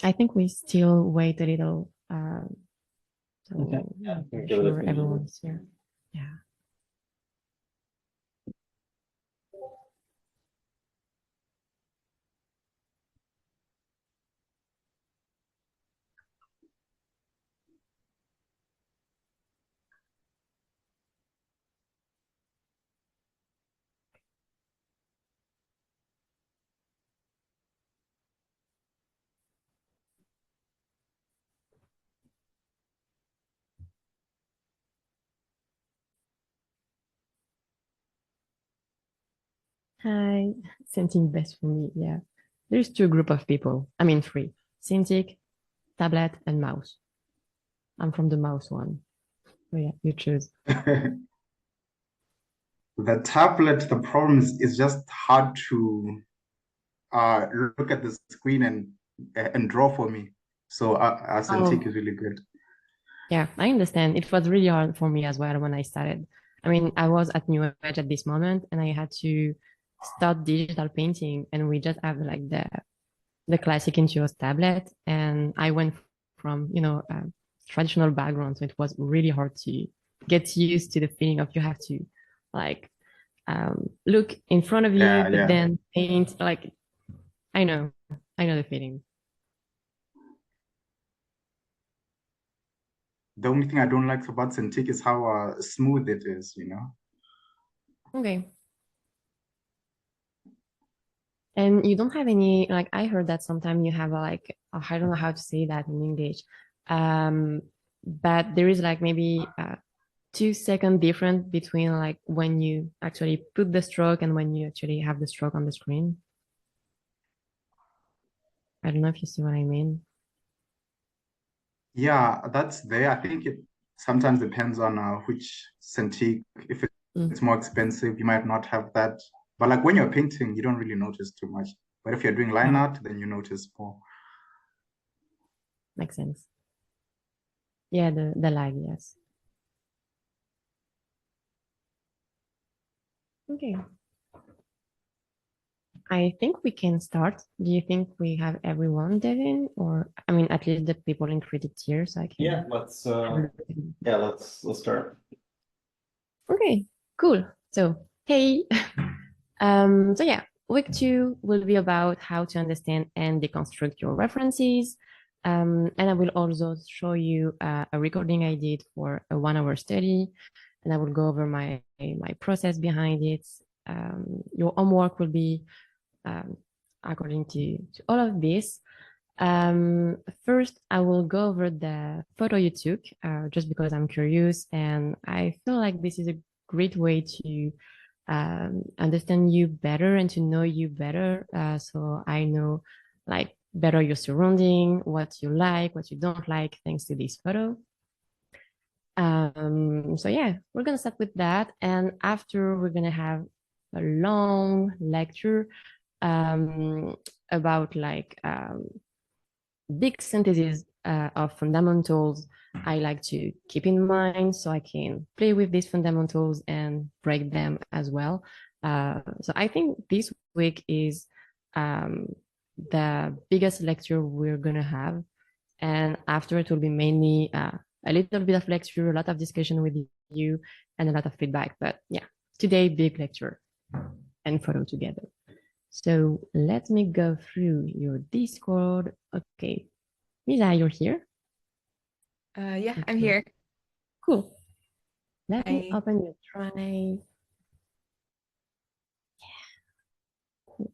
I think we still wait a little. So Okay. I'm Give it a sure few everyone's here. Yeah. Hi, Cintiq best for me. Yeah. There's two group of people. I mean, three. Cintiq, tablet, and mouse. I'm from the mouse one. So yeah, you choose. The tablet, the problem is it's just hard to look at the screen and draw for me. So Cintiq Oh, is really good. yeah, I understand. It was really hard for me as well when I started. I mean, I was at New Age at this moment and I had to start digital painting and we just have like the classic Intuos tablet and I went from, traditional background. So it was really hard to get used to the feeling of you have to like look in front of you, Yeah, but yeah. then paint. Like, I know, I know the feeling. The only thing I don't like about Cintiq is how smooth it is, you know? Okay. And you don't have any, like, I heard that sometimes you have a, like, I don't know how to say that in English. Um, but there is like maybe 2 second difference between like when you actually put the stroke and when you actually have the stroke on the screen. I don't know if you see what I mean. Yeah, that's there. I think it sometimes depends on which Cintiq. If Mm, it's more expensive, you might not have that. But like when you're painting, you don't really notice too much. But if you're doing line yeah, art, then you notice more. makes sense. Yeah, the lag, yes. Okay. I think we can start. Do you think we have everyone, Devin? Or I mean, at least the people in credit tier, so I Yeah, can let's have a look at them. let's start. Okay, cool. So hey, so yeah, week two will be about how to understand and deconstruct your references. And I will also show you a recording I did for a 1 hour study, and I will go over my process behind it. Your homework will be um, according to all of this. First, I will go over the photo you took, just because I'm curious, and I feel like this is a great way to understand you better and to know you better. So I know like better your surrounding, what you like, what you don't like, thanks to this photo. So yeah, we're gonna start with that, and after we're gonna have a long lecture um, about like big synthesis of fundamentals I like to keep in mind so I can play with these fundamentals and break them as well. So I think this week is um, the biggest lecture we're going to have. And after it will be mainly a little bit of lecture, a lot of discussion with you, and a lot of feedback. But yeah, today, big lecture and photo together. So let me go through your Discord. Okay, Lisa, you're here? Yeah, I'm Okay, here. cool. Let me I open your try. Cool.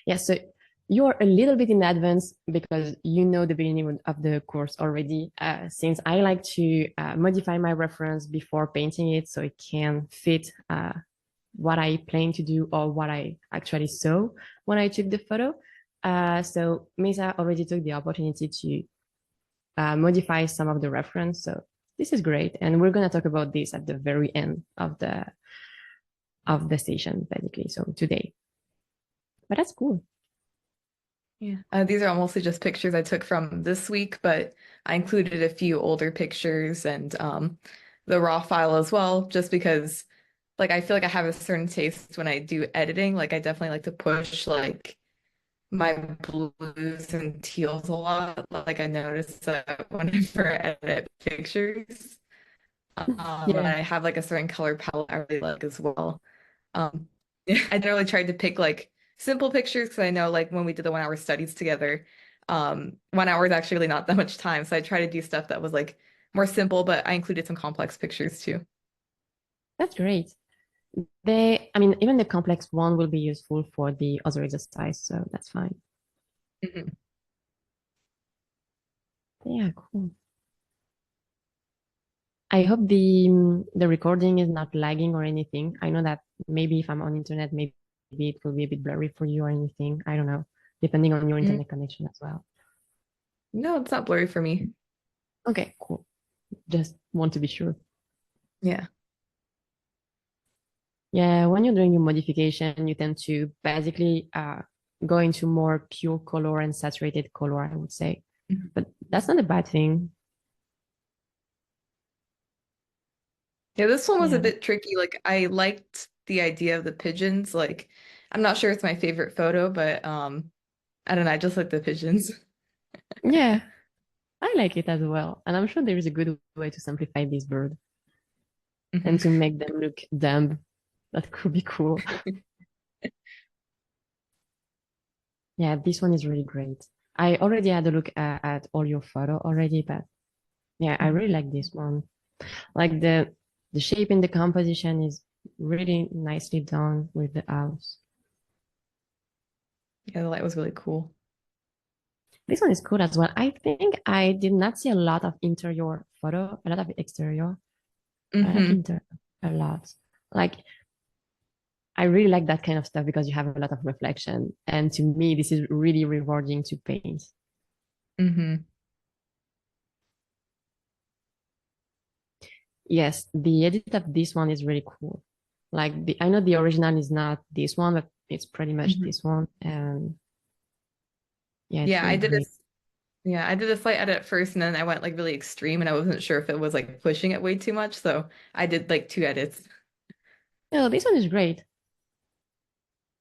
Yeah, so you're a little bit in advance because you know the beginning of the course already. Since I like to modify my reference before painting it so it can fit what I plan to do or what I actually saw when I took the photo. So Misa already took the opportunity to modify some of the reference. So this is great. And we're going to talk about this at the very end of the session, basically. So today, but that's cool. Yeah, these are mostly just pictures I took from this week, but I included a few older pictures and the raw file as well, just because like I feel like I have a certain taste when I do editing. Like I definitely like to push like my blues and teals a lot. Like I noticed that whenever I edit pictures, Yeah, I have like a certain color palette I really like as well. Um, I generally tried to pick like simple pictures because I know like when we did the 1 hour studies together, 1 hour is actually really not that much time. So I try to do stuff that was like more simple, but I included some complex pictures too. that's great. I mean, even the complex one will be useful for the other exercise, so that's fine. Mhm. Yeah, cool. I hope the recording is not lagging or anything. I know that maybe if I'm on internet, maybe it will be a bit blurry for you or anything. I don't know, depending on your Mm. internet connection as well. No, it's not blurry for me. Okay, cool. Just want to be sure. Yeah. Yeah, when you're doing your modification, you tend to basically go into more pure color and saturated color, I would say. Mhm. But that's not a bad thing. Yeah, this one was a Yeah. bit tricky. Like I liked the idea of the pigeons. Like I'm not sure it's my favorite photo, but I don't know, I just like the pigeons. Yeah, I like it as well. And I'm sure there is a good way to simplify this bird and to Mhm. make them look dumb. That could be cool. Yeah, this one is really great. I already had a look at all your photo already, but yeah, I Mhm. really like this one. Like the shape in the composition is really nicely done with the house. Yeah, the light was really cool. This one is cool as well. I think I did not see a lot of interior photo, a lot of exterior. I like Hmm. interior a lot. Like I really like that kind of stuff because you have a lot of reflection. And to me, this is really rewarding to paint. Hmm. Yes, the edit of this one is really cool. Like I know the original is not this one, but it's pretty much Hmm. this one. And yeah, it's Yeah, really great. I did a slight edit at first and then I went like really extreme and I wasn't sure if it was like pushing it way too much. So I did like two edits. Oh, this one is great.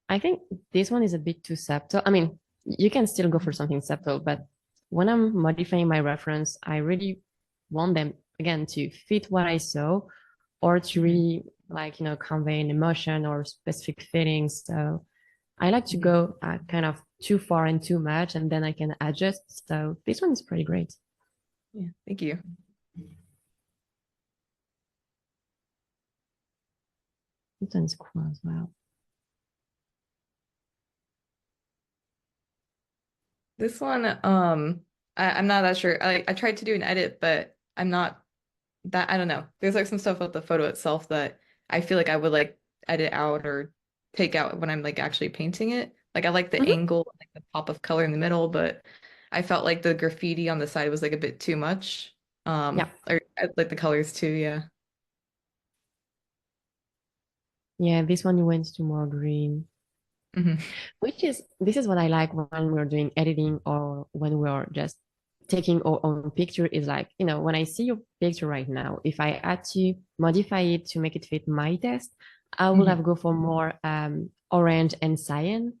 I think this one is a bit too subtle. I mean, you can still go for something subtle, but when I'm modifying my reference, I really want them again to fit what I saw or to Mhm. really like, convey an emotion or specific feelings. So I like to Mhm. go kind of too far and too much, and then I can adjust. So this one is pretty great. Yeah, thank you. This one is cool as well. This one, I'm not that sure. I tried to do an edit, but I'm not that, I don't know. There's like some stuff about the photo itself that I feel like I would like edit out or take out when I'm like actually painting it. Like I like the Mhm. angle, like the pop of color in the middle, but I felt like the graffiti on the side was like a bit too much. Yeah. Or I like the colors too, yeah. Yeah, this one you went to more green. Hmm. This is what I like when we're doing editing or when we're just taking our own picture is like, when I see your picture right now, if I had to modify it to make it fit my test, I would Hmm. have go for more orange and cyan,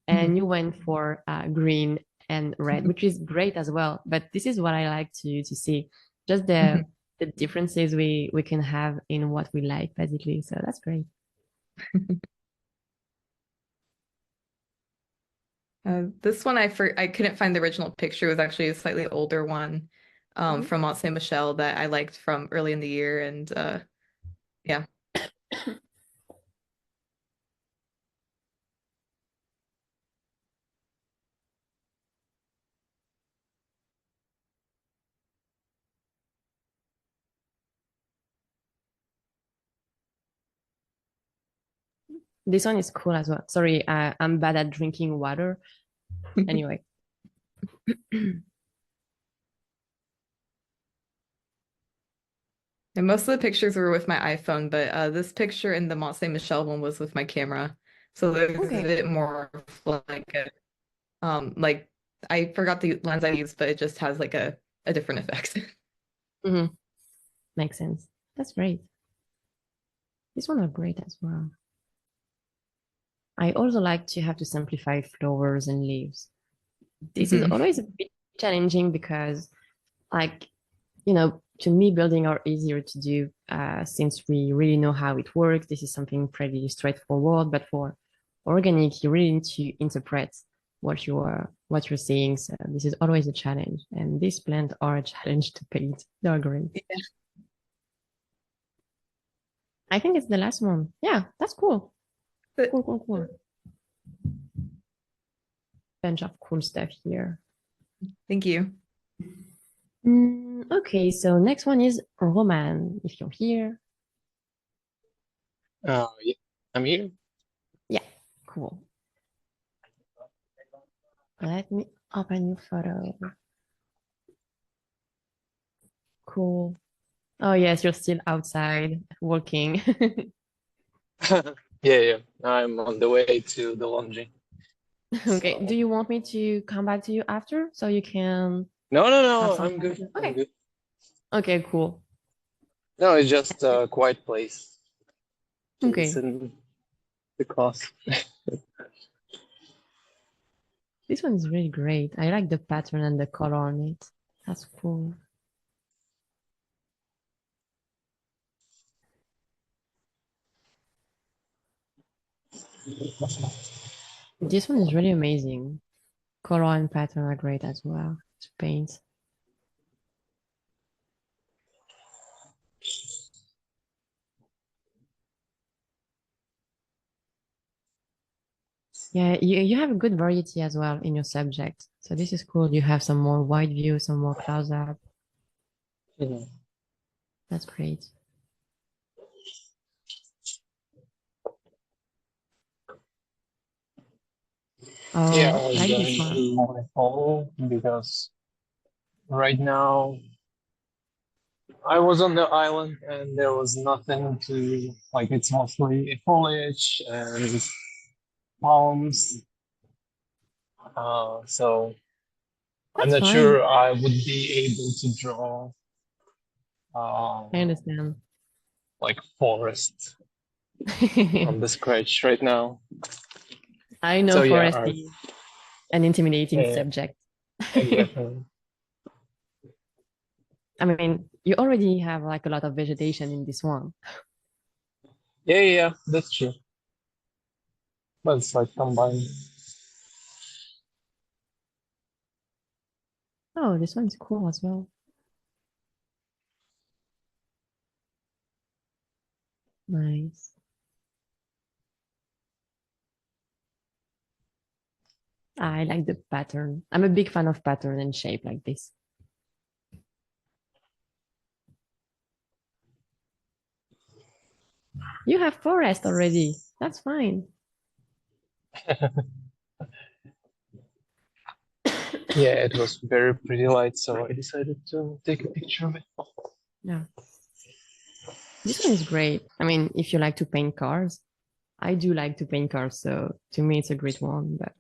and Hmm. you went for green and red, which is great as well. But this is what I like to see, just the Hmm. the differences we can have in what we like, basically. So that's great. This one I couldn't find the original picture. It was actually a slightly older one Mhm. from Mont Saint Michel that I liked from early in the year, and yeah. This one is cool as well. Sorry, I'm bad at drinking water. Anyway. And most of the pictures were with my iPhone, but this picture in the Mont Saint Michel one was with my camera. So there's a Okay. bit more of like like I forgot the lens I used, but it just has like a different effect. Hmm. Makes sense. That's great. This one are great as well. I also like to have to simplify flowers and leaves. This is Mhm. always a bit challenging because, like, to me, building are easier to do since we really know how it works. This is something pretty straightforward, but for organic, you really need to interpret what you're seeing. So this is always a challenge, and these plants are a challenge to paint. They're great. Yeah. I think it's the last one. Yeah, that's cool. But Cool, cool, cool. Bunch of cool stuff here. thank you. Okay, so next one is Roman, if you're here. Yeah, I'm here. Yeah, cool. Let me open your photo. Cool. Oh, yes, you're still outside walking. Yeah, I'm on the way to the laundry. Okay, do So you want me to come back to you after so you can no, have some I'm time? good. I'm Okay, good. okay, cool. No, it's just a quiet place to Okay, listen to class. this one is really great. I like the pattern and the color on it. That's cool. This one is really amazing. Color and pattern are great as well to paint. Yeah, you have a good variety as well in your subject. So this is cool. You have some more wide view, some more close up. Mhm. That's great. Yeah, I Oh, was like this going one. to my phone because right now I was on the island and there was nothing to like. It's mostly foliage and palms. So I'm That's not fine. sure I would be able to draw I uh, understand. like forest from the scratch right now. I know So yeah, forest is an intimidating yeah, subject. exactly. I mean, you already have like a lot of vegetation in this one. Yeah, that's true. But it's like combined. Oh, this one's cool as well. Nice. I like the pattern. I'm a big fan of pattern and shape like this. You have forest already. That's fine. Yeah, it was very pretty light, so I decided to take a picture of it. Yeah. This one is great. I mean, if you like to paint cars, I do like to paint cars, so to me it's a great one. But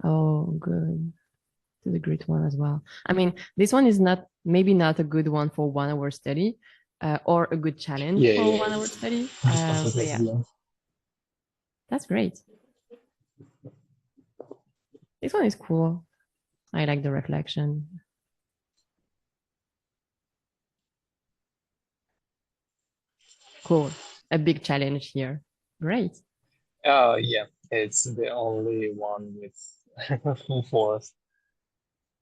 oh, good. It's a great one as well. I mean, this one is not maybe not a good one for 1 hour study, or a good challenge for a Yeah. 1 hour study. So yeah, Yeah. that's great. This one is cool. I like the reflection. Cool. A big challenge here. Great. Yeah, it's the only one with full forest.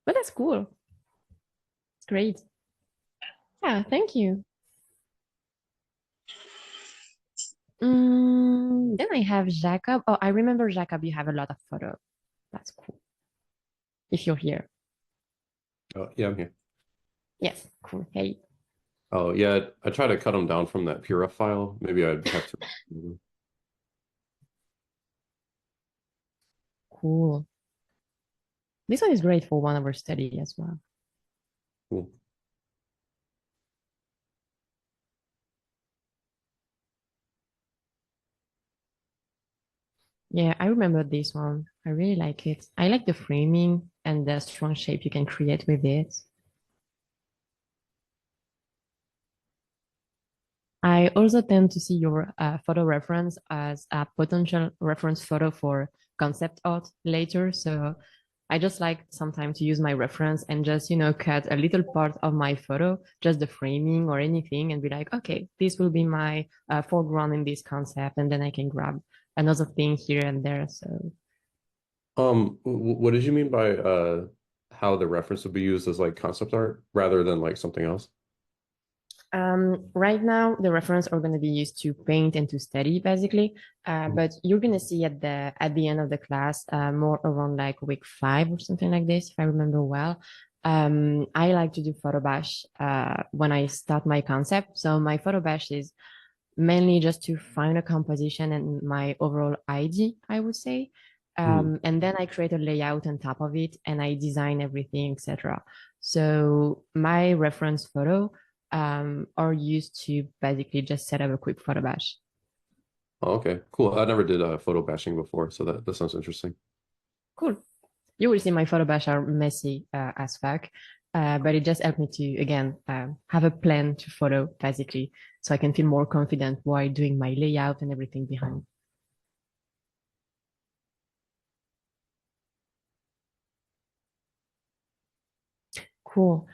But that's cool. It's great. Yeah, thank you. Then I have Jacob. Oh, I remember Jacob, you have a lot of photos. That's cool. If you're here. Oh, yeah, I'm here. Yes, cool. Hey, Oh, yeah, I try to cut them down from that Pura file. Maybe I'd have to. cool. This one is great for 1 hour study as well. Cool. Yeah, I remember this one. I really like it. I like the framing and the strong shape you can create with it. I also tend to see your photo reference as a potential reference photo for concept art later. So I just like sometimes to use my reference and just, cut a little part of my photo, just the framing or anything, and be like, okay, this will be my foreground in this concept. And then I can grab another thing here and there. So What did you mean by how the reference would be used as like concept art rather than like something else? Right now, the reference are going to be used to paint and to study, basically. But you're going to see at the end of the class, more around like week 5 or something like this, if I remember well. I like to do photo bash when I start my concept. So my photo bash is mainly just to find a composition and my overall idea, I would say. And then I create a layout on top of it and I design everything, etc. So my reference photo are used to basically just set up a quick photo bash. Oh, okay, cool. I never did photo bashing before, so that sounds interesting. Cool. You will see my photo bash are messy as fuck, but it just helped me to, again, have a plan to follow, basically, so I can feel more confident while doing my layout and everything behind. Cool.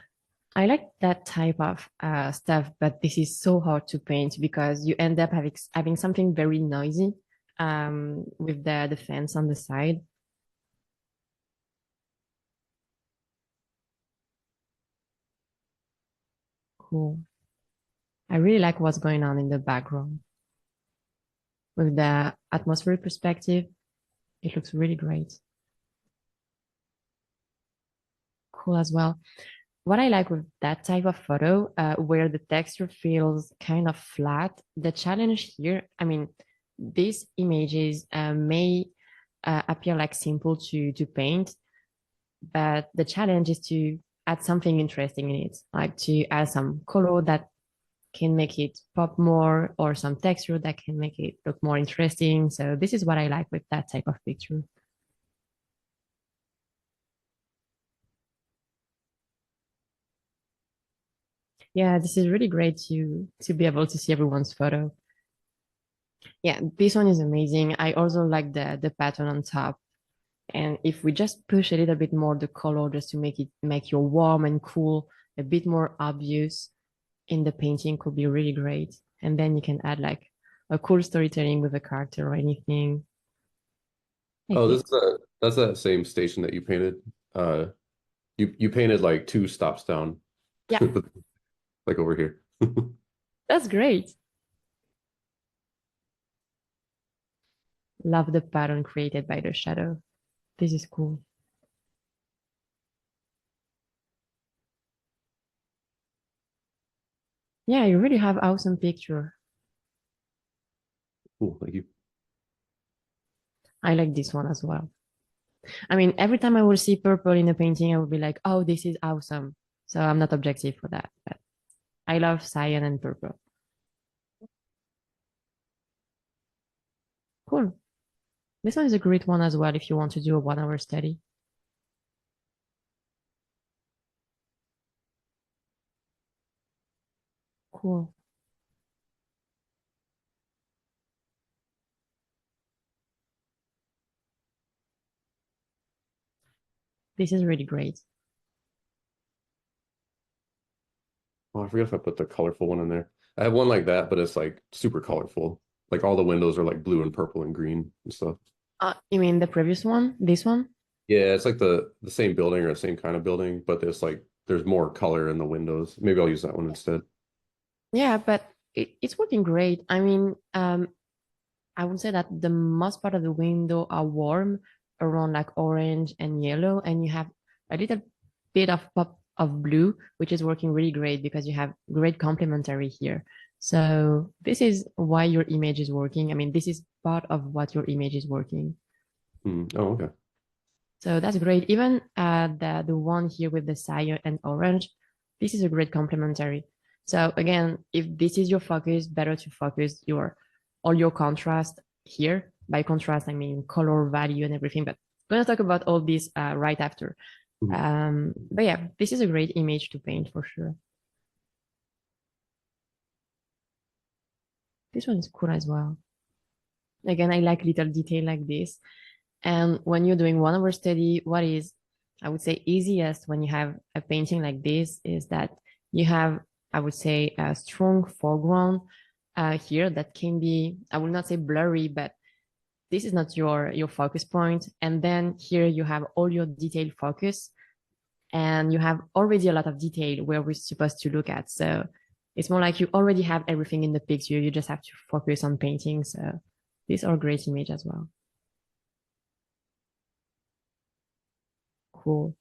I like that type of stuff, but this is so hard to paint because you end up having something very noisy with the fence on the side. Cool. I really like what's going on in the background. With the atmospheric perspective, it looks really great. Cool as well. What I like with that type of photo, where the texture feels kind of flat, the challenge here, I mean, these images may appear like simple to paint, but the challenge is to add something interesting in it, like to add some color that can make it pop more or some texture that can make it look more interesting. So this is what I like with that type of picture. Yeah, this is really great to be able to see everyone's photo. Yeah, this one is amazing. I also like the pattern on top. And if we just push a little bit more the color just to make your warm and cool a bit more obvious in the painting could be really great. And then you can add like a cool storytelling with a character or anything. Like Oh, this. that's that same station that you painted. Uh, you painted like 2 stops down, Yeah, like over here. that's great. Love the pattern created by the shadow. This is cool. Yeah, you really have awesome picture. Cool, thank you. I like this one as well. I mean, every time I will see purple in a painting, I will be like, oh, this is awesome. So I'm not objective for that, but I love cyan and purple. Cool. This one is a great one as well if you want to do a 1 hour study. Cool. This is really great. Oh, I forget if I put the colorful one in there. I have one like that, but it's like super colorful. Like all the windows are like blue and purple and green and stuff. You mean the previous one? This one? Yeah, it's like the same building or the same kind of building, but there's more color in the windows. Maybe I'll use that one instead. Yeah, but it's working great. I mean, I would say that the most part of the window are warm around like orange and yellow, and you have a little bit of pop of blue, which is working really great because you have great complementary here. So this is why your image is working. I mean, this is part of what your image is working. Oh, okay. So that's great. Even the one here with the cyan and orange, this is a great complementary. So again, if this is your focus, better to focus all your contrast here. By contrast, I mean color, value, and everything. But I'm gonna talk about all this right after. Mhm. But yeah, this is a great image to paint for sure. This one is cool as well. Again, I like little detail like this. And when you're doing 1 hour study, what is, I would say, easiest when you have a painting like this is that you have, I would say, a strong foreground here that can be, I will not say blurry, but this is not your focus point. And then here you have all your detail focus, and you have already a lot of detail where we're supposed to look at. So it's more like you already have everything in the picture. You just have to focus on painting. So these are great image as well. Cool.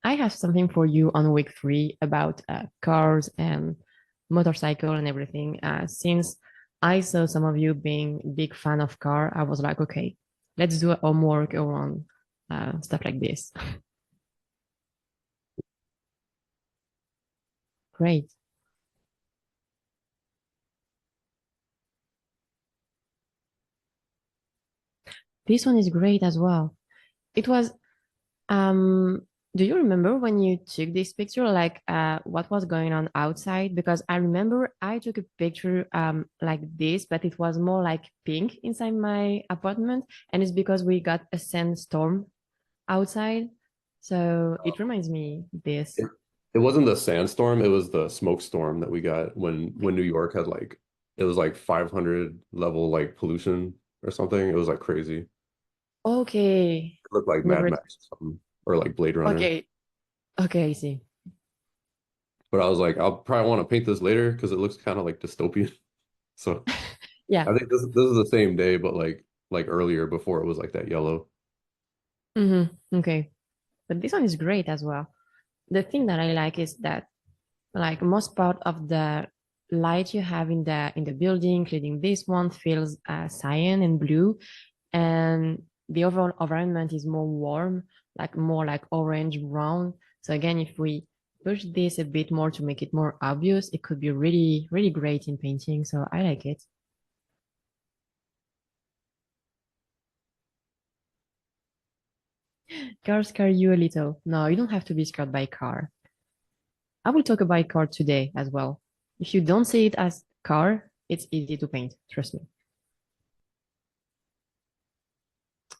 I have something for you on week 3 about cars and motorcycle and everything. Since I saw some of you being big fan of car, I was like, okay, let's do a homework around stuff like this. Great. This one is great as well. It was, do you remember when you took this picture, like what was going on outside? Because I remember I took a picture like this, but it was more like pink inside my apartment. And it's because we got a sandstorm outside. So it reminds me this. It wasn't the sandstorm, it was the smoke storm that we got when New York had like it was like 500 level like pollution or something. It was like crazy. Okay. It looked like Mad Never. Max or something, or like Blade Runner. Okay. Okay, I see. But I was like, I'll probably want to paint this later because it looks kind of like dystopian. So Yeah. I think this is the same day, but like earlier before it was like that yellow. Okay. But this one is great as well. The thing that I like is that like most part of the light you have in the building, including this one, feels cyan and blue, and the overall environment is more warm, like more like orange brown. So again, if we push this a bit more to make it more obvious, it could be really, really great in painting. So I like it. Cars scare you a little. No, you don't have to be scared by car. I will talk about car today as well. If you don't see it as car, it's easy to paint. Trust me.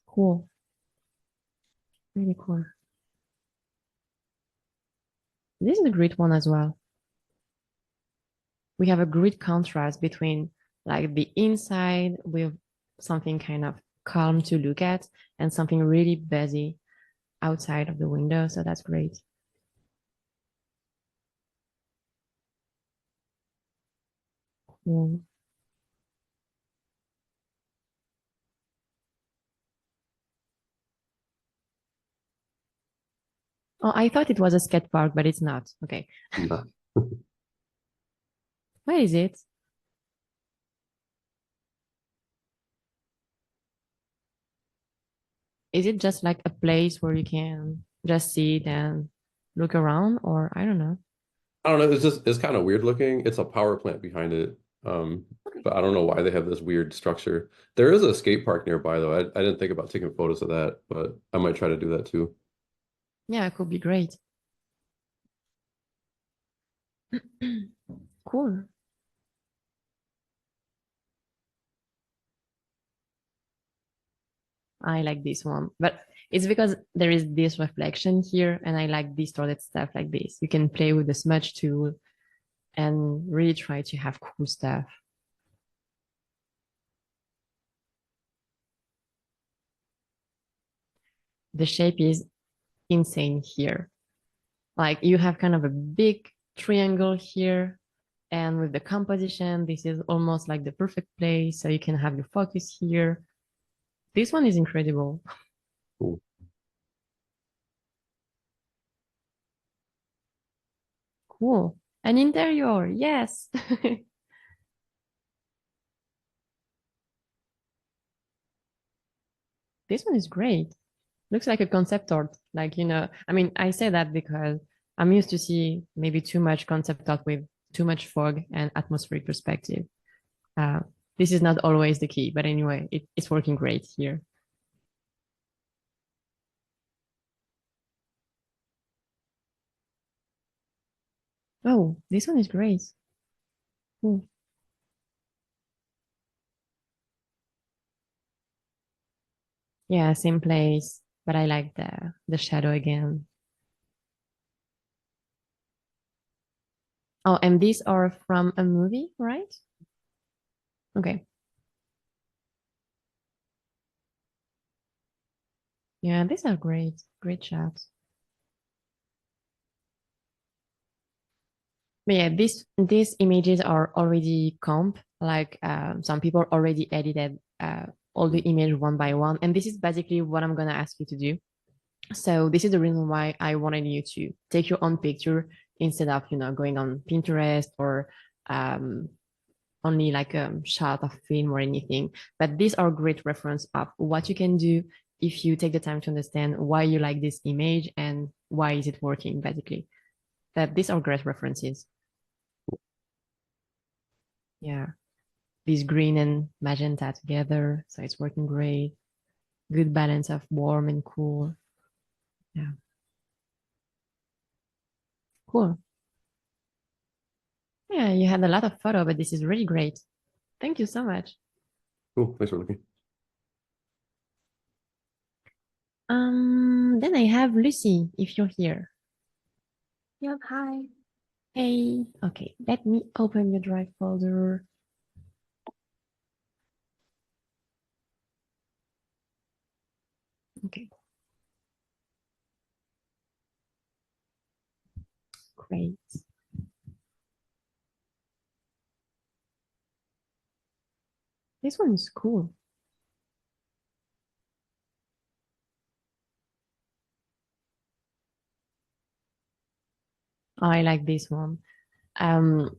Cool. Really cool. This is a great one as well. We have a great contrast between like the inside with something kind of calm to look at and something really busy outside of the window. So that's great. Cool. Oh, I thought it was a skate park, but it's not. Okay. Yeah. Where is it? Is it just like a place where you can just sit and look around, or I don't know. I don't know. It's kind of weird looking. It's a power plant behind it. But I don't know why they have this weird structure. There is a skate park nearby though. I didn't think about taking photos of that, but I might try to do that too. Yeah, it could be great. Cool. I like this one, but it's because there is this reflection here, and I like distorted stuff like this. You can play with the smudge tool and really try to have cool stuff. The shape is insane here. Like you have kind of a big triangle here, and with the composition, this is almost like the perfect place. So you can have your focus here. This one is incredible. Cool. Cool. An interior, yes. This one is great. Looks like a concept art. Like, I mean, I say that because I'm used to see maybe too much concept art with too much fog and atmospheric perspective. Uh, this is not always the key, but anyway, it's working great here. Oh, this one is great. Cool. Yeah, same place, but I like the shadow again. Oh, and these are from a movie, right? Okay. Yeah, these are great. Great shots. But yeah, these images are already comp. Like some people already edited all the image one by one, and this is basically what I'm gonna ask you to do. So this is the reason why I wanted you to take your own picture instead of going on Pinterest or um, only like a shot of film or anything. But these are great reference of what you can do if you take the time to understand why you like this image and why is it working, basically. That these are great references. Yeah. These green and magenta together. So it's working great. Good balance of warm and cool. Yeah. Cool. Yeah, you had a lot of photo, but this is really great. Thank you so much. Cool. Thanks for looking. Then I have Lucy, if you're here. Yep, hi. Hey, okay, let me open your drive folder. Okay. Great. This one is cool. I like this one. Um,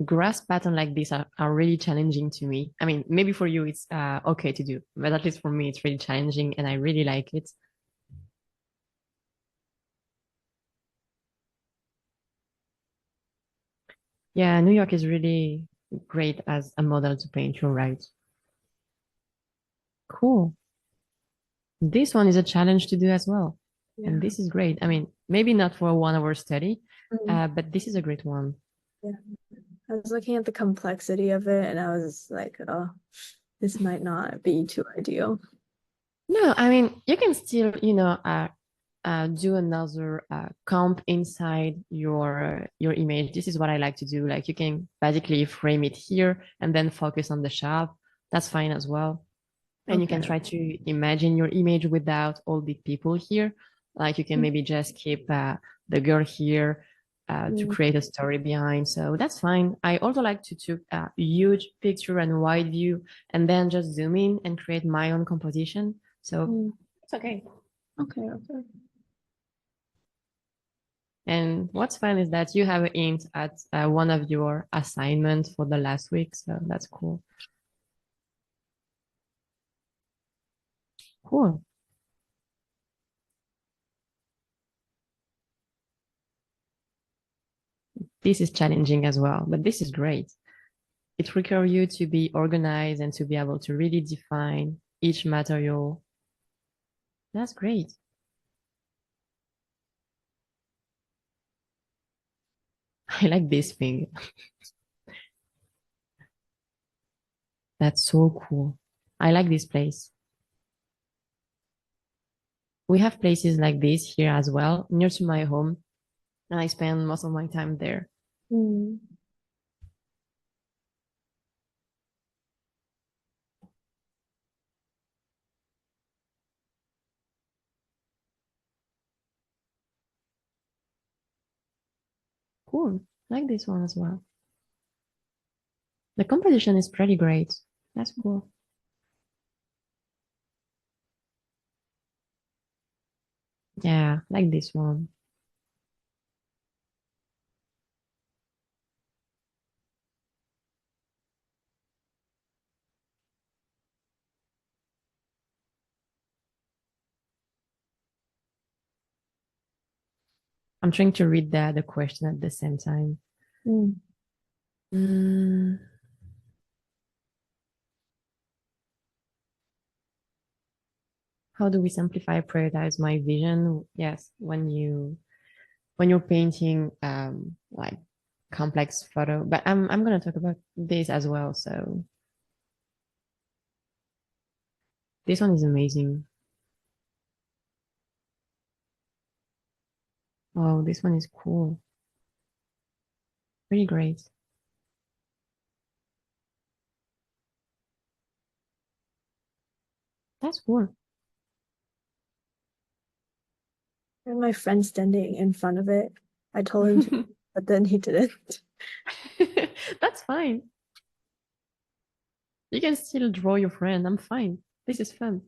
grass pattern like this are really challenging to me. I mean, maybe for you it's okay to do, but at least for me it's really challenging and I really like it. Yeah, New York is really great as a model to paint, you're right. Cool. This one is a challenge to do as well. Yeah. And this is great. I mean, maybe not for a 1 hour study, Mm. but this is a great one. Yeah. I was looking at the complexity of it and I was like, oh, this might not be too ideal. No, I mean, you can still, do another comp inside your image. This is what I like to do. Like you can basically frame it here and then focus on the shop. That's fine as well. And you can Okay. try to imagine your image without all the people here. Like you can Mm. maybe just keep the girl here to create a story behind. So that's fine. I also like to take a huge picture and wide view and then just zoom in and create my own composition. So it's okay. Okay, okay. And what's fun is that you have a hint at one of your assignments for the last week. So that's cool. Cool. This is challenging as well, but this is great. It requires you to be organized and to be able to really define each material. That's great. I like this thing. That's so cool. I like this place. We have places like this here as well, near to my home, and I spend most of my time there. Mm. Cool. I like this one as well. The composition is pretty great. That's cool. Yeah, like this one. I'm trying to read the question at the same time. Mm. Mm, how do we simplify, prioritize my vision? Yes, when you're painting like complex photo, but I'm gonna talk about this as well. So this one is amazing. Oh, this one is cool. Really great. That's cool. And my friend standing in front of it. I told him to, but then he didn't. That's fine. You can still draw your friend. I'm fine. This is fun.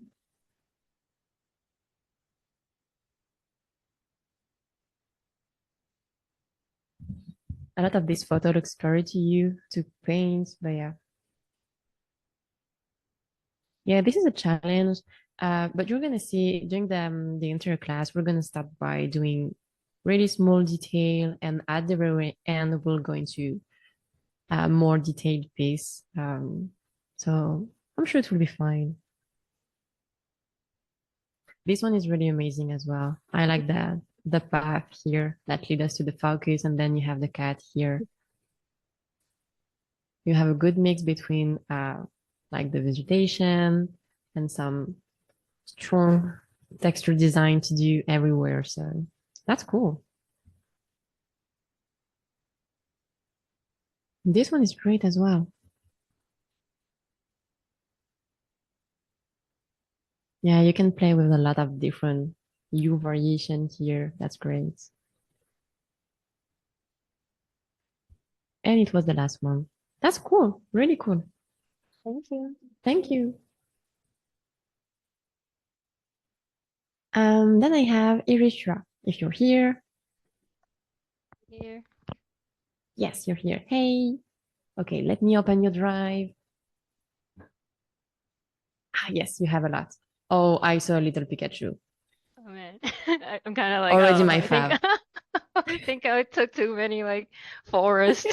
A lot of this photo looks scary to you to paint, but yeah. Yeah, this is a challenge. But you're gonna see during the entire class, we're gonna start by doing really small detail, and at the very end, we'll go into a more detailed piece. So I'm sure it will be fine. This one is really amazing as well. I like that the path here that leads us to the focus, and then you have the cat here. You have a good mix between like the vegetation and some strong texture design to do everywhere. So that's cool. This one is great as well. Yeah, you can play with a lot of different hue variation here. That's great. And it was the last one. That's cool. Really cool. Thank you. Thank you. Then I have Irisha. If you're here. Here. Yes, you're here. Hey. Okay, let me open your drive. Ah, yes, you have a lot. Oh, I saw a little Pikachu. Oh man, I'm kind of like, Already oh, my I think fave. I think I took too many like forest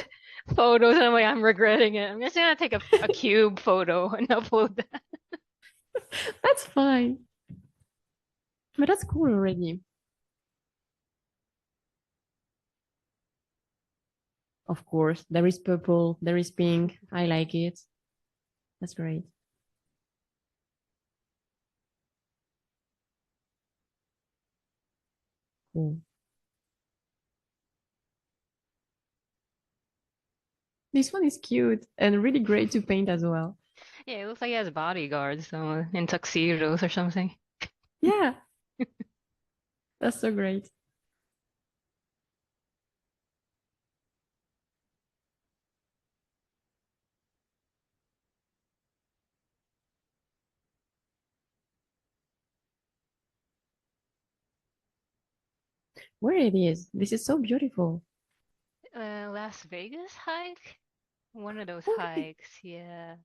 photos, and I'm like, I'm regretting it. I'm just gonna take a cube photo and upload that. That's fine. But that's cool already. Of course, there is purple, there is pink. I like it. That's great. Cool. This one is cute and really great to paint as well. Yeah, it looks like he has bodyguards, in tuxedos or something. Yeah, that's so great. Where it is? This is so beautiful. Las Vegas hike? One of those Okay. hikes, yeah.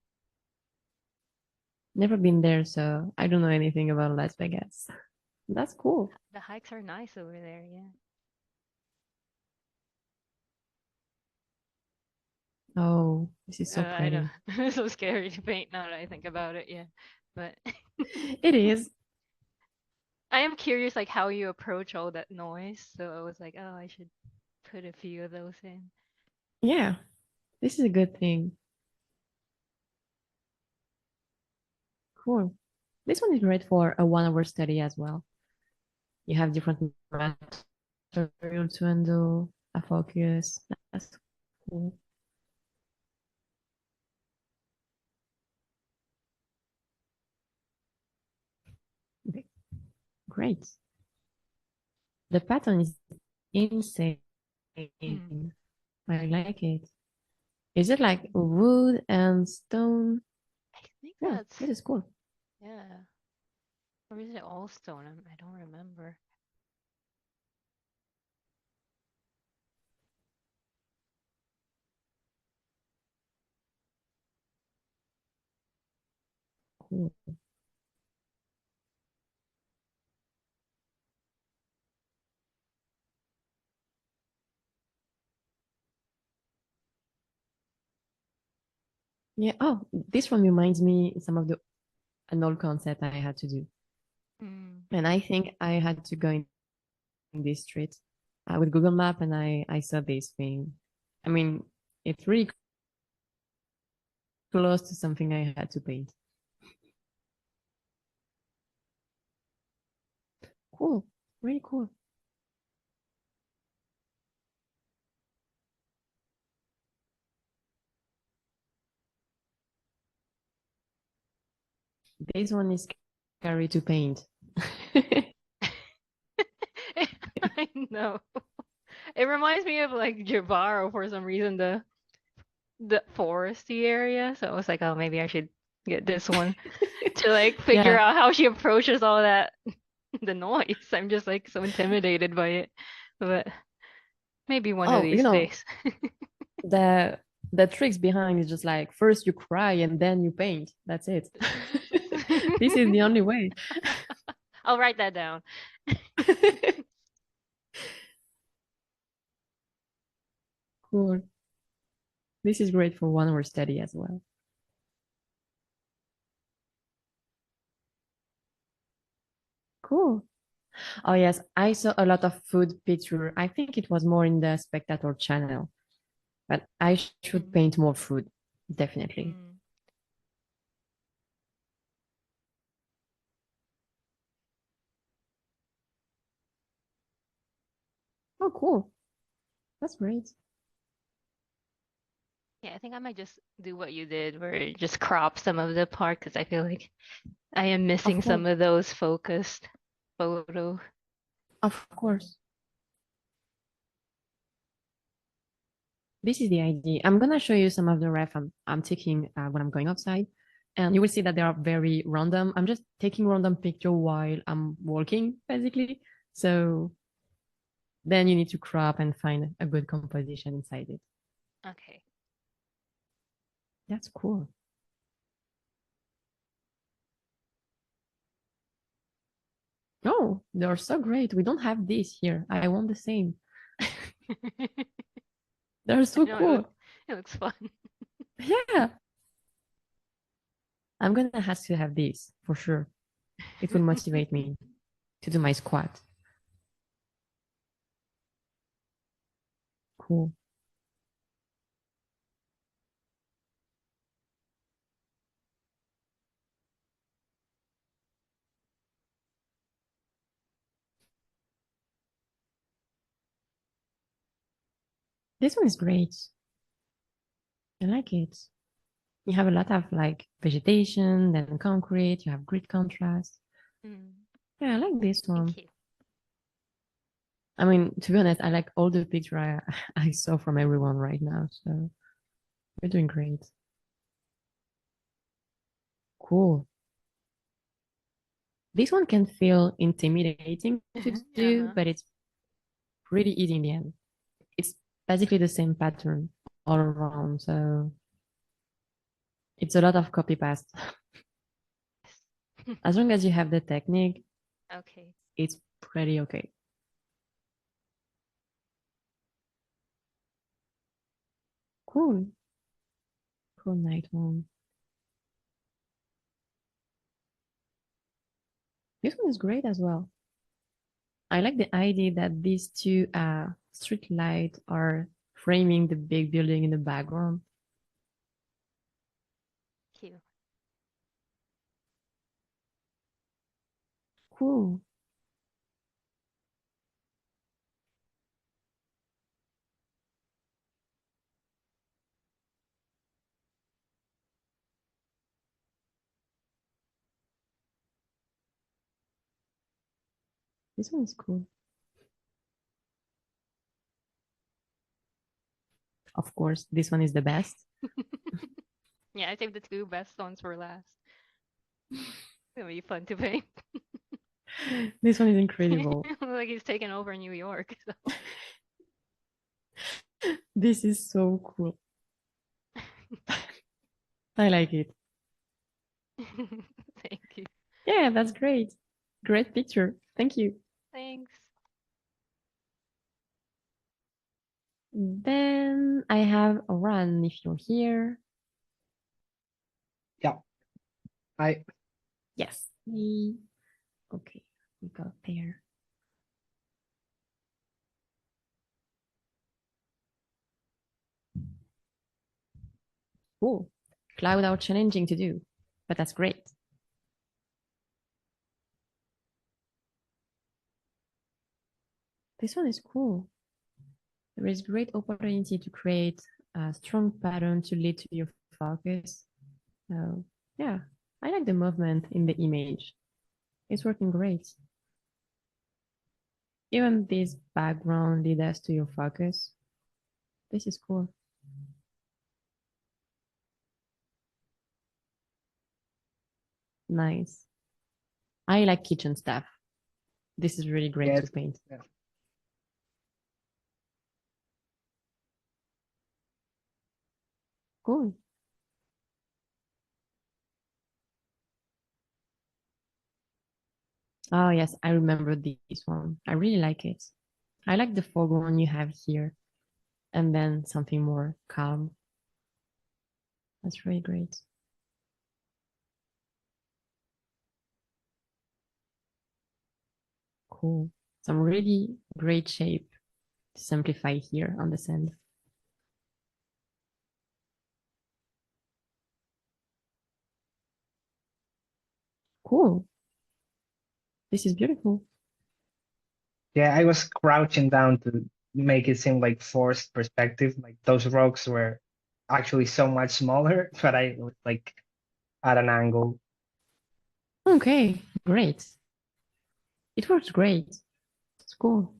Never been there, so I don't know anything about Las Vegas. That's cool. The hikes are nice over there, yeah. Oh, this is so I know. pretty. It's so scary to paint now that I think about it, yeah. But It is. I am curious like how you approach all that noise. So I was like, oh, I should put a few of those in. Yeah, this is a good thing. Cool. This one is great for a 1 hour study as well. You have different material to handle, a focus. That's cool. Okay, great. The pattern is insane. Mm. I like it. Is it like wood and stone? I think Yeah, that's, this is cool. yeah. Or is it all stone? I don't remember. Cool. Yeah. Oh, this one reminds me some of an old concept I had to do. Mm. And I think I had to go in this street with Google Map, and I saw this thing. I mean, it's really close to something I had to paint. Cool. Really cool. This one is scary to paint. I know. It reminds me of like Jabaro for some reason, the foresty area. So I was like, oh, maybe I should get this one to like figure Yeah. out how she approaches all that the noise. I'm just like so intimidated by it. But maybe one of Oh, these days. the the tricks behind is just like first you cry and then you paint. That's it. This is the only way. I'll write that down. Cool. This is great for 1 hour study as well. Cool. Oh yes, I saw a lot of food picture. I think it was more in the spectator channel, but I should paint more food, definitely. Mm. Oh, cool. That's great. Yeah, I think I might just do what you did, where just crop some of the part because I feel like I am missing Of some course. of those focused photo. Of course. This is the idea. I'm gonna show you some of the ref I'm taking when I'm going outside, and you will see that they are very random. I'm just taking random picture while I'm walking, basically. So then you need to crop and find a good composition inside it. Okay. That's cool. Oh, they're so great. We don't have this here. I want the same. They're so No, cool. it looks fun. Yeah. I'm gonna have to have this for sure. It will motivate me to do my squat. Cool. This one is great. I like it. You have a lot of like vegetation, then concrete, you have grid contrast. Mm, Yeah, I like this one. thank you. I mean, to be honest, I like all the picture I saw from everyone right now. So we're doing great. Cool. This one can feel intimidating to do, Uh-huh. but it's pretty easy in the end. It's basically the same pattern all around. So it's a lot of copy paste. As long as you have the technique, Okay. it's pretty okay. Cool. Cool night one. This one is great as well. I like the idea that these two street lights are framing the big building in the background. Cute. Cool. This one is cool. Of course, this one is the best. Yeah, I saved the two best ones for last. It'll be fun to paint. This one is incredible. Like he's taking over New York. So. This is so cool. I like it. Thank you. Yeah, that's great. Great picture. Thank you. Thanks. Then I have Ran if you're here. Yeah. Hi. Yes. Okay, we got there. Cool. Cloud are challenging to do, but that's great. This one is cool. There is great opportunity to create a strong pattern to lead to your focus. So yeah, I like the movement in the image. It's working great. Even this background leads us to your focus. This is cool. Nice. I like kitchen stuff. This is really great to paint. Yeah. Cool. Oh yes, I remember this one. I really like it. I like the foreground you have here, and then something more calm. That's really great. Cool. Some really great shape to simplify here on the sand. Cool. This is beautiful. Yeah, I was crouching down to make it seem like forced perspective. Like those rocks were actually so much smaller, but I was like at an angle. Okay, great. It works great. It's cool.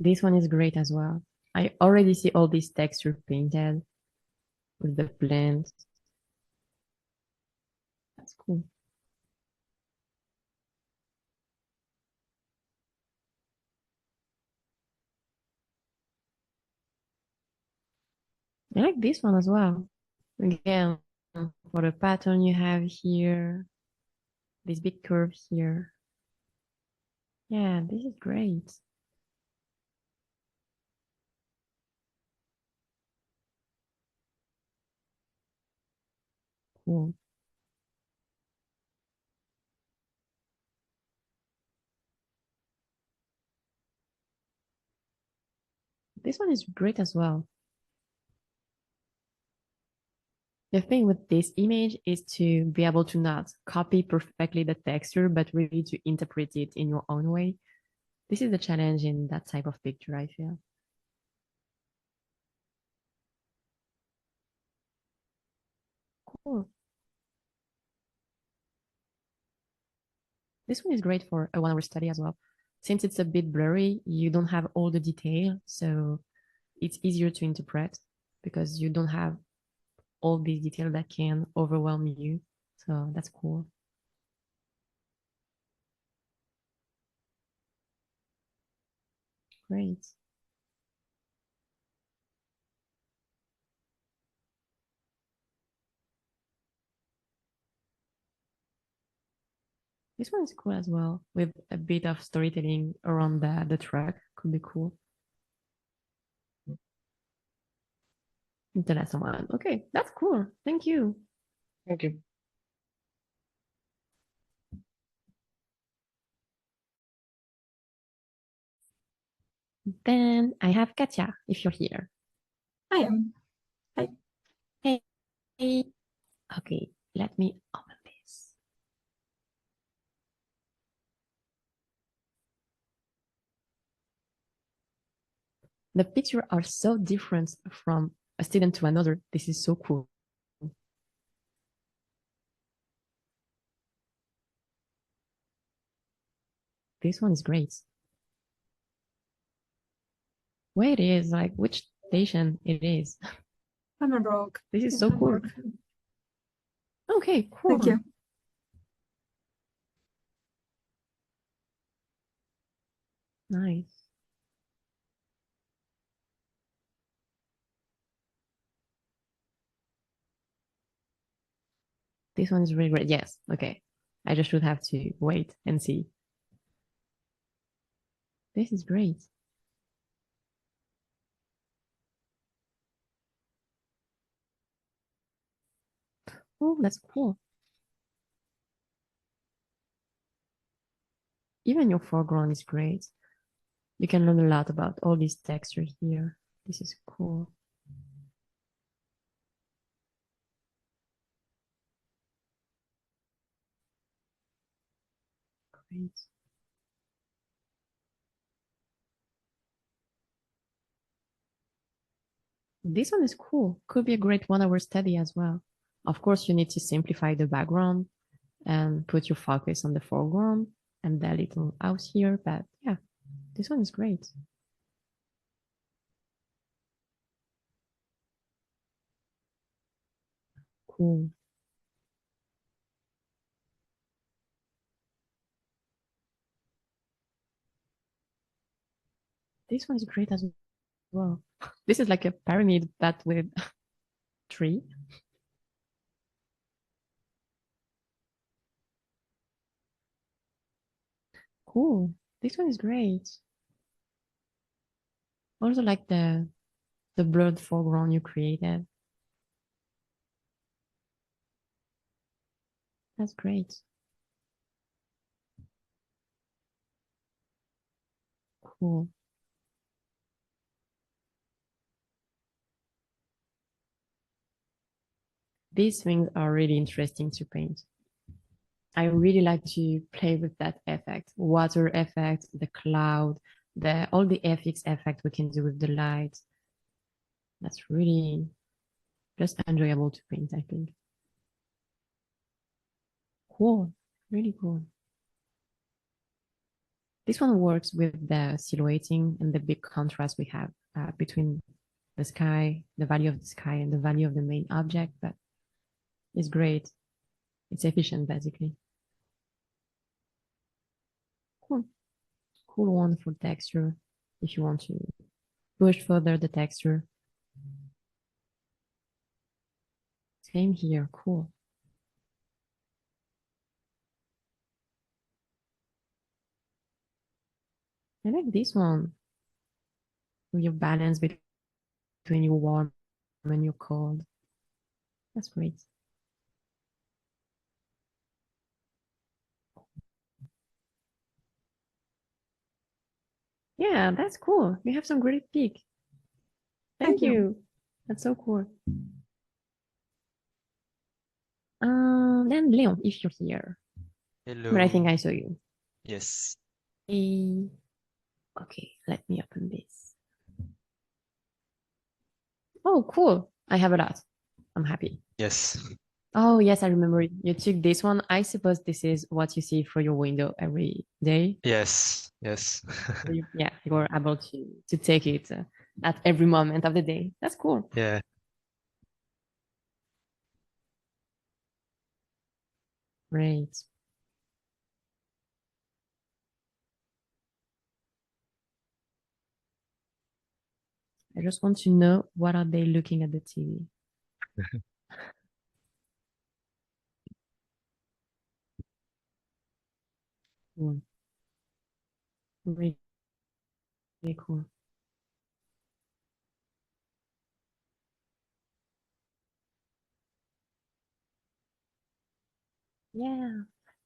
This one is great as well. I already see all these texture painted with the blend. That's cool. I like this one as well. Again, for the pattern you have here, this big curve here. Yeah, this is great. Cool. This one is great as well. The thing with this image is to be able to not copy perfectly the texture, but really to interpret it in your own way. This is the challenge in that type of picture, I feel. Cool. This one is great for a 1 hour study as well. Since it's a bit blurry, you don't have all the detail, so it's easier to interpret because you don't have all these detail that can overwhelm you. So that's cool. Great. This one is cool as well, with a bit of storytelling around the track. Could be cool. The last one. Okay, that's cool. Thank you. Thank you. Then I have Katya, if you're here. I am. Hi. Hey. Hey. Okay, let me open this. The pictures are so different from a student to another. This is so cool. This one is great. Where it is, like which station it is. I'm a rogue. This is so cool. Okay, cool. Thank you. Nice. This one is really great. Yes, okay. I just should have to wait and see. This is great. Oh, that's cool. Even your foreground is great. You can learn a lot about all these textures here. This is cool. Great. This one is cool. Could be a great 1 hour study as well. Of course, you need to simplify the background and put your focus on the foreground and the little house here. But yeah, this one is great. Cool. This one is great as well. This is like a pyramid, but with tree. Cool. This one is great. Also like the blurred foreground you created. That's great. Cool. These things are really interesting to paint. I really like to play with that effect, water effect, the cloud, all the FX effect we can do with the light. That's really just enjoyable to paint, I think. Cool, really cool. This one works with the silhouetting and the big contrast we have between the sky, the value of the sky and the value of the main object, but it's great. It's efficient, basically. Cool. Cool one for texture if you want to push further the texture. Same here, cool. I like this one. Your balance between your warm and your cold. That's great. Yeah, that's cool. You have some great pick. Thank you. That's so cool. Then Leon, if you're here. Hello. But I think I saw you. Yes. Okay, let me open this. Oh, cool. I have a lot. I'm happy. Yes. Oh, yes, I remember you took this one. I suppose this is what you see through your window every day. Yes. Yes. Yeah, you were able to take it at every moment of the day. That's cool. Yeah. Great. I just want to know, what are they looking at the TV? Cool. Really, really cool. Yeah,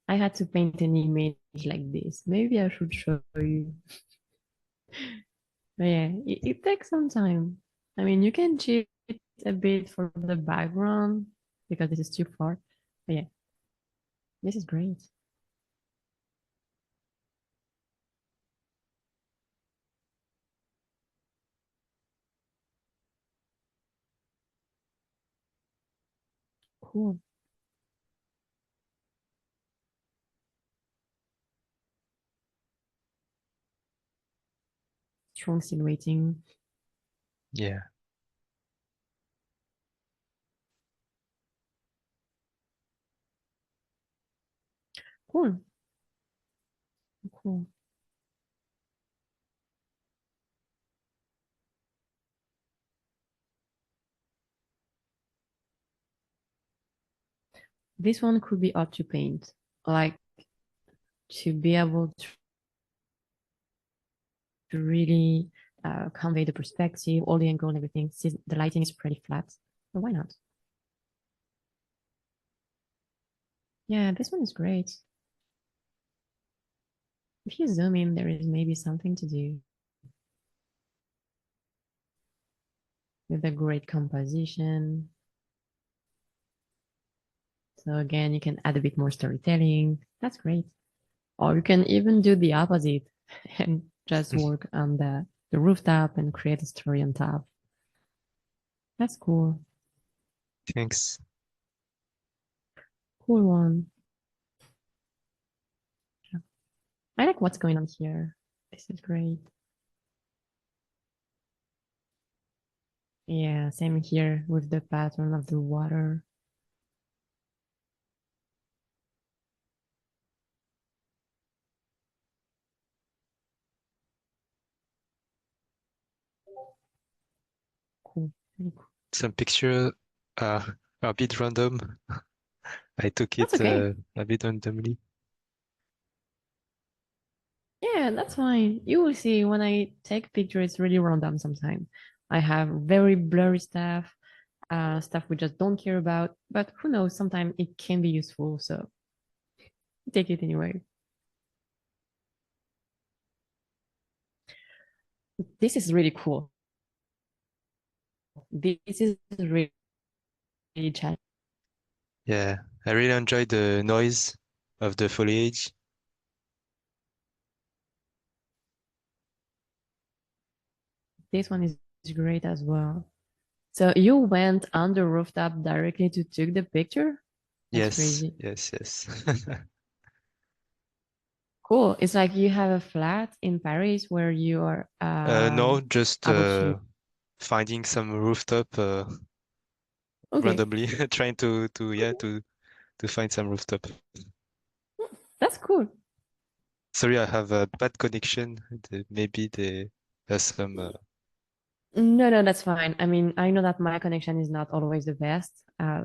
I had to paint an image like this. Maybe I should show you. But yeah, it takes some time. I mean, you can cheat a bit for the background because this is too far. But yeah, this is great. Cool. Strong silhouetting. Yeah. Cool. Cool. This one could be hard to paint, like to be able to really convey the perspective, all the angle and everything. Since the lighting is pretty flat, but why not? Yeah, this one is great. If you zoom in, there is maybe something to do with a great composition. So again, you can add a bit more storytelling. That's great. Or you can even do the opposite and just work on the rooftop and create a story on top. That's cool. Thanks. Cool one. I like what's going on here. This is great. Yeah, same here with the pattern of the water. Cool. Really cool. Some picture are a bit random. I took That's it okay. a bit randomly. Yeah, that's fine. You will see when I take pictures, it's really random sometimes. I have very blurry stuff, stuff we just don't care about, but who knows, sometimes it can be useful, so take it anyway. This is really cool. This is really challenging. Yeah, I really enjoy the noise of the foliage. This one is great as well. So you went on the rooftop directly to take the picture? That's Yes, crazy. yes. Cool. It's like you have a flat in Paris where you are No, just able to. finding some rooftop Okay, randomly, trying to find some rooftop. that's cool. Sorry, I have a bad connection. Maybe there's some. No, that's fine. I mean, I know that my connection is not always the best,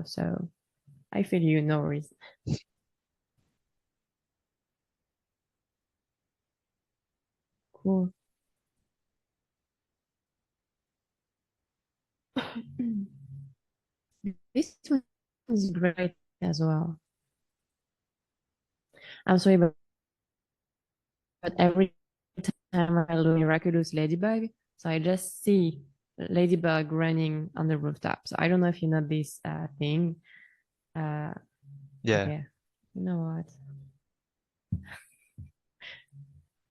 so I feel you. No worries. Cool. This one is great as well. I'm sorry, but every time I look miraculous ladybug, so I just see ladybug running on the rooftop. So I don't know if you know this thing. Uh, Yeah, okay, you know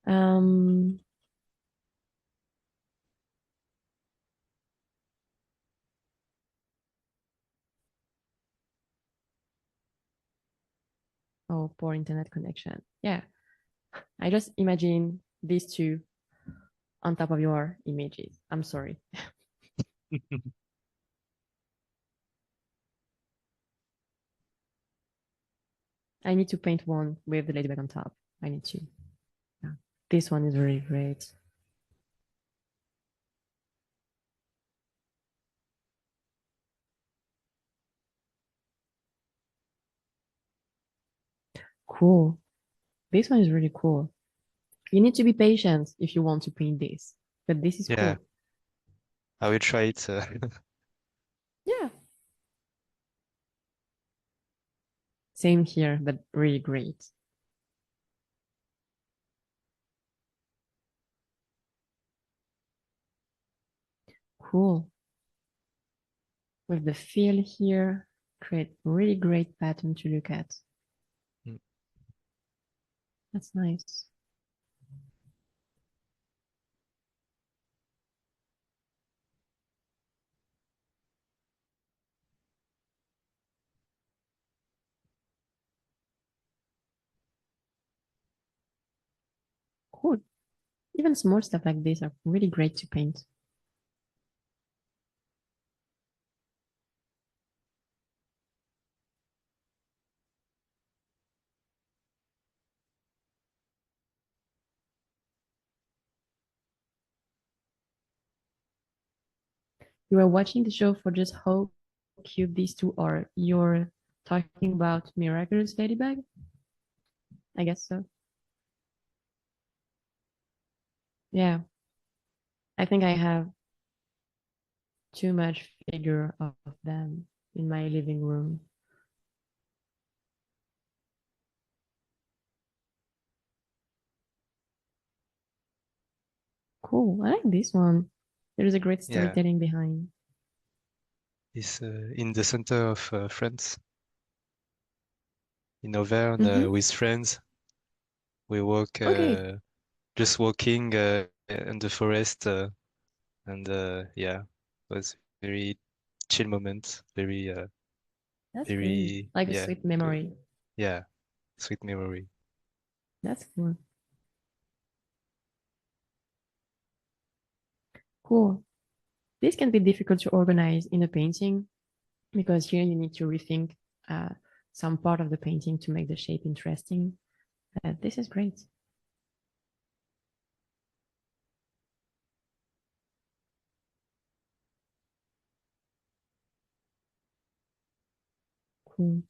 what? Um, oh, poor internet connection. Yeah, I just imagine these two on top of your images. I'm sorry. I need to paint one with the ladybug on top. I need to. Yeah. This one is really great. Cool. This one is really cool. You need to be patient if you want to paint this, but this is yeah. cool. I will try it. Yeah. Same here, but really great. Cool. With the fill here, create really great pattern to look at. Mm. That's nice. Cool. Even small stuff like this are really great to paint. You are watching the show for just how cute these two are. You're talking about Miraculous Ladybug? I guess so. Yeah, I think I have too much figure of them in my living room. Cool. I like this one. There's a great Yeah, storytelling behind. it's in the center of France, in Auvergne, Mm-hmm. with friends. We walk, Okay. just walking in the forest, and yeah, it was very chill moment, very That's great. very Like a yeah, sweet memory. yeah, sweet memory. That's cool. Cool. This can be difficult to organize in a painting because here you need to rethink some part of the painting to make the shape interesting. This is great. Cool.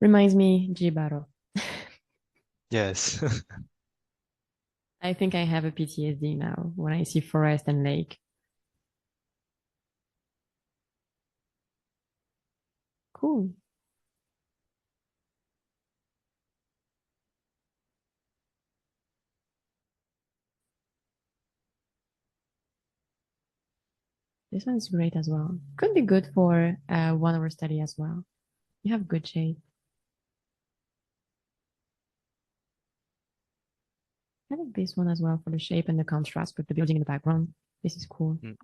Reminds me, Jibaro. Yes. I think I have a PTSD now when I see forest and lake. Cool. This one is great as well. Could be good for a 1 hour study as well. You have good shape. I like this one as well for the shape and the contrast with the building in the background. This is cool. Mm.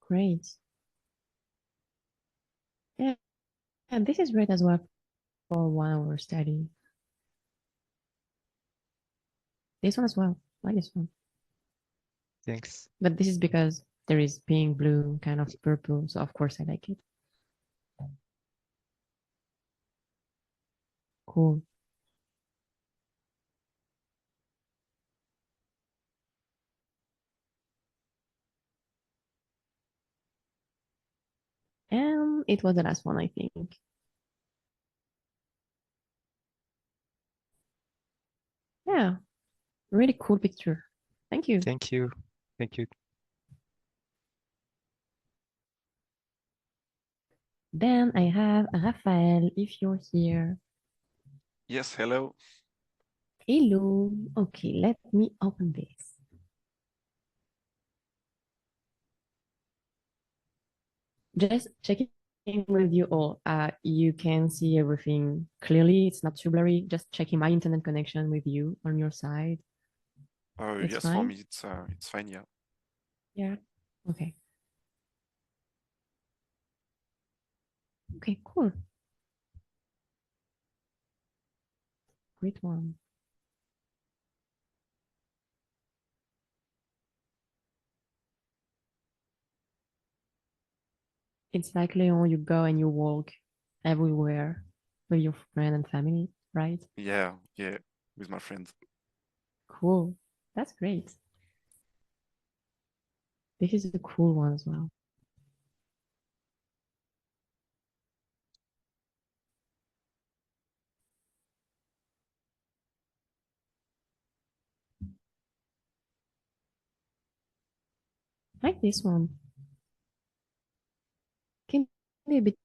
Great. Yeah, and this is great as well for 1 hour study. This one as well. I like this one. Thanks. But this is because there is pink, blue, kind of purple. So of course I like it. Cool. And it was the last one, I think. Yeah, really cool picture. Thank you. Thank you. Thank you. Then I have Raphael, if you're here. Yes, hello. Hello. Okay, let me open this. Just checking with you all. You can see everything clearly. It's not too blurry. Just checking my internet connection with you on your side. It's Yes, for fine? me it's fine, yeah. Yeah. Okay. Okay, cool. Great one. It's like Leon, you go and you walk everywhere with your friend and family, right? Yeah, yeah, with my friends. Cool. That's great. This is a cool one as well. Like this one. Can be a bit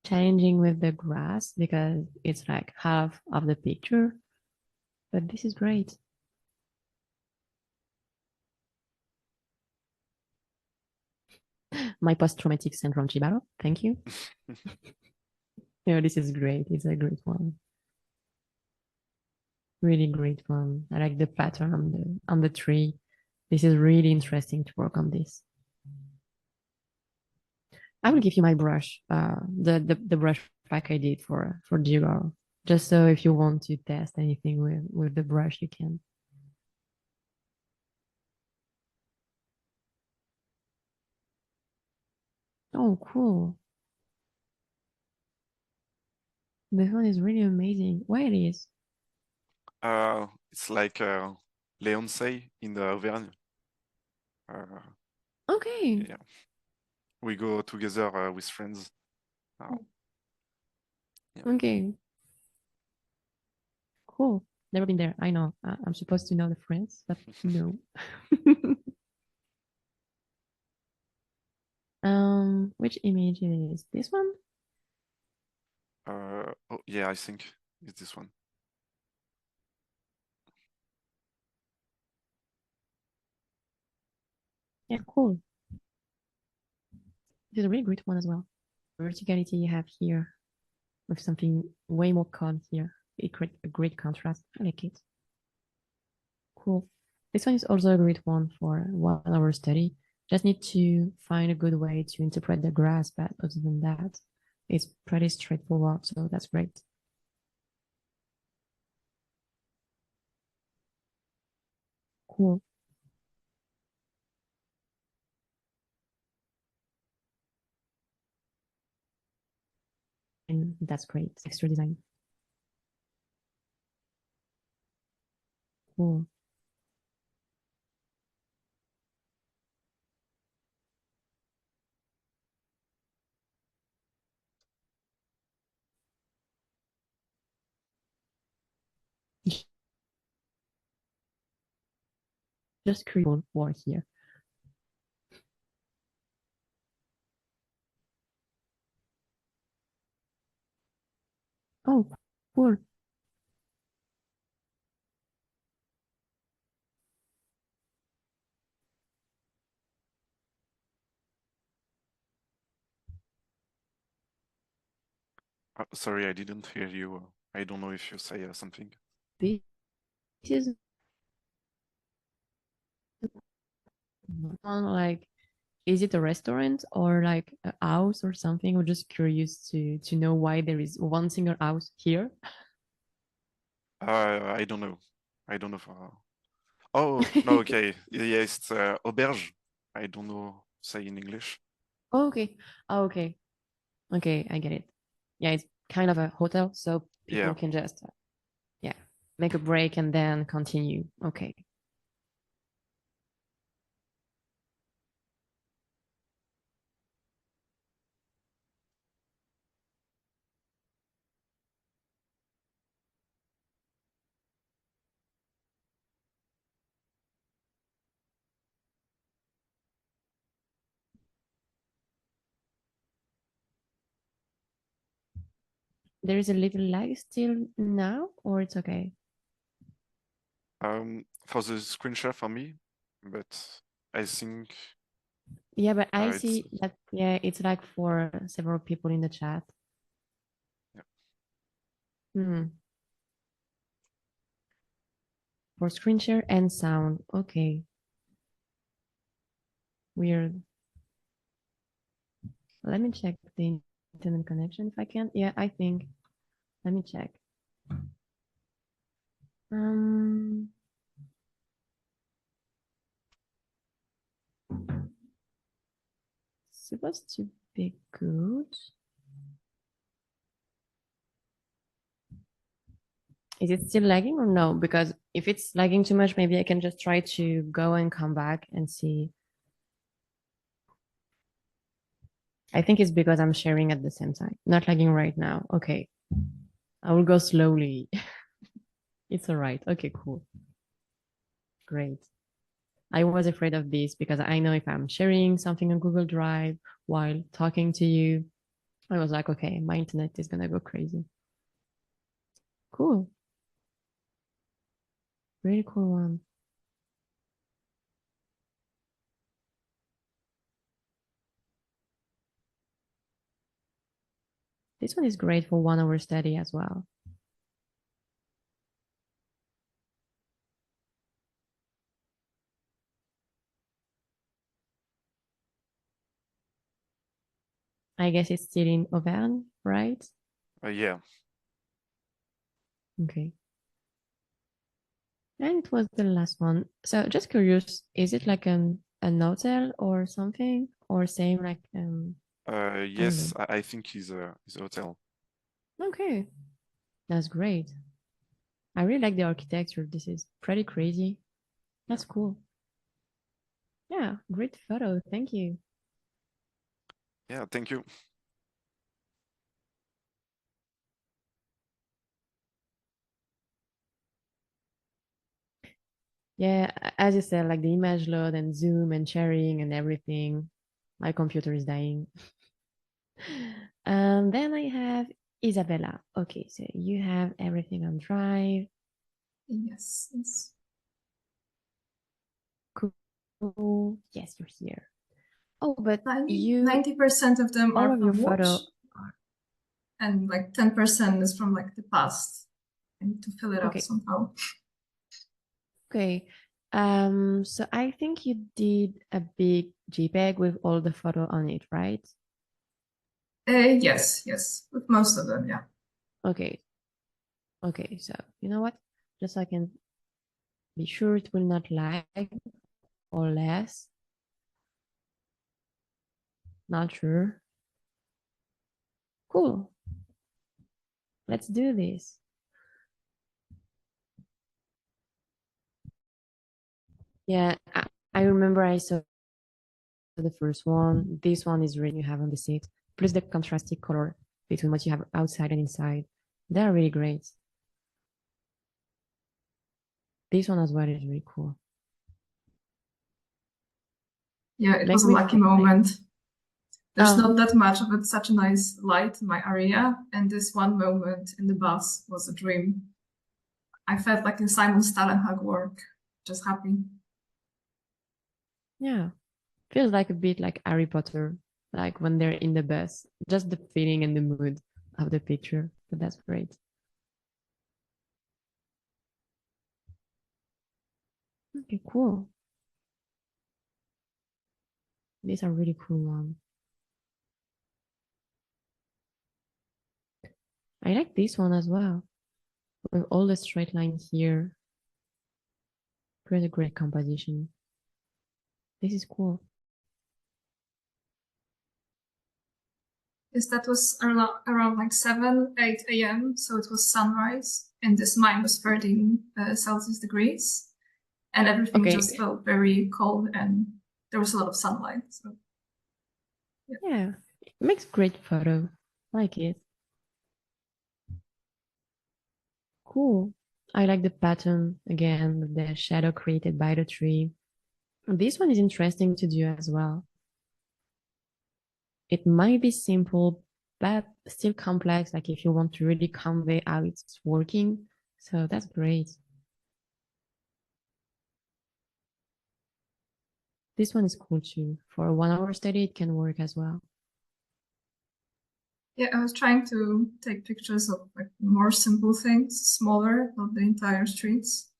challenging with the grass because it's like half of the picture, but this is great. My post-traumatic syndrome, Chibaro. Thank you. This is great. It's a great one. Really great one. I like the pattern on the tree. This is really interesting to work on this. I will give you my brush, the brush pack I did for Giro, just so if you want to test anything with the brush, you can. Oh, cool. This one is really amazing. Where it is? It's like Leonsay in the Auvergne. Okay. Yeah. We go together with friends. Yeah. Okay. Cool. Never been there. I know. I'm supposed to know the France, but no. Which image it is? This one? Oh yeah, I think it's this one. Yeah, cool. This is a really great one as well. Verticality you have here with something way more calm here. It creates a great contrast. I like it. Cool. This one is also a great one for 1 hour study. Just need to find a good way to interpret the grass, but other than that, it's pretty straightforward, so that's great. Cool. And that's great. Texture design. Cool. Just create one here. Oh, cool. Sorry, I didn't hear you. I don't know if you say something. This is like, is it a restaurant or like a house or something? We're just curious to know why there is one single house here. I don't know. I don't know for. Oh no, okay. Yeah, it's auberge. I don't know say in English. Oh, okay. Oh, okay. Okay, I get it. Yeah, it's kind of a hotel, so people Yeah. can just yeah, make a break and then continue. Okay. There is a little lag still now, or it's okay? For the screen share for me, but I think Yeah, but I it's see that, yeah, it's like for several people in the chat. yeah. Hmm. For screen share and sound. Okay. Weird. Let me check the internet connection if I can. Yeah, I think. Let me check. Um, supposed to be good. Is it still lagging or no? Because if it's lagging too much, maybe I can just try to go and come back and see. I think it's because I'm sharing at the same time. Not lagging right now. Okay. I will go slowly. It's all right. Okay, cool. Great. I was afraid of this because I know if I'm sharing something on Google Drive while talking to you, I was like, okay, my internet is gonna go crazy. Cool. Really cool one. This one is great for 1 hour study as well. I guess it's still in Auvergne, right? Yeah. Okay. And it was the last one. So just curious, is it like an hotel or something? Or same like Yes, I think he's a hotel. Okay. That's great. I really like the architecture. This is pretty crazy. That's cool. Yeah, great photo. Thank you. Yeah, thank you. Yeah, as you said, like the image load and zoom and sharing and everything. My computer is dying. And then I have Isabella. Okay, so you have everything on Drive. Yes, yes. Cool. Yes, you're here. Oh, but 90% of them all are of your from watch, photo, and like 10% is from like the past. I need to fill it up Okay. somehow. okay. So I think you did a big JPEG with all the photo on it, right? Yes, with most of them, yeah. Okay. Okay, so you know what? Just so I can be sure it will not lag or less. Not sure. Cool. Let's do this. Yeah, I remember I saw the first one. This one is really you have on the seat, plus the contrasting color between what you have outside and inside. They're really great. This one as well is really cool. Yeah, it was a lucky moment. There's not that much of it, such a nice light in my area, and this one moment in the bus was a dream. I felt like in Simon Stalenhag work, just happy. Yeah, feels like a bit like Harry Potter, like when they're in the bus, just the feeling and the mood of the picture. But that's great. Okay, cool. These are really cool ones. I like this one as well, with all the straight lines here. Pretty great composition. This is cool. Yes, that was around like 7, 8 a.m. So it was sunrise, and this minus 13 Celsius degrees, and everything just felt very cold, and there was a lot of sunlight. So yeah, it makes great photo. Like it. Cool. I like the pattern again, the shadow created by the tree. This one is interesting to do as well. It might be simple, but still complex, like if you want to really convey how it's working. So that's great. This one is cool too. For a 1 hour study, it can work as well. Yeah, I was trying to take pictures of like more simple things, smaller, not the entire streets.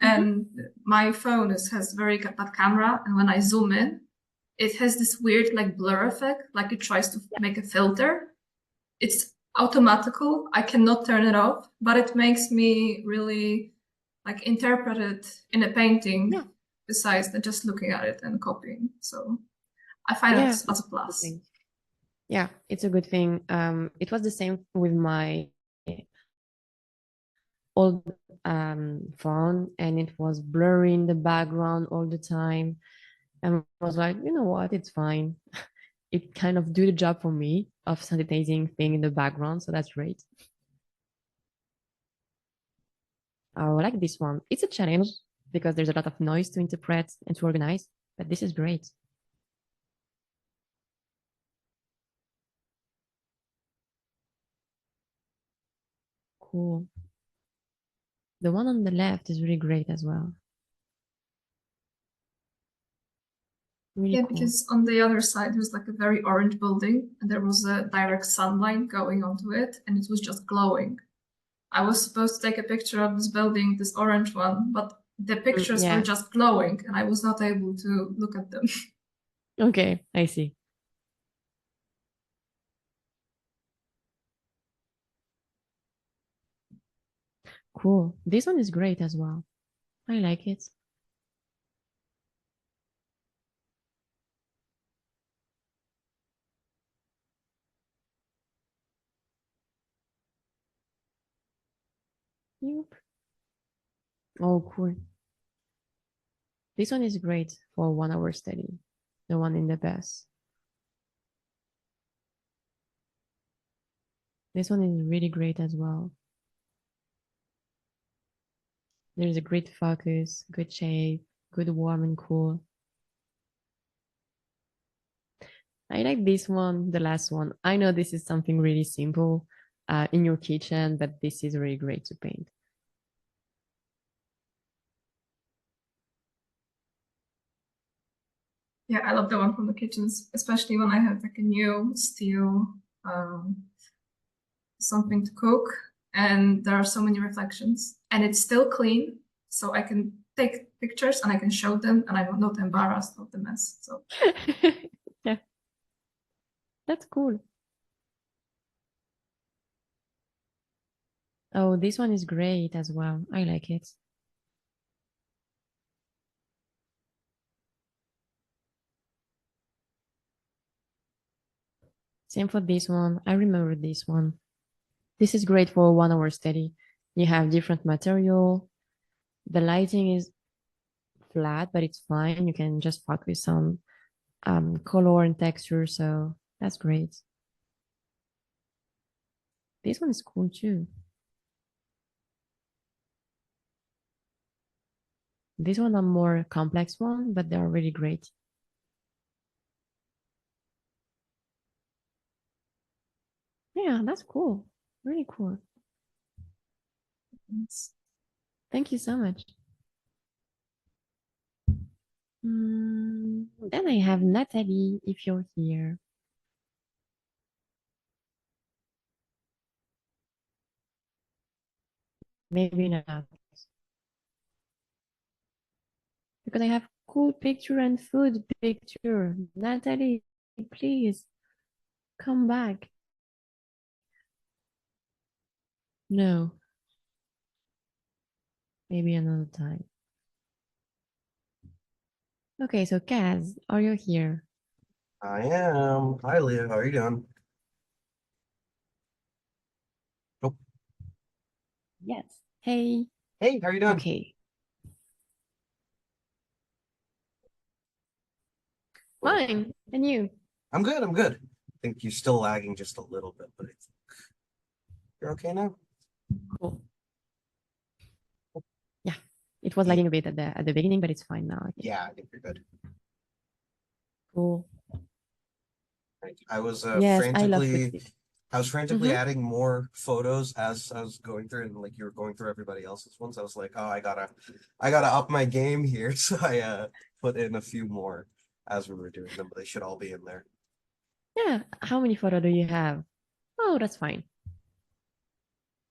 And my phone has very bad camera, and when I zoom in, it has this weird like blur effect, like it tries to make a filter. It's automatical. I cannot turn it off, but it makes me really like interpret it in a painting besides than just looking at it and copying. So I find that as a plus. Yeah, it's a good thing. It was the same with my old phone, and it was blurring the background all the time. And I was like, you know what, it's fine. It kind of do the job for me of sanitizing thing in the background, so that's great. I like this one. It's a challenge because there's a lot of noise to interpret and to organize, but this is great. Cool. The one on the left is really great as well. Really yeah, cool. because on the other side there's like a very orange building, and there was a direct sunlight going onto it, and it was just glowing. I was supposed to take a picture of this building, this orange one, but the pictures were just glowing, and I was not able to look at them. Okay, I see. Cool. This one is great as well. I like it. Yep. Oh, cool. This one is great for 1 hour study. The one in the bus. This one is really great as well. There's a great focus, good shape, good warm and cool. I like this one, the last one. I know this is something really simple, in your kitchen, but this is really great to paint. Yeah, I love the one from the kitchens, especially when I have like a new stew, something to cook, and there are so many reflections, and it's still clean, so I can take pictures and I can show them, and I'm not embarrassed of the mess. So Yeah, that's cool. Oh, this one is great as well. I like it. Same for this one. I remember this one. This is great for a 1 hour study. You have different material. The lighting is flat, but it's fine. You can just focus on color and texture. So that's great. This one is cool too. This one a more complex one, but they're really great. Yeah, that's cool. Really cool. Thank you so much. Then I have Natalie, if you're here. Maybe not. Because I have cool picture and food picture. Natalie, please come back. No. Maybe another time. Okay, so Kaz, are you here? I am. Hi, Leah. How are you doing? Oh, Yes. Hey. hey, how are you doing? Okay. Cool. Fine. And you? I'm good. I'm good. I think you're still lagging just a little bit, but I think you're okay now. Cool. Yeah. It was lagging a bit at the beginning, but it's fine now. I think. Yeah, I think you're good. Cool. Right. I was Yes, I love food. frantically Mhm. adding more photos as I was going through, and like you were going through everybody else's ones. I was like, oh, I gotta up my game here. So I put in a few more as we were doing them, but they should all be in there. Yeah. How many photos do you have? Oh, that's fine.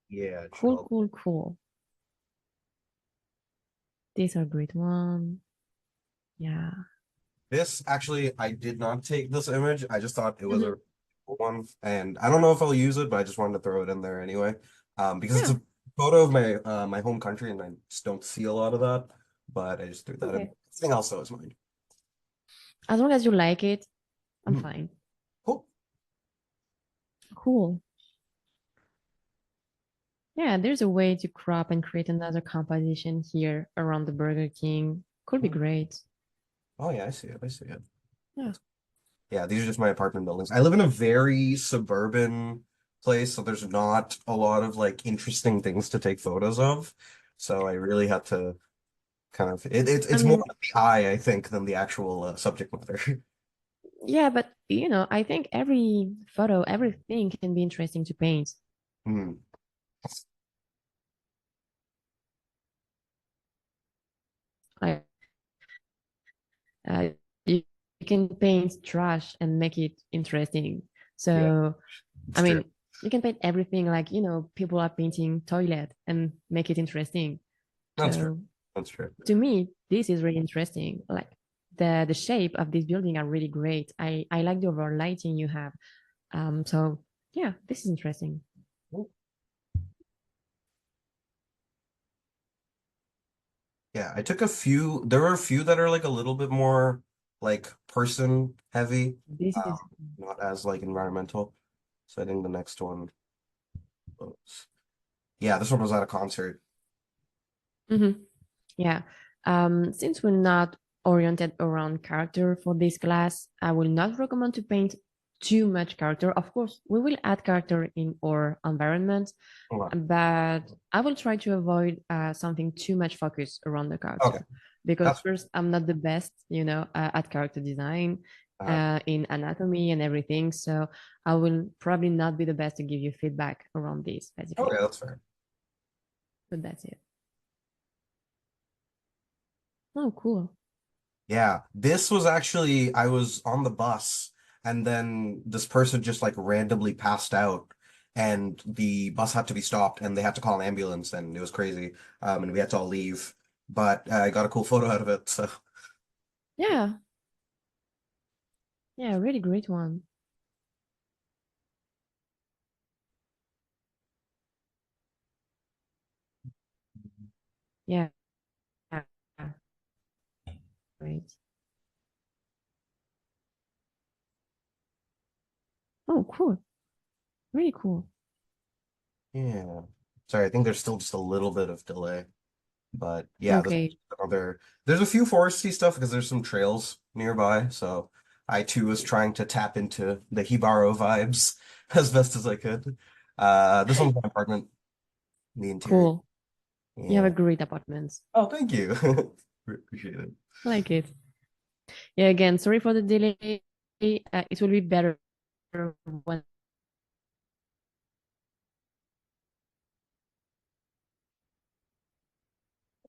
Yeah, it should Cool, all. cool, cool. These are great ones. Yeah. This actually, I did not take this image. I just thought it was Mhm. a cool one, and I don't know if I'll use it, but I just wanted to throw it in there anyway. Because it's Yeah. a photo of my home country, and I just don't see a lot of that. But I just threw that in. Okay. Everything else though is mine. As long as you like it, I'm Mhm. fine. Cool. Cool. Yeah, there's a way to crop and create another composition here around the Burger King. Could be great. Oh yeah, I see it. I see it. Yeah. Yeah, these are just my apartment buildings. I live in a very suburban place, so there's not a lot of like interesting things to take photos of. So I really had to kind of it's more mean, the eye, I think, than the actual subject matter. yeah, but I think every photo, everything can be interesting to paint. Hmm. Like, uh, you can paint trash and make it interesting. Yeah, So, I it's true. mean, you can paint everything like, people are painting toilet and make it interesting. That's true. So, That's true. to me, this is really interesting. Like the shape of this building are really great. I like the overall lighting you have. So yeah, this is interesting. Yeah, I took a few. There were a few that are like a little bit more like person heavy, This is not as like environmental. So I think the next one was, yeah, this one was at a concert. Mhm. Yeah. Since we're not oriented around character for this class, I will not recommend to paint too much character. Of course, we will add character in our environment, Okay. but I will try to avoid something too much focus around the Okay. character because That's first, I'm not the best, at character design, in anatomy and everything. So I will probably not be the best to give you feedback around this, basically. Okay, that's fair. But that's it. Oh, cool. Yeah, this was actually, I was on the bus and then this person just like randomly passed out and the bus had to be stopped and they had to call an ambulance and it was crazy. And we had to all leave, but I got a cool photo out of it. So Yeah. Yeah, really great one. Yeah. Great. Oh, cool. Really cool. yeah, sorry, I think there's still just a little bit of delay, but yeah, Okay. there's a few foresty stuff because there's some trails nearby. So I too was trying to tap into the Hibaro vibes as best as I could. This one's my apartment, the interior. Cool. You have a great apartment. Oh, thank you. Appreciate it. I like it. Yeah, again, sorry for the delay. It will be better when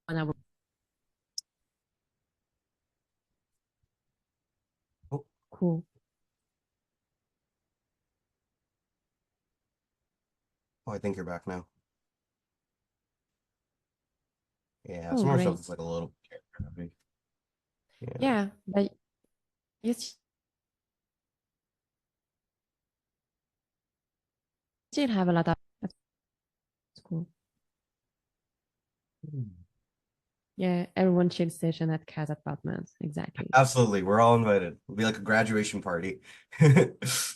I will. Oh. Cool. Oh, I think you're back now. Yeah, Oh, some more stuff great. is like a little character heavy. Yeah, but you still have a lot of. That's cool. Yeah, everyone chill station at Kaz apartments. Exactly. Absolutely. We're all invited. It'll be like a graduation party. That's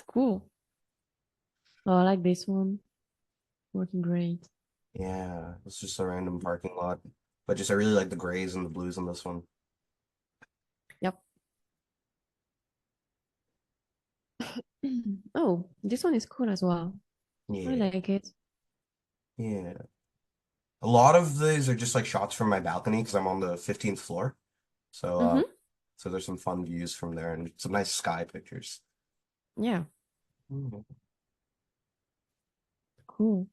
cool. Oh, I like this one. Working great. Yeah, it's just a random parking lot. But just I really like the grays and the blues on this one. Yep. Oh, this one is cool as well. I Yeah. like it. Yeah. A lot of these are just like shots from my balcony because I'm on the 15th floor. So so there's some fun views from there and some nice sky pictures. Yeah, Mhm. cool.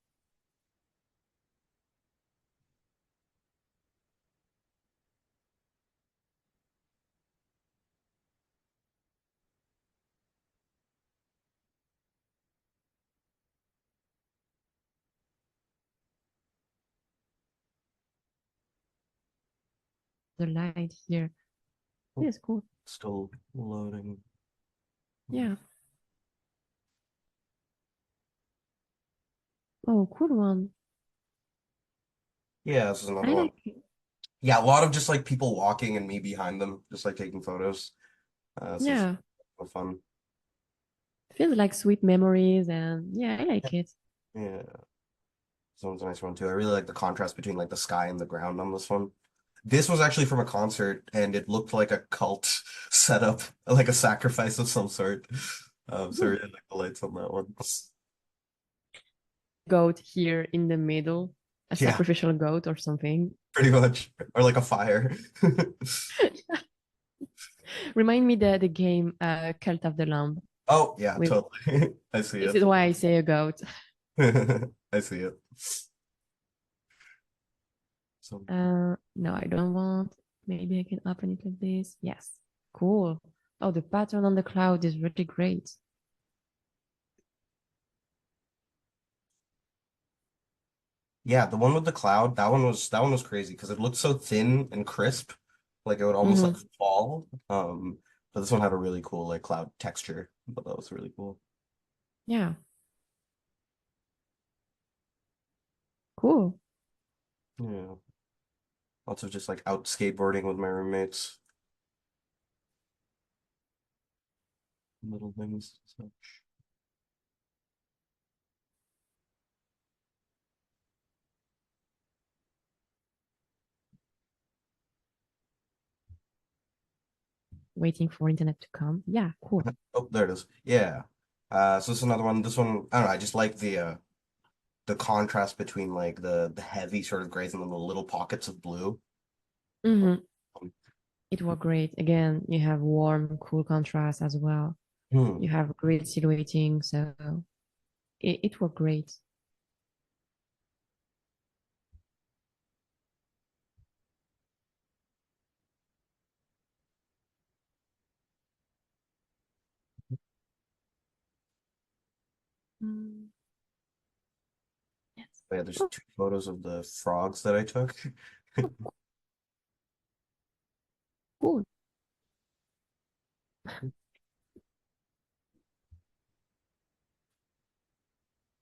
The light here. Oh, It's cool. still loading. Yeah. Oh, cool one. Yeah, this is another I one. like it. Yeah, a lot of just like people walking and me behind them, just like taking photos. So Yeah. it's fun. Feels like sweet memories and yeah, I like it. Yeah. This one's a nice one too. I really like the contrast between like the sky and the ground on this one. This was actually from a concert and it looked like a cult setup, like a sacrifice of some sort. So I really like the lights on that one. Goat here in the middle, a Yeah, sacrificial goat or something. pretty much. Or like a fire. Remind me the game Cult of the Lamb. Oh, yeah, With, totally. I see this it. is why I say a goat. I see it. So No, I don't want. Maybe I can open it like this. Yes. Cool. Oh, the pattern on the cloud is really great. yeah, the one with the cloud, that one was crazy because it looked so thin and crisp, like it would almost like fall. But this one had a really cool like cloud texture. But that was really cool. Yeah. Cool. Yeah. Lots of just like out skateboarding with my roommates. Little things. So. Waiting for internet to come. Yeah, cool. Oh, there it is. Yeah. So this is another one. This one, I don't know, I just like the contrast between like the heavy sort of grays and then the little pockets of blue. Mm-hmm. It worked great. Again, you have warm, cool contrast as well. Hmm. You have great silhouetting, so it worked great. Mm, yes. Yeah, there's two photos of the frogs that I took. Cool.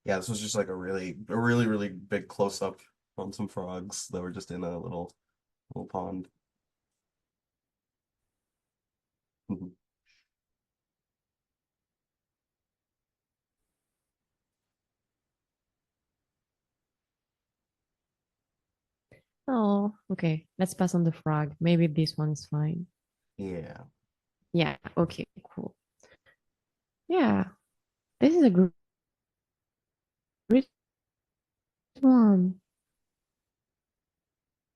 Yeah, this was just like a really big close up on some frogs that were just in a little pond. Mhm. Oh, okay. Let's pass on the frog. Maybe this one is fine. Yeah. Yeah, okay, cool. Yeah, this is a great one.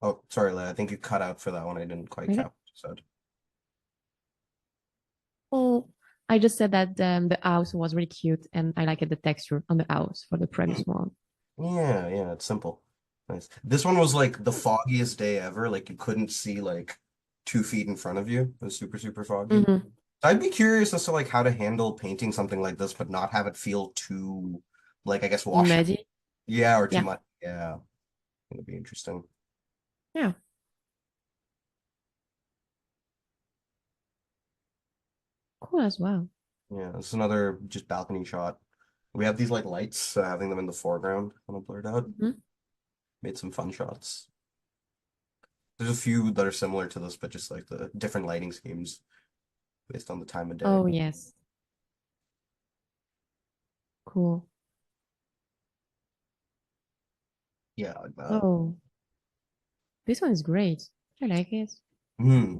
Oh, sorry, Leah, I think you cut out for that one. I didn't quite Okay. catch what you said. Oh, I just said that the house was really cute and I liked the texture on the house for the previous one. Yeah, it's simple. Nice. This one was like the foggiest day ever. Like you couldn't see like 2 feet in front of you. It was super foggy. Mm-hmm. I'd be curious as to like how to handle painting something like this, but not have it feel too like I guess washed out. Muddy. Yeah, or too Yeah, much. Yeah, it'd be interesting. yeah, cool as well. Yeah, this is another just balcony shot. We have these like lights, so having them in the foreground kind of blurred out. Mm-hmm. Made some fun shots. There's a few that are similar to this, but just like the different lighting schemes based on the time of day. Oh, yes, cool. Yeah, like that. Oh, this one is great. I like it. Hmm.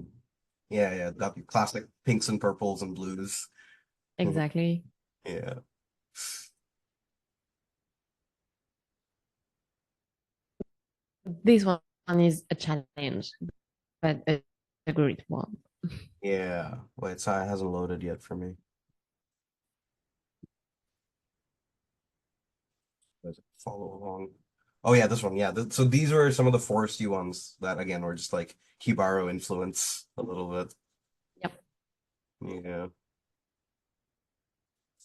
Yeah, got the classic pinks and purples and blues. Exactly. Yeah. This one is a challenge, but a great one. Yeah. Wait, it hasn't loaded yet for me. Let's follow along. Oh yeah, this one. Yeah. So these were some of the foresty ones that again were just like Hibaro influence a little bit. Yep. Yeah.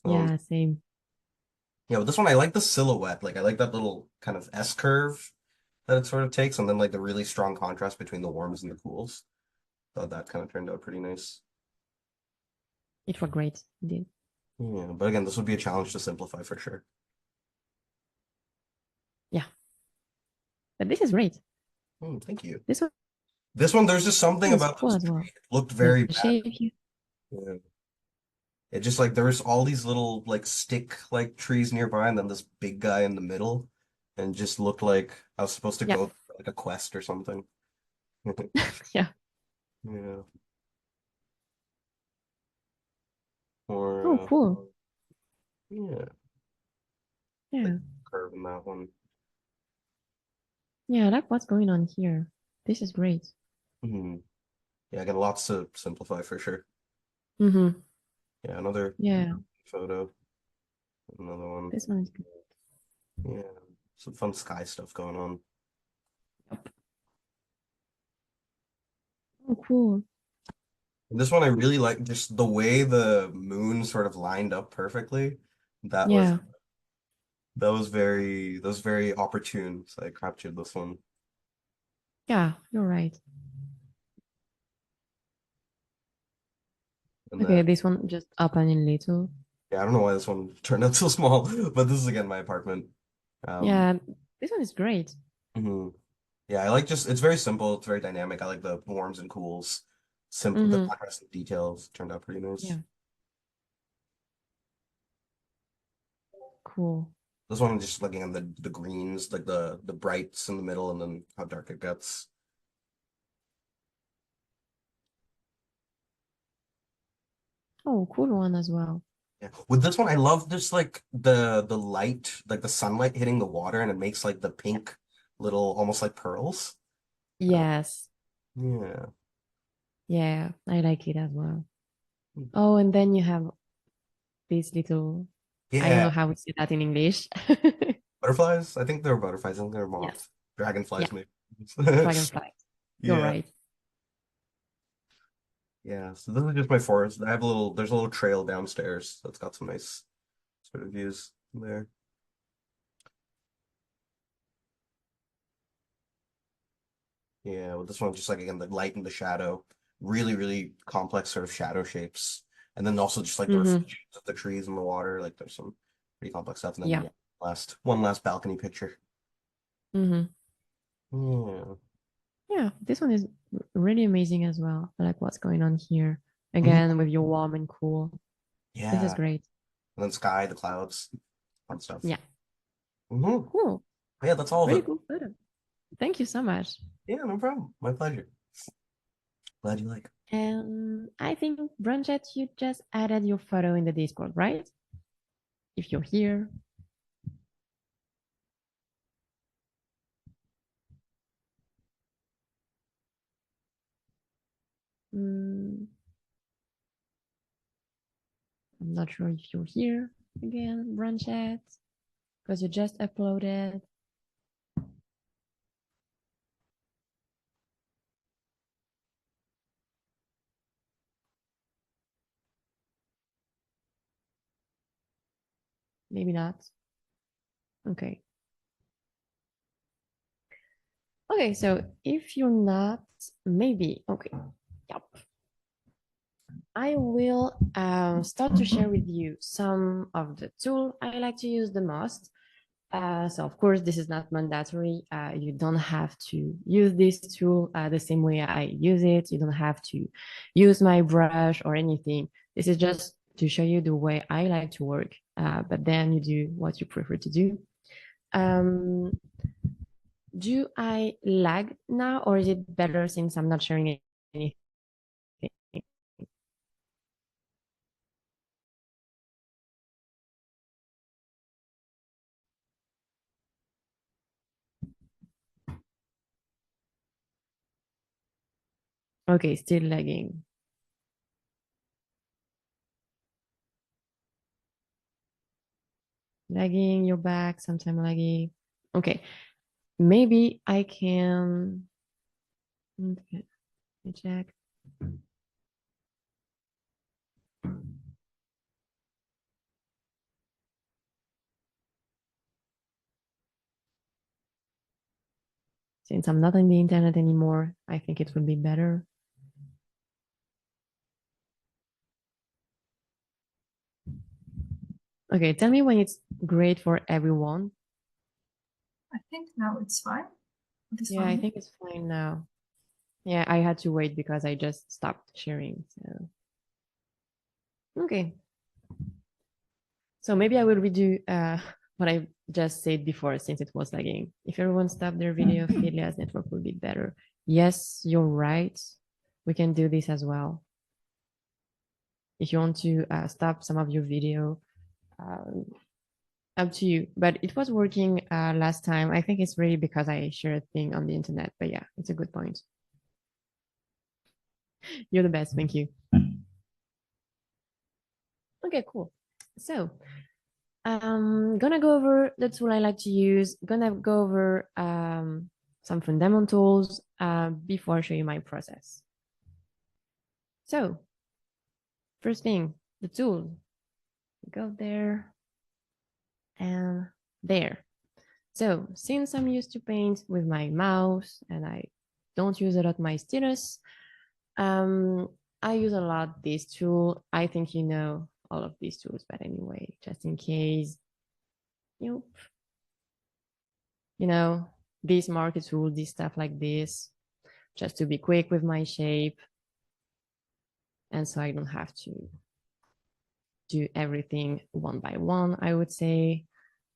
Yeah, same. Yeah, but this one I like the silhouette. Like I like that little kind of S curve that it sort of takes, and then like the really strong contrast between the warms and the cools. Thought that kind of turned out pretty nice. It was great, indeed. Yeah, but again, this would be a challenge to simplify for sure. Yeah, but this is great. Thank you. This one, there's just something is about cool this as well. tree. It looked very The bad. shape you. Yeah. It just like there was all these little like stick like trees nearby, and then this big guy in the middle, and just looked like I was supposed to Yeah. go for like a quest or something. Yeah. Yeah. Or Oh, cool. yeah, Yeah. curve in that one. Yeah, I like what's going on here. This is great. Hmm. Yeah, I got lots to simplify for sure. Mm-hmm. Yeah, another Yeah. photo. Another one. This one is good. Yeah, some fun sky stuff going on. Oh, cool. And this one I really like just the way the moon sort of lined up perfectly. That was Yeah. that was very opportune. So I captured this one. Yeah, you're right. And Okay, then this one just up and in little. yeah, I don't know why this one turned out so small, but this is again my apartment. Yeah, this one is great. Mhm. Yeah, I like just it's very simple, it's very dynamic. I like the warms and cools. Simple the Mm-hmm. contrast and details turned out pretty nice. Yeah. Cool. This one just looking at the greens, like the brights in the middle and then how dark it gets. Oh, cool one as well. Yeah. With this one, I love just like the light, like the sunlight hitting the water and it makes like the pink little almost like pearls. Yes. Yeah. Yeah, I like it as well. Oh, and then you have this little, I don't know Yeah, how we say that in English. butterflies. I think they're butterflies. I think they're Yes. moths. Dragonflies, Yeah. maybe. Dragonfly. You're Yeah. right. Yeah. So this is just my forest. I have a little. There's a little trail downstairs that's got some nice sort of views there. Yeah, with this one, just like again, the light and the shadow, really, really complex sort of shadow shapes. And then also just like the Mm-hmm. reflections of the trees and the water, like there's some pretty complex stuff. And then Yeah. one last balcony picture. Mm-hmm. Yeah. Yeah, this one is really amazing as well. I like what's going on here. Mhm. Again, with your warm and cool. This is Yeah. great. And then sky, the clouds, fun stuff. Yeah. Mhm. Cool. Yeah, that's all of Really it. cool photo. Thank you so much. Yeah, no problem. My pleasure. Glad you like. And I think, Branchette, you just added your photo in the Discord, right? If you're here. Mm, I'm not sure if you're here again, Branchette, because you just uploaded. Maybe not. Okay. Okay, so if you're not, maybe, okay. Yep. I will start to share with you some of the tools I like to use the most. So of course, this is not mandatory. You don't have to use this tool the same way I use it. You don't have to use my brush or anything. This is just to show you the way I like to work, but then you do what you prefer to do. Do I lag now, or is it better since I'm not sharing anything? Okay, still lagging. Lagging, you're back, sometime lagging. Okay, maybe I can. Okay, let me check. Since I'm not on the internet anymore, I think it will be better. Okay, tell me when it's great for everyone. I think now it's fine. This Yeah, I one. think it's fine now. Yeah, I had to wait because I just stopped sharing. So okay. So maybe I will redo what I just said before since it was lagging. If everyone stopped their video, Filia's network will be better. Yes, you're right. We can do this as well. If you want to stop some of your video, up to you. But it was working last time. I think it's really because I shared a thing on the internet. But yeah, it's a good point. You're the best. Thank you. Okay, cool. So gonna go over the tool I like to use. Gonna go over some fundamentals before I show you my process. So first thing, the tool. Go there and there. So since I'm used to paint with my mouse and I don't use a lot my stylus, I use a lot this tool. I think you know all of these tools, but anyway, just in case, you know, this marker tool, this stuff like this, just to be quick with my shape. And so I don't have to do everything one by one, I would say.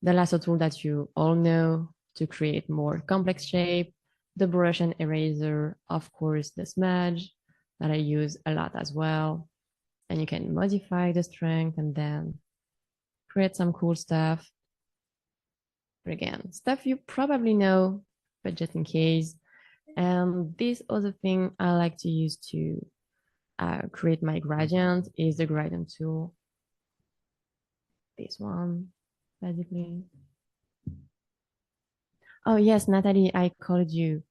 The lasso tool that you all know to create more complex shape, the brush and eraser, of course, the smudge that I use a lot as well. And you can modify the strength and then create some cool stuff. But again, stuff you probably know, but just in case. And this other thing I like to use to create my gradient is the gradient tool. This one, basically. Oh yes, Natalie, I called you.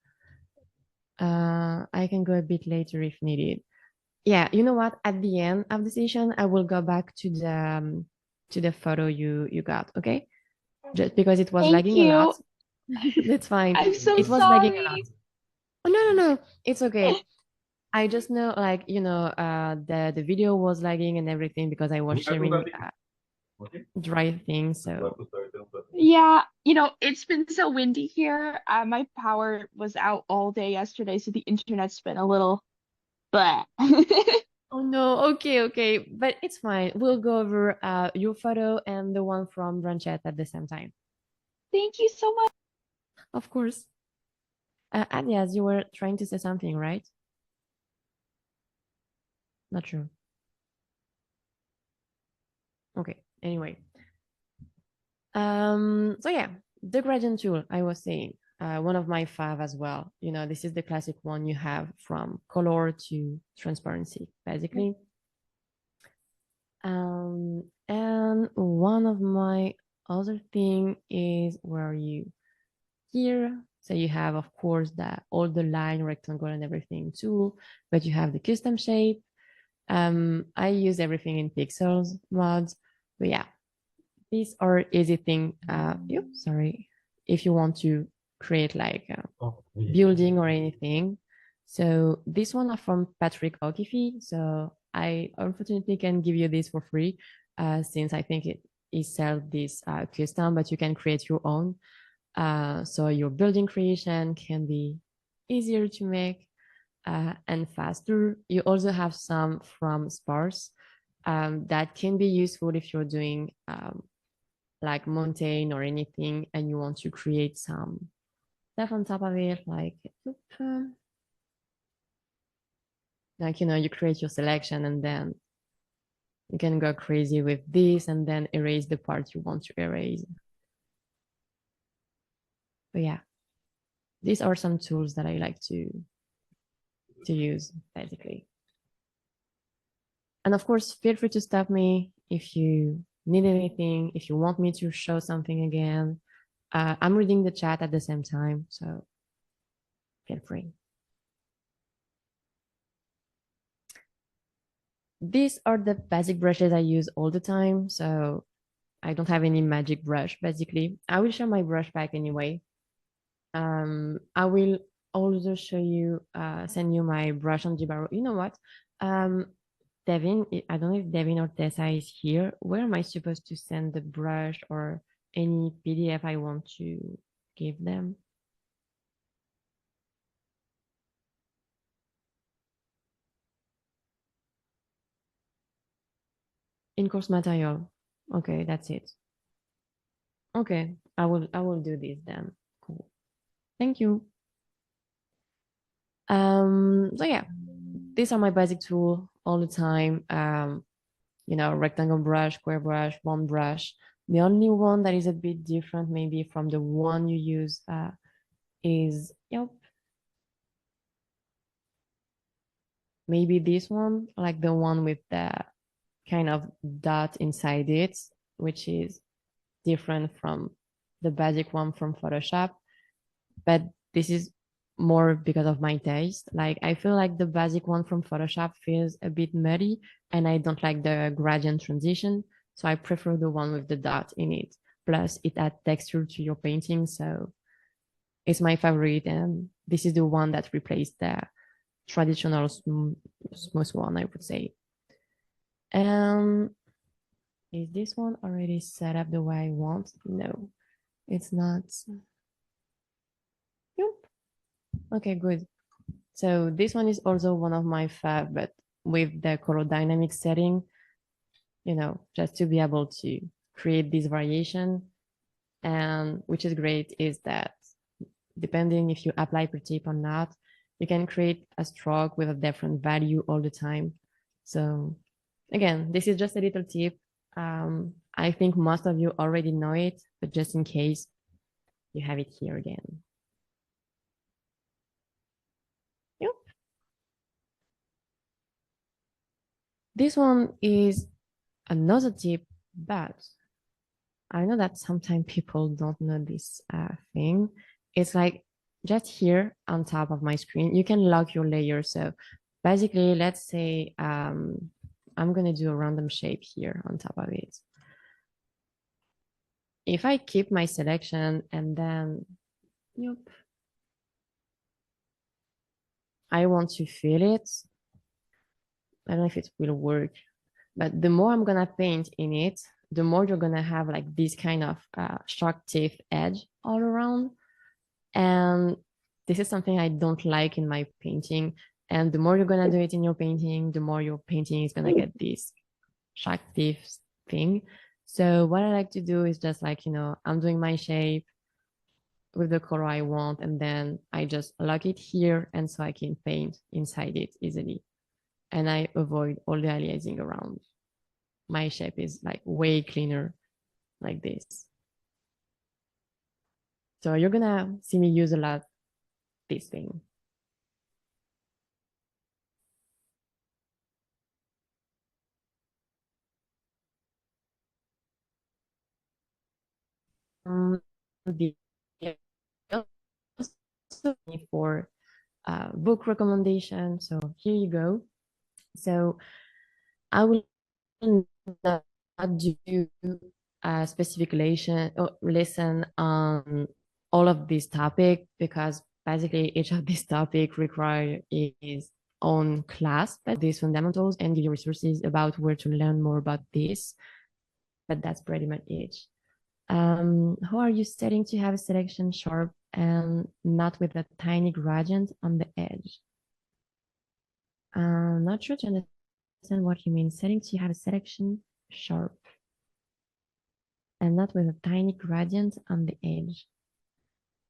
I can go a bit later if needed. Yeah, you know what? At the end of the session, I will go back to the photo you got, okay? Just because it was Thank lagging a you. lot. That's fine. I'm so It was lagging a lot. sorry. Oh, no, it's okay. I just know, like, the video was lagging and everything because I was sharing dry things. So Yeah, it's been so windy here. My power was out all day yesterday, so the internet's been a little blah. oh no, okay, but it's fine. We'll go over your photo and the one from Branchette at the same time. Thank you so much. Of course. Adias, you were trying to say something, right? Not true. Okay, anyway. So yeah, the gradient tool I was saying, one of my five as well. This is the classic one you have from color to transparency, basically. And one of my other thing is where you here. So you have, of course, all the line, rectangle, and everything tool, but you have the custom shape. I use everything in pixels mods, but yeah, these are easy thing. Sorry, if you want to create like a building or anything. So this one are from Patrick O'Keefe. So I unfortunately can give you this for free, since I think it is sell this custom, but you can create your own. So your building creation can be easier to make and faster. You also have some from Sparse that can be useful if you're doing like mountain or anything and you want to create some stuff on top of it, like you create your selection and then you can go crazy with this and then erase the part you want to erase. But yeah, these are some tools that I like to use, basically. And of course, feel free to stop me if you need anything, if you want me to show something again. I'm reading the chat at the same time, so feel free. These are the basic brushes I use all the time, so I don't have any magic brush, basically. I will show my brush pack anyway. I will also show you, send you my brush on Jibaro. You know what? Devin, I don't know if Devin or Tessa is here. Where am I supposed to send the brush or any PDF I want to give them? In course material. Okay, that's it. Okay, I will do this then. Cool. Thank you. So yeah, these are my basic tool all the time. Rectangle brush, square brush, one brush. The only one that is a bit different maybe from the one you use is, maybe this one, like the one with the kind of dot inside it, which is different from the basic one from Photoshop. But this is more because of my taste. Like, I feel like the basic one from Photoshop feels a bit muddy and I don't like the gradient transition. So I prefer the one with the dot in it. Plus it adds texture to your painting. So it's my favorite. And this is the one that replaced the traditional smooth one, I would say. Is this one already set up the way I want? No, it's not. Okay, good. So this one is also one of my fav, but with the color dynamic setting, just to be able to create this variation. And which is great is that depending if you apply per tip or not, you can create a stroke with a different value all the time. So again, this is just a little tip. I think most of you already know it, but just in case, you have it here again. Yep. this one is another tip, but I know that sometimes people don't know this thing. It's like just here on top of my screen, you can lock your layer. So basically, let's say I'm going to do a random shape here on top of it. If I keep my selection and then, yep, I want to fill it. I don't know if it will work, but the more I'm going to paint in it, the more you're going to have like this kind of sharp teeth edge all around. And this is something I don't like in my painting. And the more you're going to do it in your painting, the more your painting is going to get this sharp teeth thing. So what I like to do is just like, I'm doing my shape with the color I want, and then I just lock it here, and so I can paint inside it easily. And I avoid all the aliasing around. My shape is like way cleaner like this. So you're gonna see me use a lot this thing. The for book recommendation. So here you go. So I will not do a specific lesson on all of this topic, because basically each of these topic require its own class, but these fundamentals, and give you resources about where to learn more about this. But that's pretty much it. How are you setting to have a selection sharp and not with a tiny gradient on the edge? Not sure to understand what you mean. Setting to have a selection sharp and not with a tiny gradient on the edge.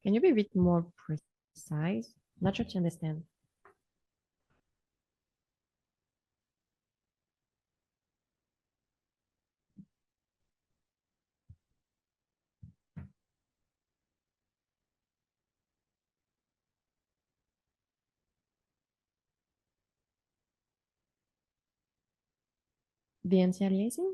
Can you be a bit more precise? Not sure to understand. The anti-aliasing?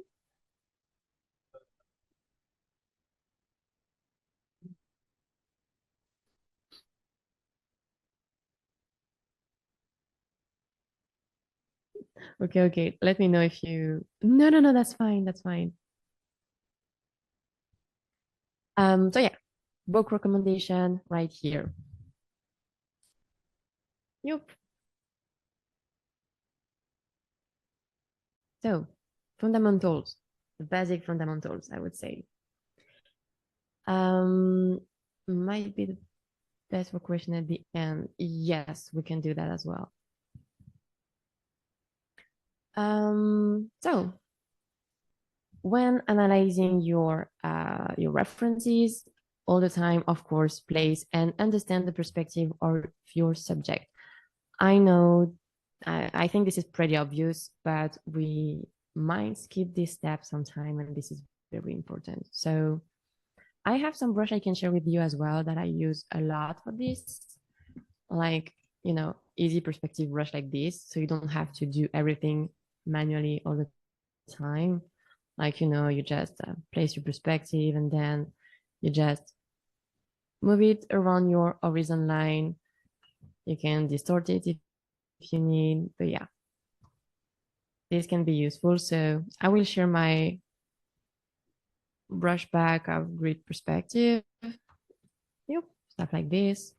Okay. Let me know if you... No, that's fine. That's fine. So yeah, book recommendation right here. Yep. So fundamentals, the basic fundamentals, I would say. Might be the best for question at the end. Yes, we can do that as well. So when analyzing your references all the time, of course, place and understand the perspective of your subject. I know, I think this is pretty obvious, but we might skip this step sometime, and this is very important. So I have some brush I can share with you as well that I use a lot for this, like, easy perspective brush like this. So you don't have to do everything manually all the time. Like, you just place your perspective, and then you just move it around your horizon line. You can distort it if you need, but yeah, this can be useful. So I will share my brush back of grid perspective. Yep, stuff like this.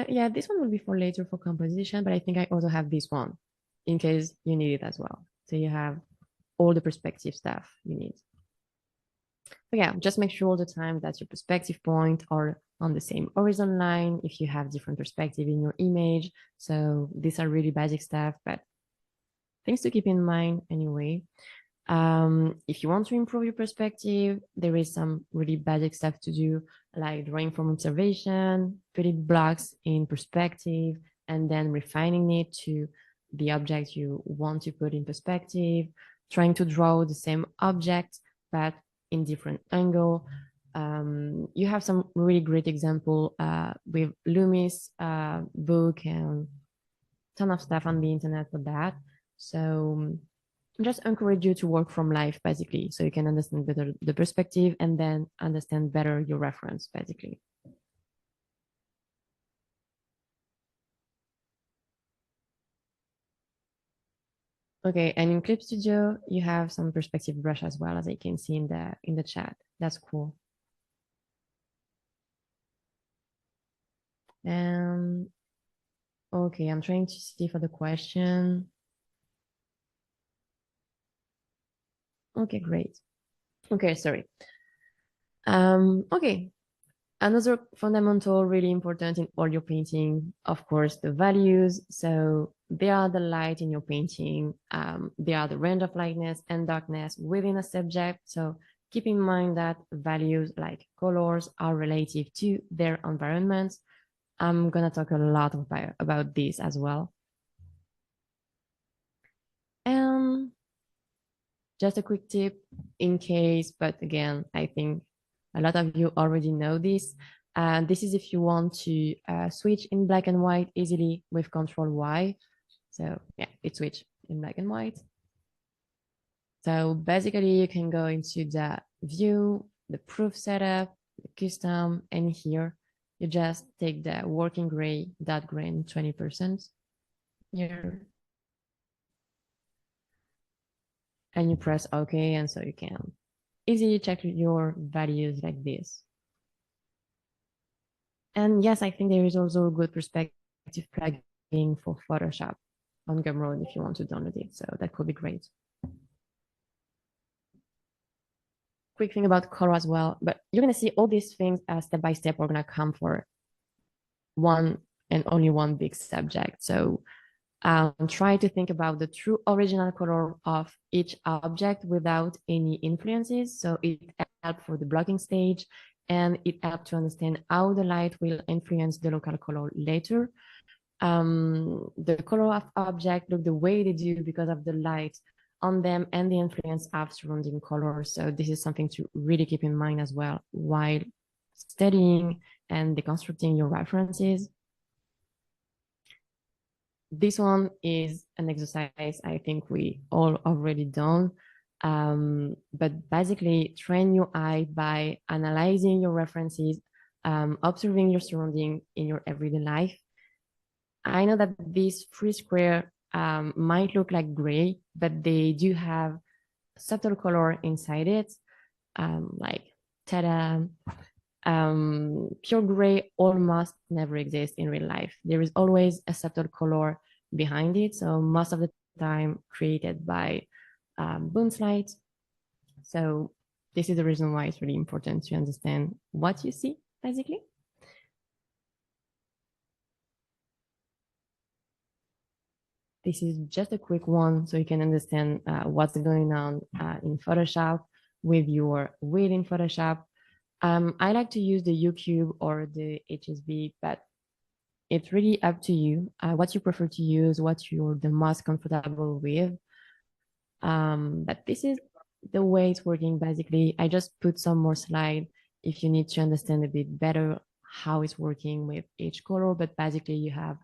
Yeah, this one will be for later for composition, but I think I also have this one in case you need it as well. So you have all the perspective stuff you need. But yeah, just make sure all the time that your perspective point are on the same horizon line if you have different perspective in your image. So these are really basic stuff, but things to keep in mind anyway. If you want to improve your perspective, there is some really basic stuff to do, like drawing from observation, putting blocks in perspective, and then refining it to the object you want to put in perspective, trying to draw the same object, but in different angle, You have some really great example with Loomis book and ton of stuff on the internet for that. So just encourage you to work from life, basically, so you can understand better the perspective and then understand better your reference, basically. Okay, and in Clip Studio, you have some perspective brush as well, as I can see in the chat. That's cool. Okay, I'm trying to see for the question. Okay, great. Okay, sorry. Okay, another fundamental, really important in all your painting, of course, the values. So they are the light in your painting. They are the range of lightness and darkness within a subject. So keep in mind that values like colors are relative to their environment. I'm gonna talk a lot about this as well. Just a quick tip in case, but again, I think a lot of you already know this. This is if you want to switch in black and white easily with Control Y. So yeah, it switch in black and white. So basically you can go into the view, the proof setup, the custom, and here you just take the working gray, dot grain 20% here. And you press OK, and so you can easily check your values like this. And yes, I think there is also a good perspective plugin for Photoshop on Gumroad if you want to download it. So that could be great. Quick thing about color as well, but you're going to see all these things step by step. We're going to come for one and only one big subject. So try to think about the true original color of each object without any influences. So it helps for the blocking stage, and it helps to understand how the light will influence the local color later. The color of object look the way they do because of the light on them and the influence of surrounding colors. So this is something to really keep in mind as well while studying and deconstructing your references. This one is an exercise I think we all already done. But basically train your eye by analyzing your references, observing your surrounding in your everyday life. I know that these three square might look like gray, but they do have subtle color inside it, like ta-da. Pure gray almost never exists in real life. There is always a subtle color behind it. So most of the time created by Boon's light. So this is the reason why it's really important to understand what you see, basically. This is just a quick one so you can understand what's going on in Photoshop with your wheel in Photoshop. I like to use the U-Cube or the HSB, but it's really up to you what you prefer to use, what you're the most comfortable with. But this is the way it's working, basically. I just put some more slide if you need to understand a bit better how it's working with each color. But basically, you have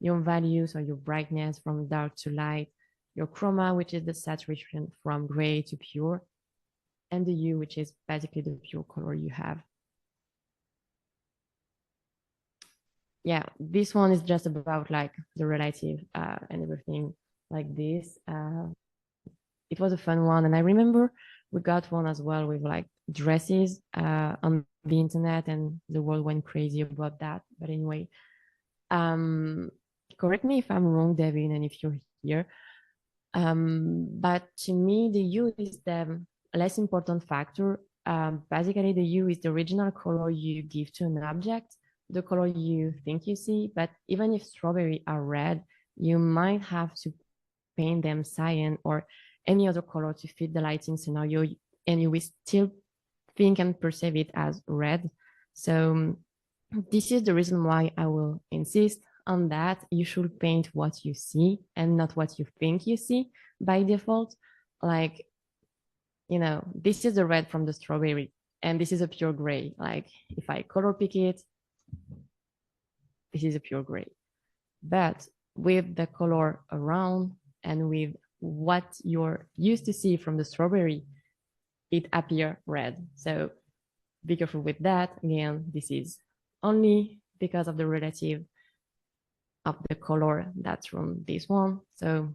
your values or your brightness from dark to light, your chroma, which is the saturation from gray to pure, and the hue, which is basically the pure color you have. Yeah, this one is just about like the relative and everything like this. It was a fun one. And I remember we got one as well with like dresses on the internet, and the world went crazy about that. But anyway, correct me if I'm wrong, Devin, and if you're here. But to me, the hue is the less important factor. Basically, the hue is the original color you give to an object, the color you think you see. But even if strawberry are red, you might have to paint them cyan or any other color to fit the lighting scenario, and you will still think and perceive it as red. So this is the reason why I will insist on that. You should paint what you see and not what you think you see by default. Like, you know, this is the red from the strawberry. And this is a pure gray. Like if I color pick it, this is a pure gray. But with the color around and with what you're used to see from the strawberry, it appear red. So be careful with that. Again, this is only because of the relative of the color that's from this one. So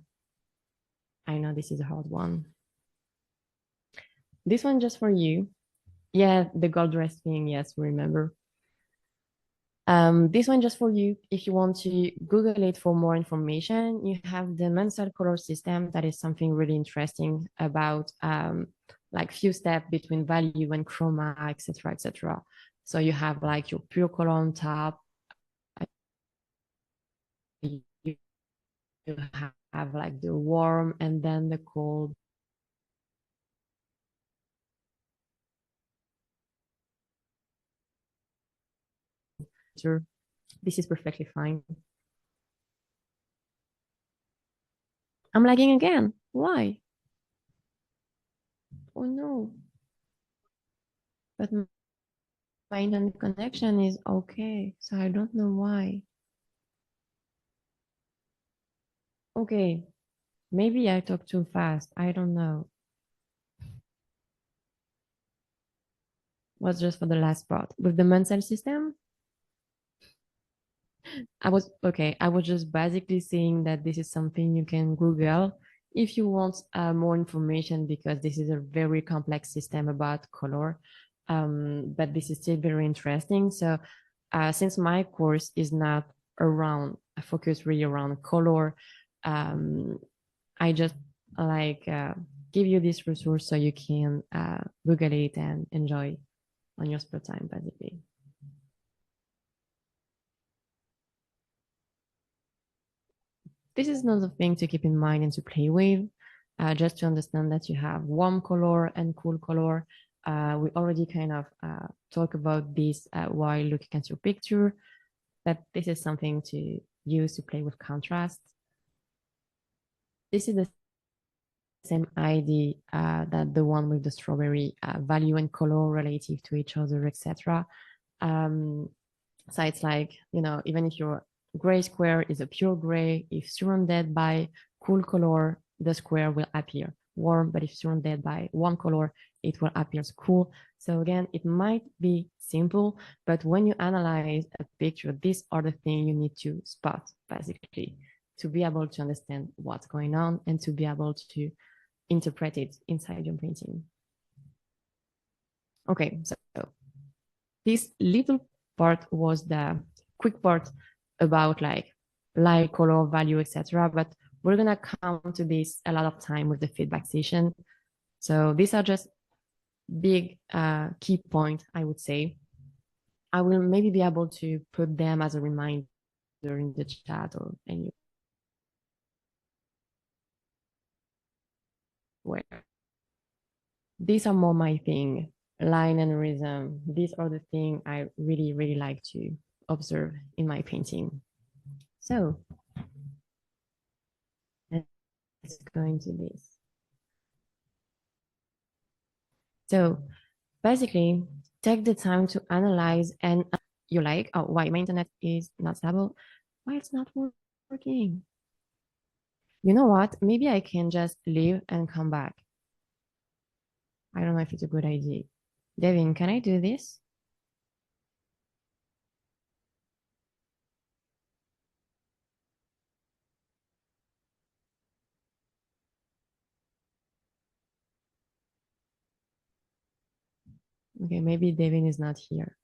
I know this is a hard one. This one just for you. Yeah, the gold dress thing, yes, remember. This one just for you. If you want to Google it for more information, you have the Mansell color system. That is something really interesting about like few steps between value and chroma, etc., etc. So you have like your pure color on top. You have like the warm and then the cold. This is perfectly fine. I'm lagging again. Why? Oh no. But my internet connection is okay, so I don't know why. Okay, maybe I talk too fast. I don't know. Was just for the last part. With the Mansell system, I was just basically saying that this is something you can Google if you want more information, because this is a very complex system about color. But this is still very interesting. So since my course is not around, focus really around color, I just like give you this resource so you can Google it and enjoy on your spare time, basically. This is another thing to keep in mind and to play with, just to understand that you have warm color and cool color. We already kind of talk about this while looking at your picture, but this is something to use to play with contrast. This is the same idea that the one with the strawberry, value and color relative to each other, etc. So it's like, you know, even if your gray square is a pure gray, if surrounded by cool color, the square will appear warm, but if surrounded by warm color, it will appear cool. So again, it might be simple, but when you analyze a picture, these are the things you need to spot, basically, to be able to understand what's going on and to be able to interpret it inside your painting. Okay, so this little part was the quick part about like light, color, value, etc. But we're gonna come to this a lot of time with the feedback session. So these are just big key point, I would say. I will maybe be able to put them as a reminder in the chat or anywhere. These are more my thing, line and rhythm. These are the things I really, really like to observe in my painting. So let's go into this. So basically, take the time to analyze, and you're like, oh, why my internet is not stable? Why it's not working? You know what? Maybe I can just leave and come back. I don't know if it's a good idea. Devin, can I do this? Okay, maybe Devin is not here.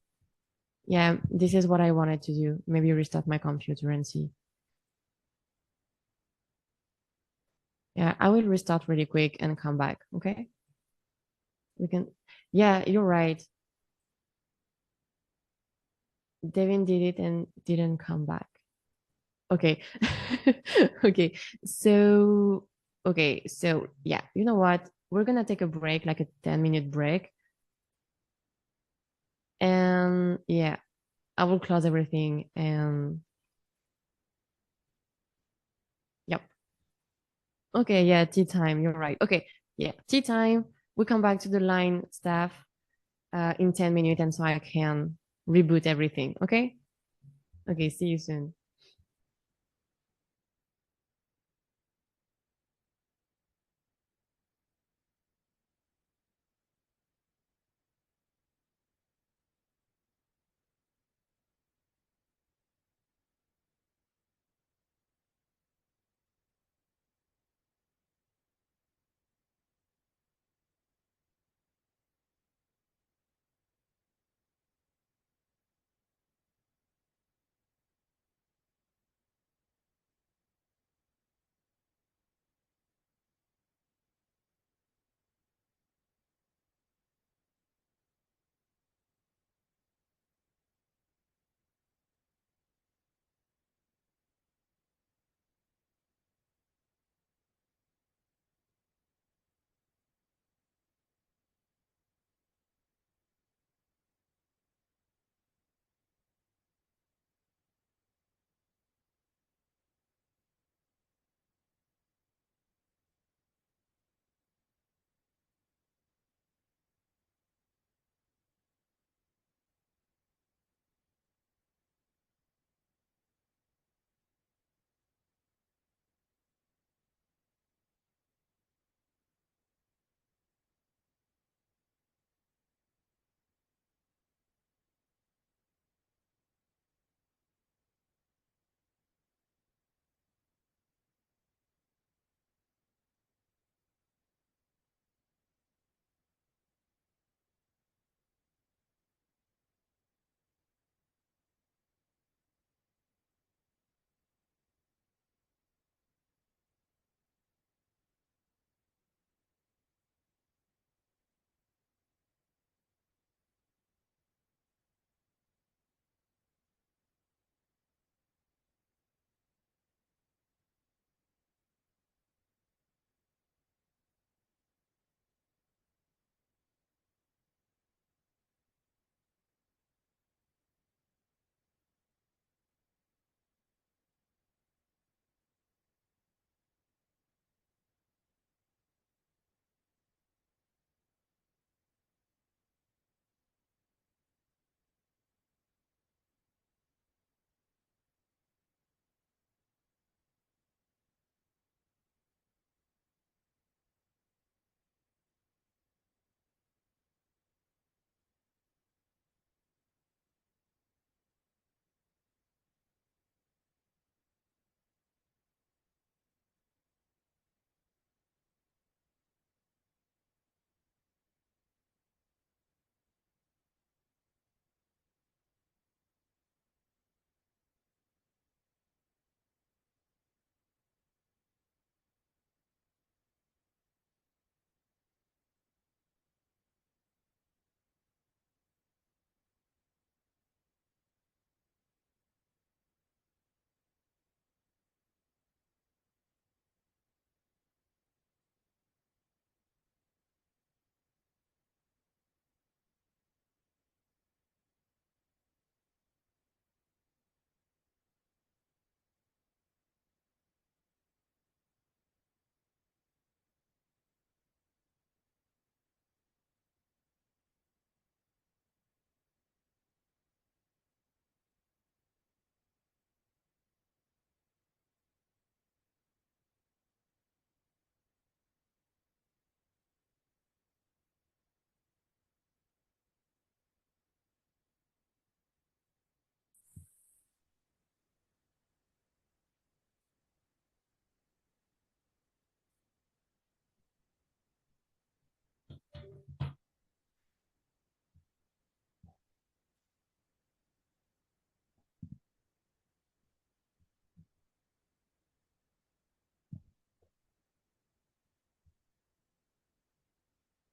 Yeah, this is what I wanted to do. Maybe restart my computer and see. Yeah, I will restart really quick and come back, okay? We can, yeah, you're right. Devin did it and didn't come back. Okay. Okay. So, yeah, you know what? We're gonna take a break, like a 10-minute break. And yeah, I will close everything and yep. Okay, yeah, tea time. You're right. Okay, yeah, tea time. We come back to the line staff. in 10 minutes, and so I can reboot everything. Okay? Okay, see you soon.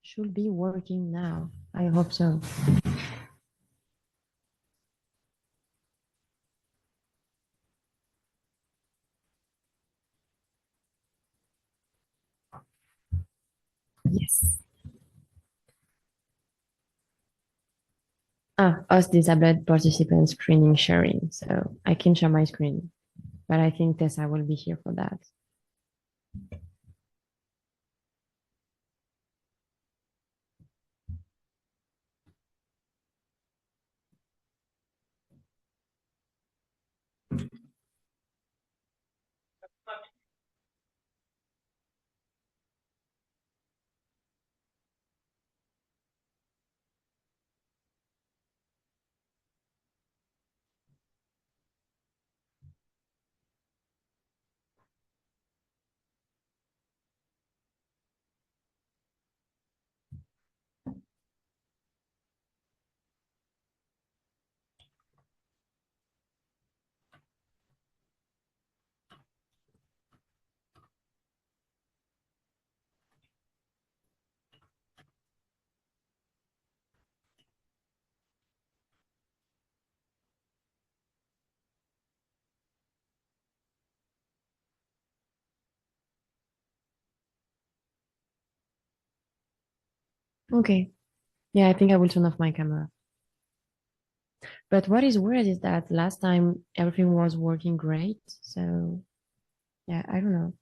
Should be working now. I hope so. Yes. Us disabled participant screening sharing. So I can share my screen, but I think Tessa will be here for that. Okay. Yeah, I think I will turn off my camera. But what is weird is that last time everything was working great. So yeah, I don't know.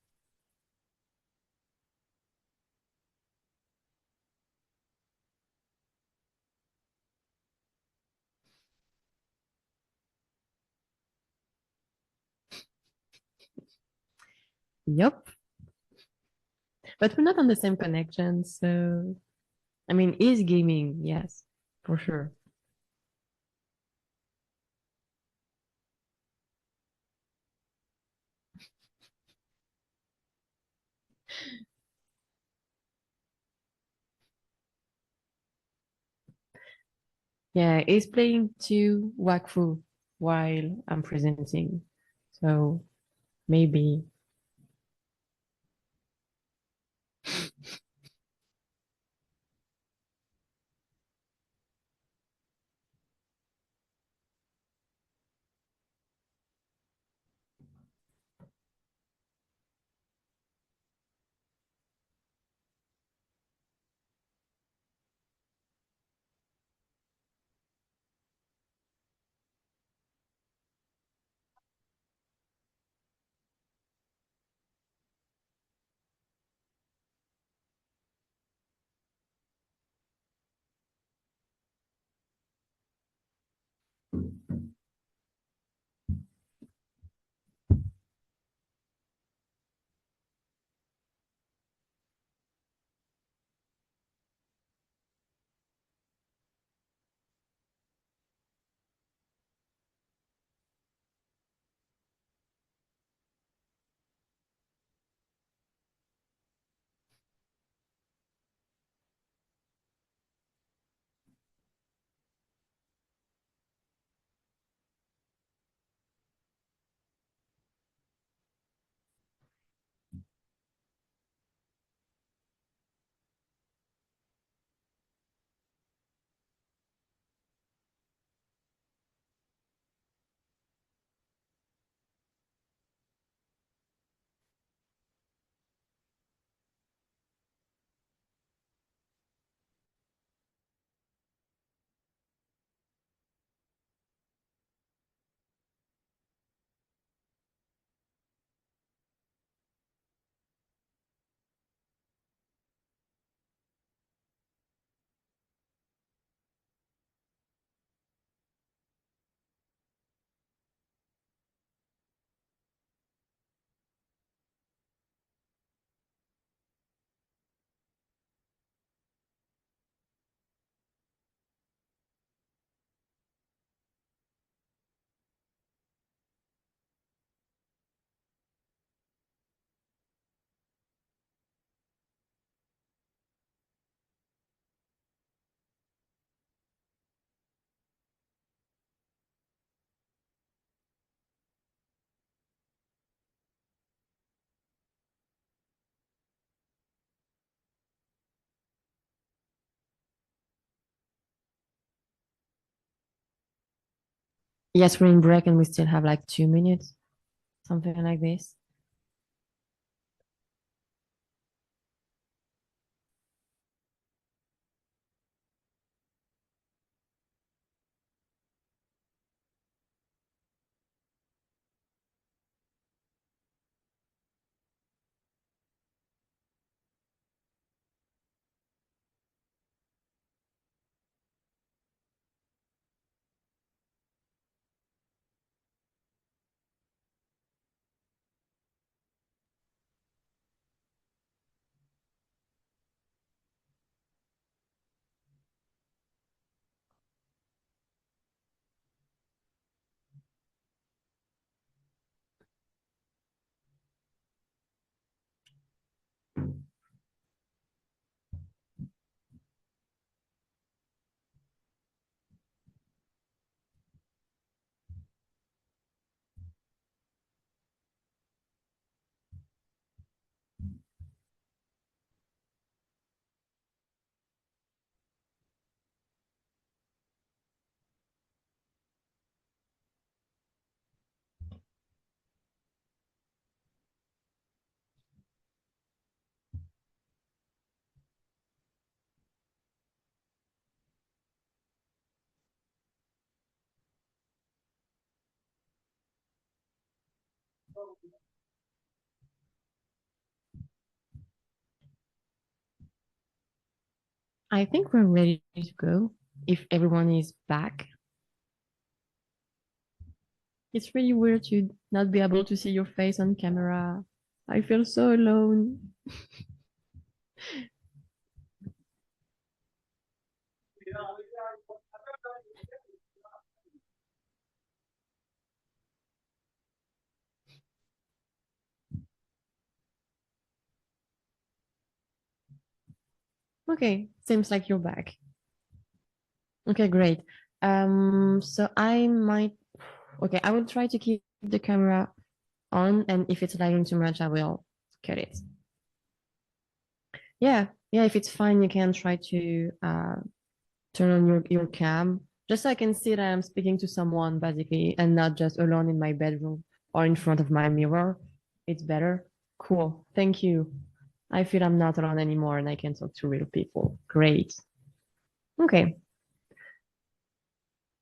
Yep. But we're not on the same connection. So I mean, is gaming, yes, for sure. Yeah, he's playing to Wakfu while I'm presenting. So maybe. Yes, we're in break and we still have like 2 minutes, something like this. I think we're ready to go if everyone is back. It's really weird to not be able to see your face on camera. I feel so alone. Okay, seems like you're back. Okay, great. So I might, okay, I will try to keep the camera on, and if it's lagging too much, I will cut it. Yeah, if it's fine, you can try to turn on your cam, just so I can see that I'm speaking to someone basically, and not just alone in my bedroom or in front of my mirror. It's better. Cool. Thank you. I feel I'm not alone anymore and I can talk to real people. Great. Okay.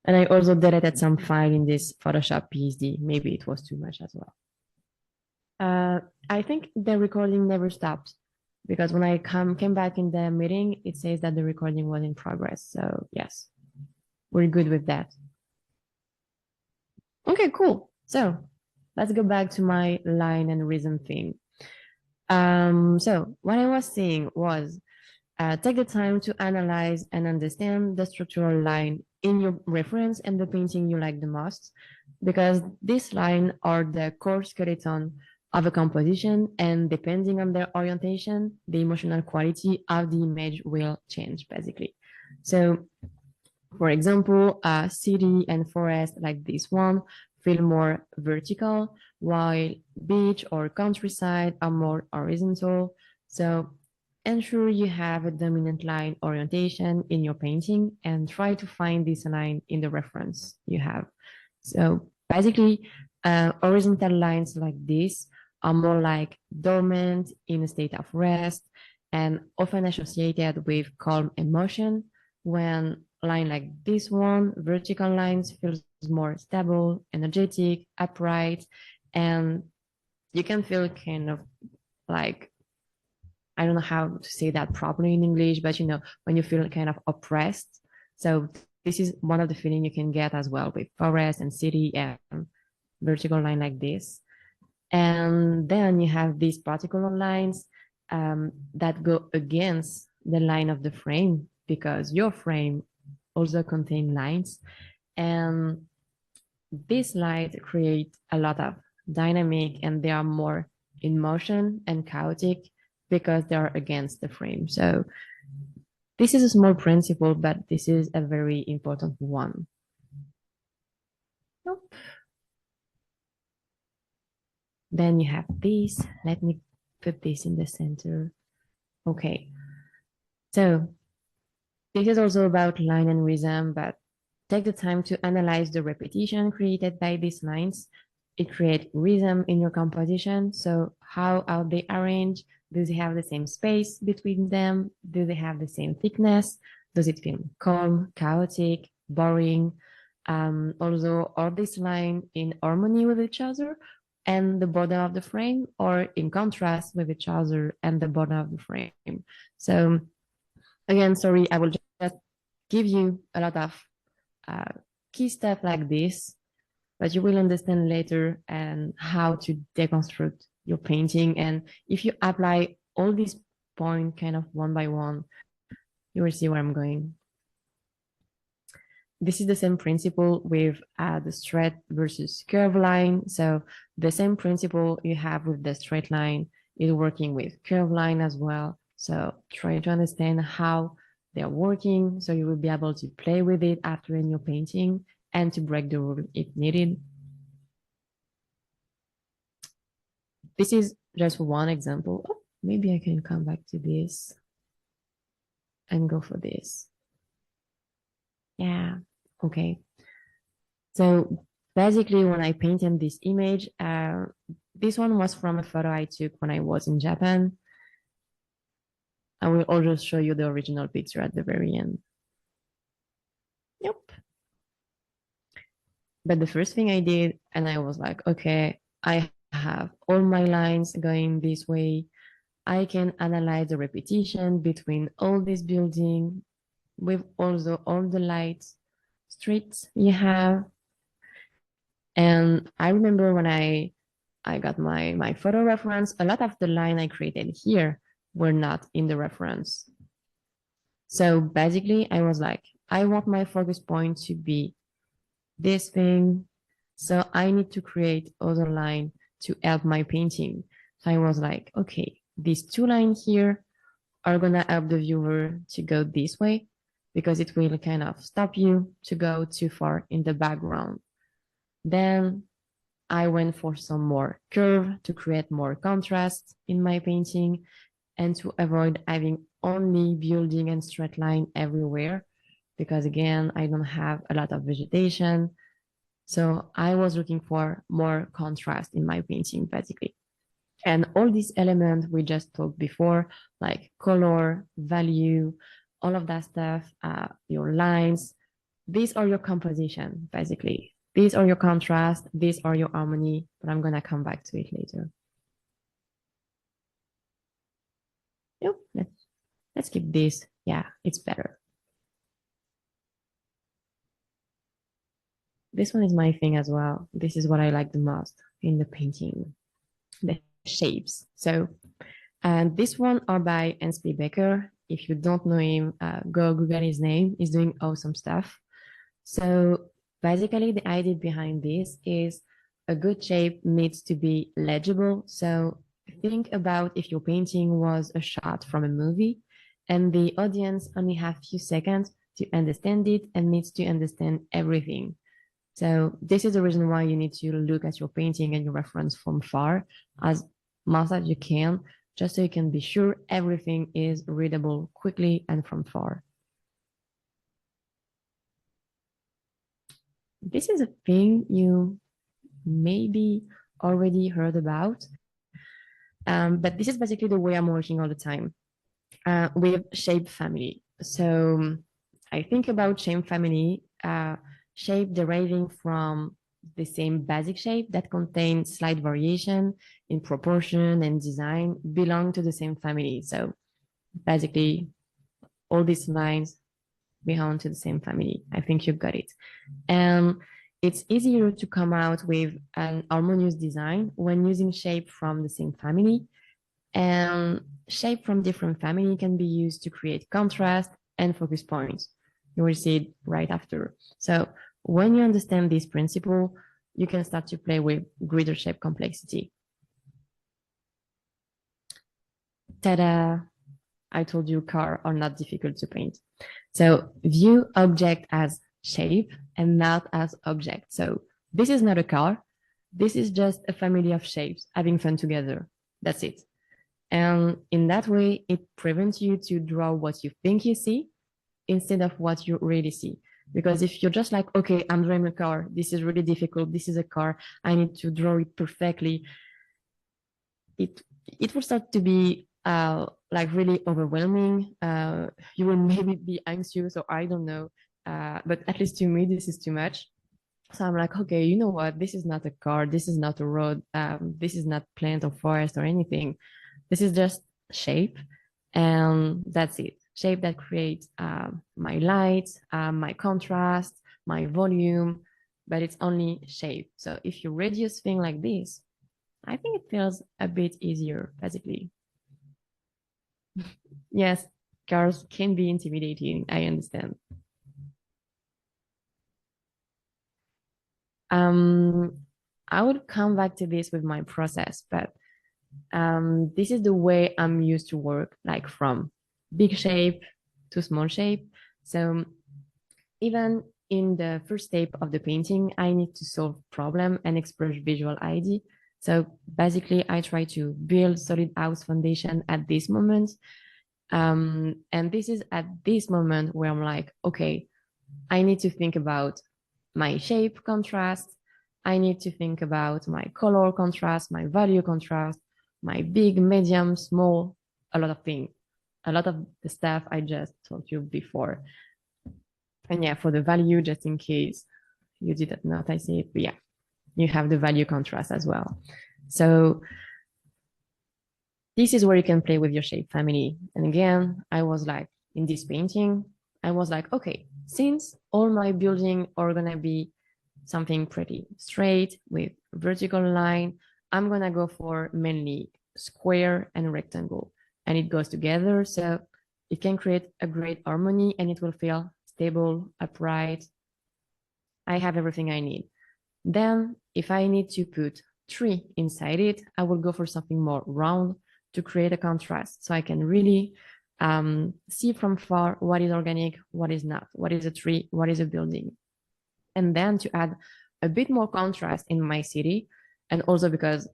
And I also deleted some file in this Photoshop PSD. Maybe it was too much as well. I think the recording never stopped because when I came back in the meeting, it says that the recording was in progress. So yes, we're good with that. Okay, cool. So let's go back to my line and rhythm thing. So what I was saying was take the time to analyze and understand the structural line in your reference and the painting you like the most, because this line are the core skeleton of a composition, and depending on their orientation, the emotional quality of the image will change basically. So for example, a city and forest like this one feel more vertical, while beach or countryside are more horizontal. So ensure you have a dominant line orientation in your painting and try to find this line in the reference you have. So basically, horizontal lines like this are more like dormant, in a state of rest, and often associated with calm emotion, when line like this one, vertical lines, feels more stable, energetic, upright, and you can feel kind of like, I don't know how to say that properly in English, but when you feel kind of oppressed. So this is one of the feeling you can get as well with forest and city and vertical line like this. And then you have these particular lines that go against the line of the frame, because your frame also contain lines, and these lines create a lot of dynamic, and they are more in motion and chaotic because they are against the frame. So this is a small principle, but this is a very important one. Nope. Then you have this. Let me put this in the center. Okay. So this is also about line and rhythm, but take the time to analyze the repetition created by these lines. It creates rhythm in your composition. So how are they arranged? Do they have the same space between them? Do they have the same thickness? Does it feel calm, chaotic, boring? Also, are these lines in harmony with each other and the border of the frame, or in contrast with each other and the border of the frame? So again, sorry, I will just give you a lot of key stuff like this, but you will understand later and how to deconstruct your painting. And if you apply all these points kind of one by one, you will see where I'm going. This is the same principle with the straight versus curve line. So the same principle you have with the straight line is working with curve line as well. So try to understand how they're working, so you will be able to play with it after in your painting and to break the rule if needed. This is just one example. Oh, maybe I can come back to this and go for this. Yeah, okay. So basically when I painted this image, this one was from a photo I took when I was in Japan. I will also show you the original picture at the very end. Yep. But the first thing I did, and I was like, okay, I have all my lines going this way. I can analyze the repetition between all this building with also all the lights, streets you have. And I remember when I got my photo reference, a lot of the line I created here were not in the reference. So basically I was like, I want my focus point to be this thing. So I need to create other line to help my painting. So I was like, okay, these two lines here are gonna help the viewer to go this way because it will kind of stop you to go too far in the background. Then I went for some more curve to create more contrast in my painting and to avoid having only building and straight line everywhere because again, I don't have a lot of vegetation. So I was looking for more contrast in my painting basically. And all these elements we just talked before, like color, value, all of that stuff, your lines, these are your composition, basically. These are your contrast, these are your harmony, but I'm gonna come back to it later. Yep, let's keep this. Yeah, it's better. This one is my thing as well. This is what I like the most in the painting, the shapes. So, and this one are by Ansley Baker. If you don't know him, go Google his name. He's doing awesome stuff. So basically the idea behind this is a good shape needs to be legible. So think about if your painting was a shot from a movie and the audience only have few seconds to understand it and needs to understand everything. So this is the reason why you need to look at your painting and your reference from far as much as you can, just so you can be sure everything is readable quickly and from far. This is a thing you maybe already heard about, but this is basically the way I'm working all the time with shape family. So I think about shape family, shape deriving from the same basic shape that contains slight variation in proportion and design belong to the same family. So basically all these lines belong to the same family. I think you got it. And it's easier to come out with an harmonious design when using shape from the same family. And shape from different family can be used to create contrast and focus points. You will see it right after. So when you understand this principle, you can start to play with greater shape complexity. Ta-da! I told you cars are not difficult to paint. So view object as shape and not as object. So this is not a car. This is just a family of shapes having fun together. That's it. And in that way, it prevents you to draw what you think you see instead of what you really see. Because if you're just like, okay, I'm drawing a car, this is really difficult, this is a car, I need to draw it perfectly, it will start to be like really overwhelming. You will maybe be anxious or I don't know, but at least to me, this is too much. So I'm like, okay, you know what? This is not a car. This is not a road. This is not plant or forest or anything. This is just shape. And that's it. Shape that creates my light, my contrast, my volume, but it's only shape. So if you reduce things like this, I think it feels a bit easier, basically. Yes, cars can be intimidating. I understand. I would come back to this with my process, but this is the way I'm used to work, like from big shape to small shape. So even in the first step of the painting, I need to solve problem and express visual ID. So basically, I try to build solid house foundation at this moment. And this is at this moment where I'm like, okay, I need to think about my shape contrast. I need to think about my color contrast, my value contrast, my big, medium, small, a lot of things, a lot of the stuff I just told you before. And yeah, for the value, just in case you didn't notice it, but yeah, you have the value contrast as well. So this is where you can play with your shape family. And again, I was like, in this painting, I was like, okay, since all my building are gonna be something pretty straight with vertical line, I'm gonna go for mainly square and rectangle, and it goes together. So it can create a great harmony and it will feel stable, upright. I have everything I need. Then if I need to put tree inside it, I will go for something more round to create a contrast. So I can really see from far what is organic, what is not, what is a tree, what is a building. And then to add a bit more contrast in my city, and also because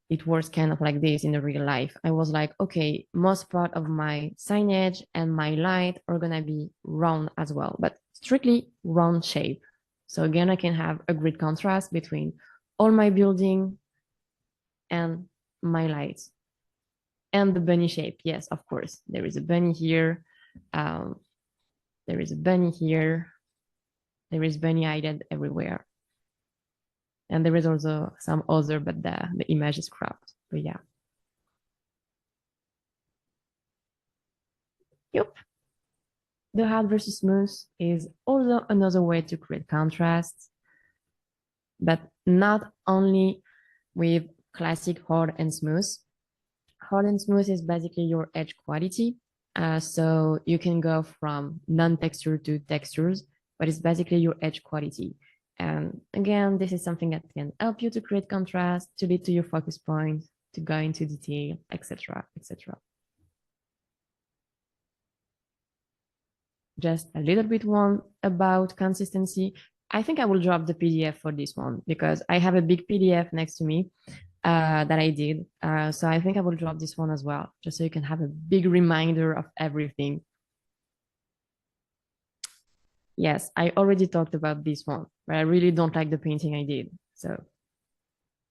it works kind of like this in the real life, I was like, okay, most part of my signage and my light are gonna be round as well, but strictly round shape. So again, I can have a great contrast between all my building and my lights. And the bunny shape, yes, of course. There is a bunny here. There is a bunny here. There is bunny hidden everywhere. And there is also some other, but the image is cropped. But yeah. Yep. The hard versus smooth is also another way to create contrast, but not only with classic hard and smooth. Hard and smooth is basically your edge quality. So you can go from non-texture to textures, but it's basically your edge quality. And again, this is something that can help you to create contrast, to lead to your focus point, to go into detail, etc., etc. Just a little bit one about consistency. I think I will drop the PDF for this one because I have a big PDF next to me that I did. So I think I will drop this one as well, just so you can have a big reminder of everything. Yes, I already talked about this one, but I really don't like the painting I did. So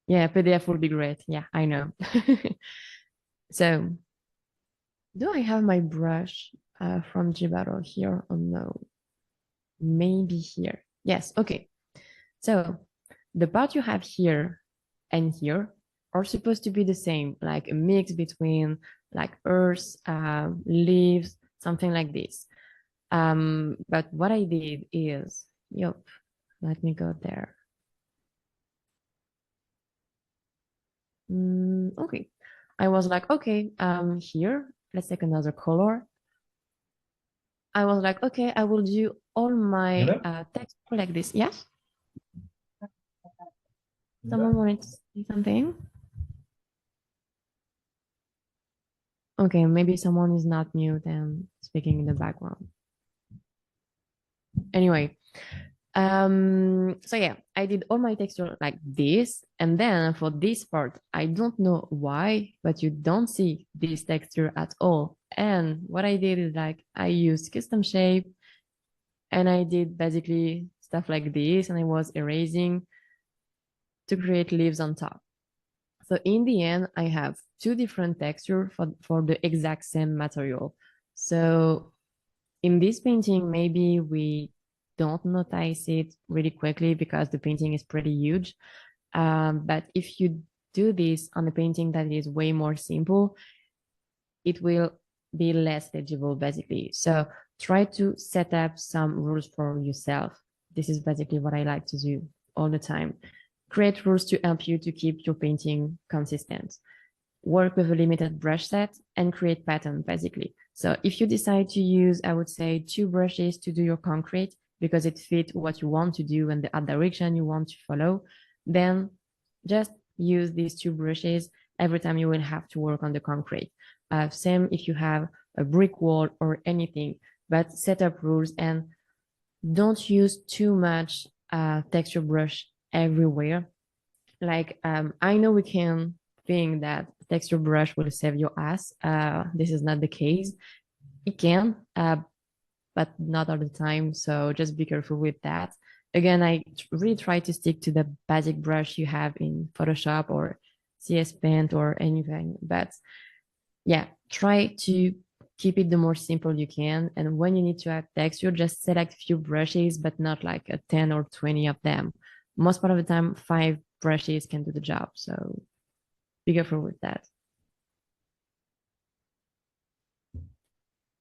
yeah, PDF will be great. Yeah, I know. So do I have my brush from Gibaro here or no? Maybe here. Yes, okay. So the part you have here and here are supposed to be the same, like a mix between like earth, leaves, something like this. But what I did is, yep, let me go there. Okay, I was like, okay, here, let's take another color. I was like, okay, I will do all my text like this. Yes? Someone wanted to say something? Okay, maybe someone is not mute and speaking in the background. Anyway, so yeah, I did all my texture like this. And then for this part, I don't know why, but you don't see this texture at all. And what I did is like, I used custom shape and I did basically stuff like this, and I was erasing to create leaves on top. So in the end, I have two different textures for the exact same material. So in this painting, maybe we don't notice it really quickly because the painting is pretty huge. But if you do this on a painting that is way more simple, it will be less legible basically. So try to set up some rules for yourself. This is basically what I like to do all the time. Create rules to help you to keep your painting consistent. Work with a limited brush set and create pattern basically. So if you decide to use, I would say 2 brushes to do your concrete because it fits what you want to do and the art direction you want to follow, then just use these 2 brushes every time you will have to work on the concrete. Same if you have a brick wall or anything, but set up rules and don't use too much texture brush everywhere. Like, I know we can think that texture brush will save your ass. This is not the case. It can, but not all the time. So just be careful with that. Again, I really try to stick to the basic brush you have in Photoshop or CS Paint or anything. But yeah, try to keep it the more simple you can. And when you need to add texture, just select a few brushes, but not like a 10 or 20 of them. Most part of the time, 5 brushes can do the job. So be careful with that.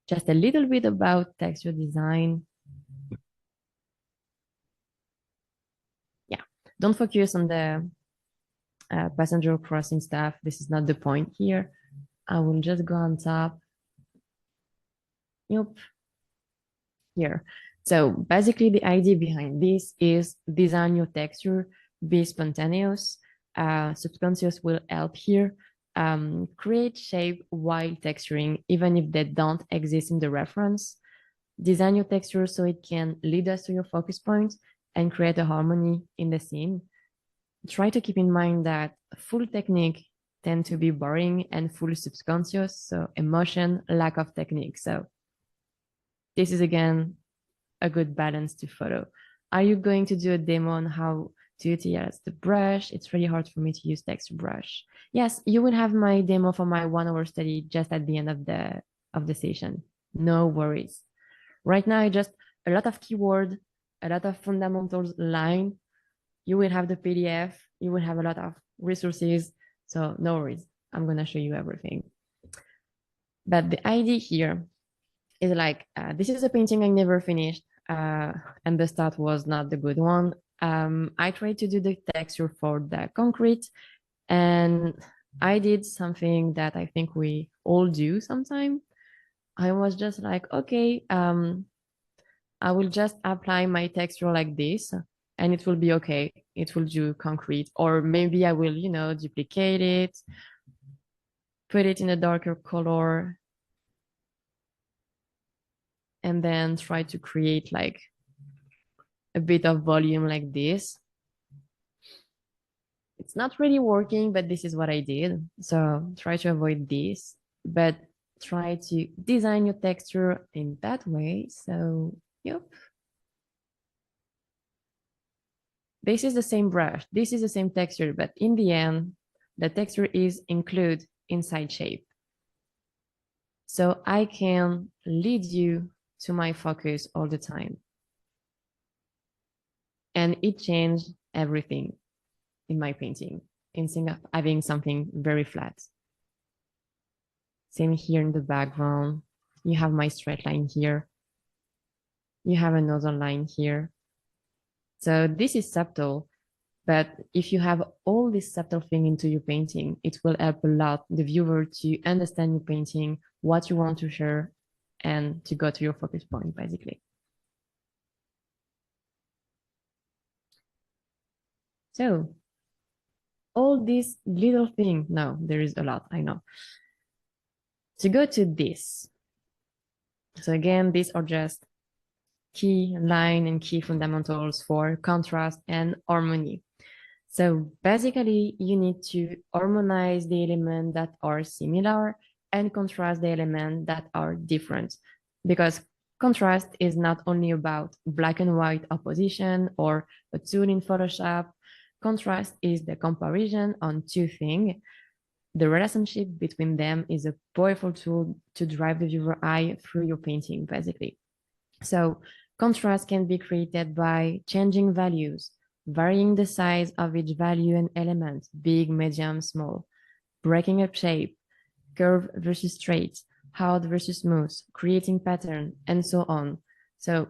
Just a little bit about texture design. Yeah, don't focus on the passenger crossing stuff. This is not the point here. I will just go on top. Yep. Here. So basically the idea behind this is design your texture, be spontaneous. Subconscious will help here. Create shape while texturing, even if they don't exist in the reference. Design your texture so it can lead us to your focus point and create a harmony in the scene. Try to keep in mind that full technique tend to be boring and full subconscious, so emotion, lack of technique. So this is again a good balance to follow. Are you going to do a demo on how to utilize the brush? It's really hard for me to use texture brush. Yes, you will have my demo for my 1 hour study just at the end of the session. No worries. Right now, just a lot of keyword, a lot of fundamentals line. You will have the PDF. You will have a lot of resources. So no worries. I'm going to show you everything. But the idea here is like, this is a painting I never finished. And the start was not the good one. I tried to do the texture for the concrete, and I did something that I think we all do sometime. I was just like, okay, I will just apply my texture like this and it will be okay. It will do concrete, or maybe I will, you know, duplicate it, put it in a darker color, and then try to create like a bit of volume like this. It's not really working, but this is what I did. So try to avoid this, but try to design your texture in that way. So, yep. This is the same brush. This is the same texture, but in the end, the texture is included inside shape. So I can lead you to my focus all the time. And it changed everything in my painting, instead of having something very flat. Same here in the background. You have my straight line here. You have another line here. So this is subtle, but if you have all this subtle thing into your painting, it will help a lot the viewer to understand your painting, what you want to share, and to go to your focus point, basically. So all these little things, no, there is a lot, I know. To go to this. So again, these are just key line and key fundamentals for contrast and harmony. So basically, you need to harmonize the elements that are similar and contrast the elements that are different, because contrast is not only about black and white opposition or a tool in Photoshop. Contrast is the comparison on two things. The relationship between them is a powerful tool to drive the viewer eye through your painting, basically. So contrast can be created by changing values, varying the size of each value and element, big, medium, small, breaking up shape, curve versus straight, hard versus smooth, creating pattern, and so on. So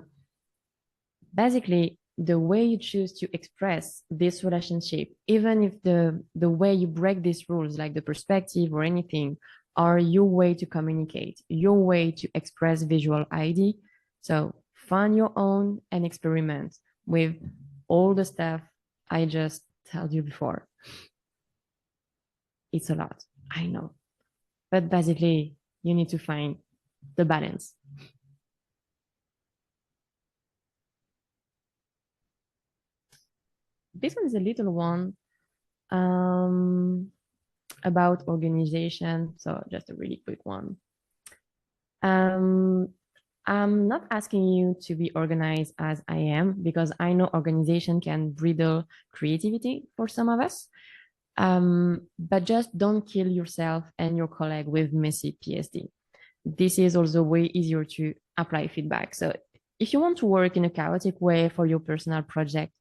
basically, the way you choose to express this relationship, even if the way you break these rules, like the perspective or anything, are your way to communicate, your way to express visual idea. So find your own and experiment with all the stuff I just told you before. It's a lot, I know. But basically, you need to find the balance. This one is a little one about organization. So just a really quick one. I'm not asking you to be organized as I am, because I know organization can bridle creativity for some of us. But just don't kill yourself and your colleague with messy PSD. This is also way easier to apply feedback. So if you want to work in a chaotic way for your personal project,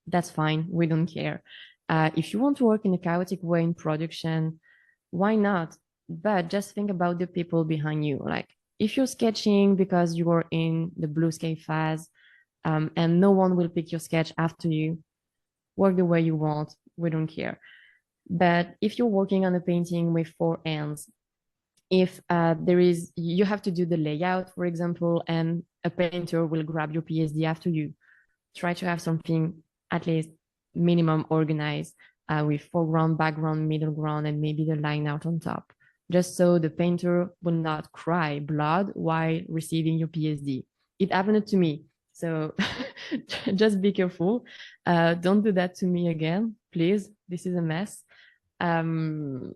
that's fine. We don't care. If you want to work in a chaotic way in production, why not? But just think about the people behind you. Like if you're sketching because you are in the blue sky phase, and no one will pick your sketch after you, work the way you want. We don't care. But if you're working on a painting with four hands, if you have to do the layout, for example, and a painter will grab your PSD after you, try to have something at least minimum organized, with foreground, background, middle ground, and maybe the line out on top, just so the painter will not cry blood while receiving your PSD. It happened to me. So just be careful. Don't do that to me again, please. This is a mess. And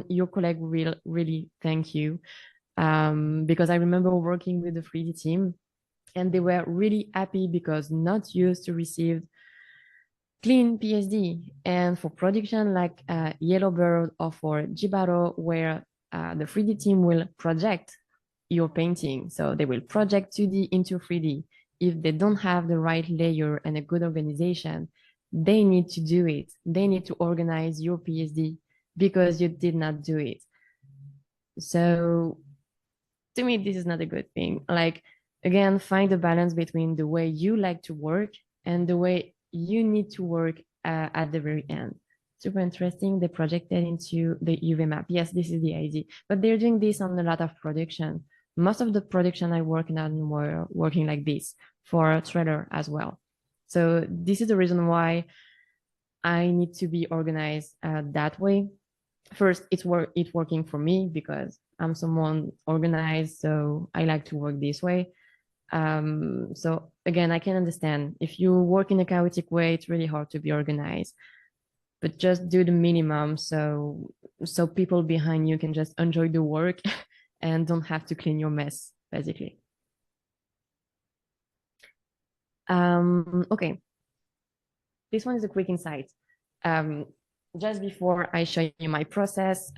your colleague will really thank you, because I remember working with the 3D team and they were really happy because not used to receive clean PSD. And for production like Yellowbird or for Jibaro, where the 3D team will project your painting. So they will project 2D into 3D. If they don't have the right layer and a good organization, they need to do it. They need to organize your PSD because you did not do it. So to me, this is not a good thing. Like, again, find a balance between the way you like to work and the way you need to work at the very end. Super interesting. They projected into the UV map. Yes, this is the idea. But they're doing this on a lot of production. Most of the production I work on were working like this for a trailer as well. So this is the reason why I need to be organized that way. First, it's working for me because I'm someone organized, so I like to work this way. So again, I can understand if you work in a chaotic way, it's really hard to be organized. But just do the minimum so people behind you can just enjoy the work and don't have to clean your mess, basically. Okay. This one is a quick insight. Just before I show you my process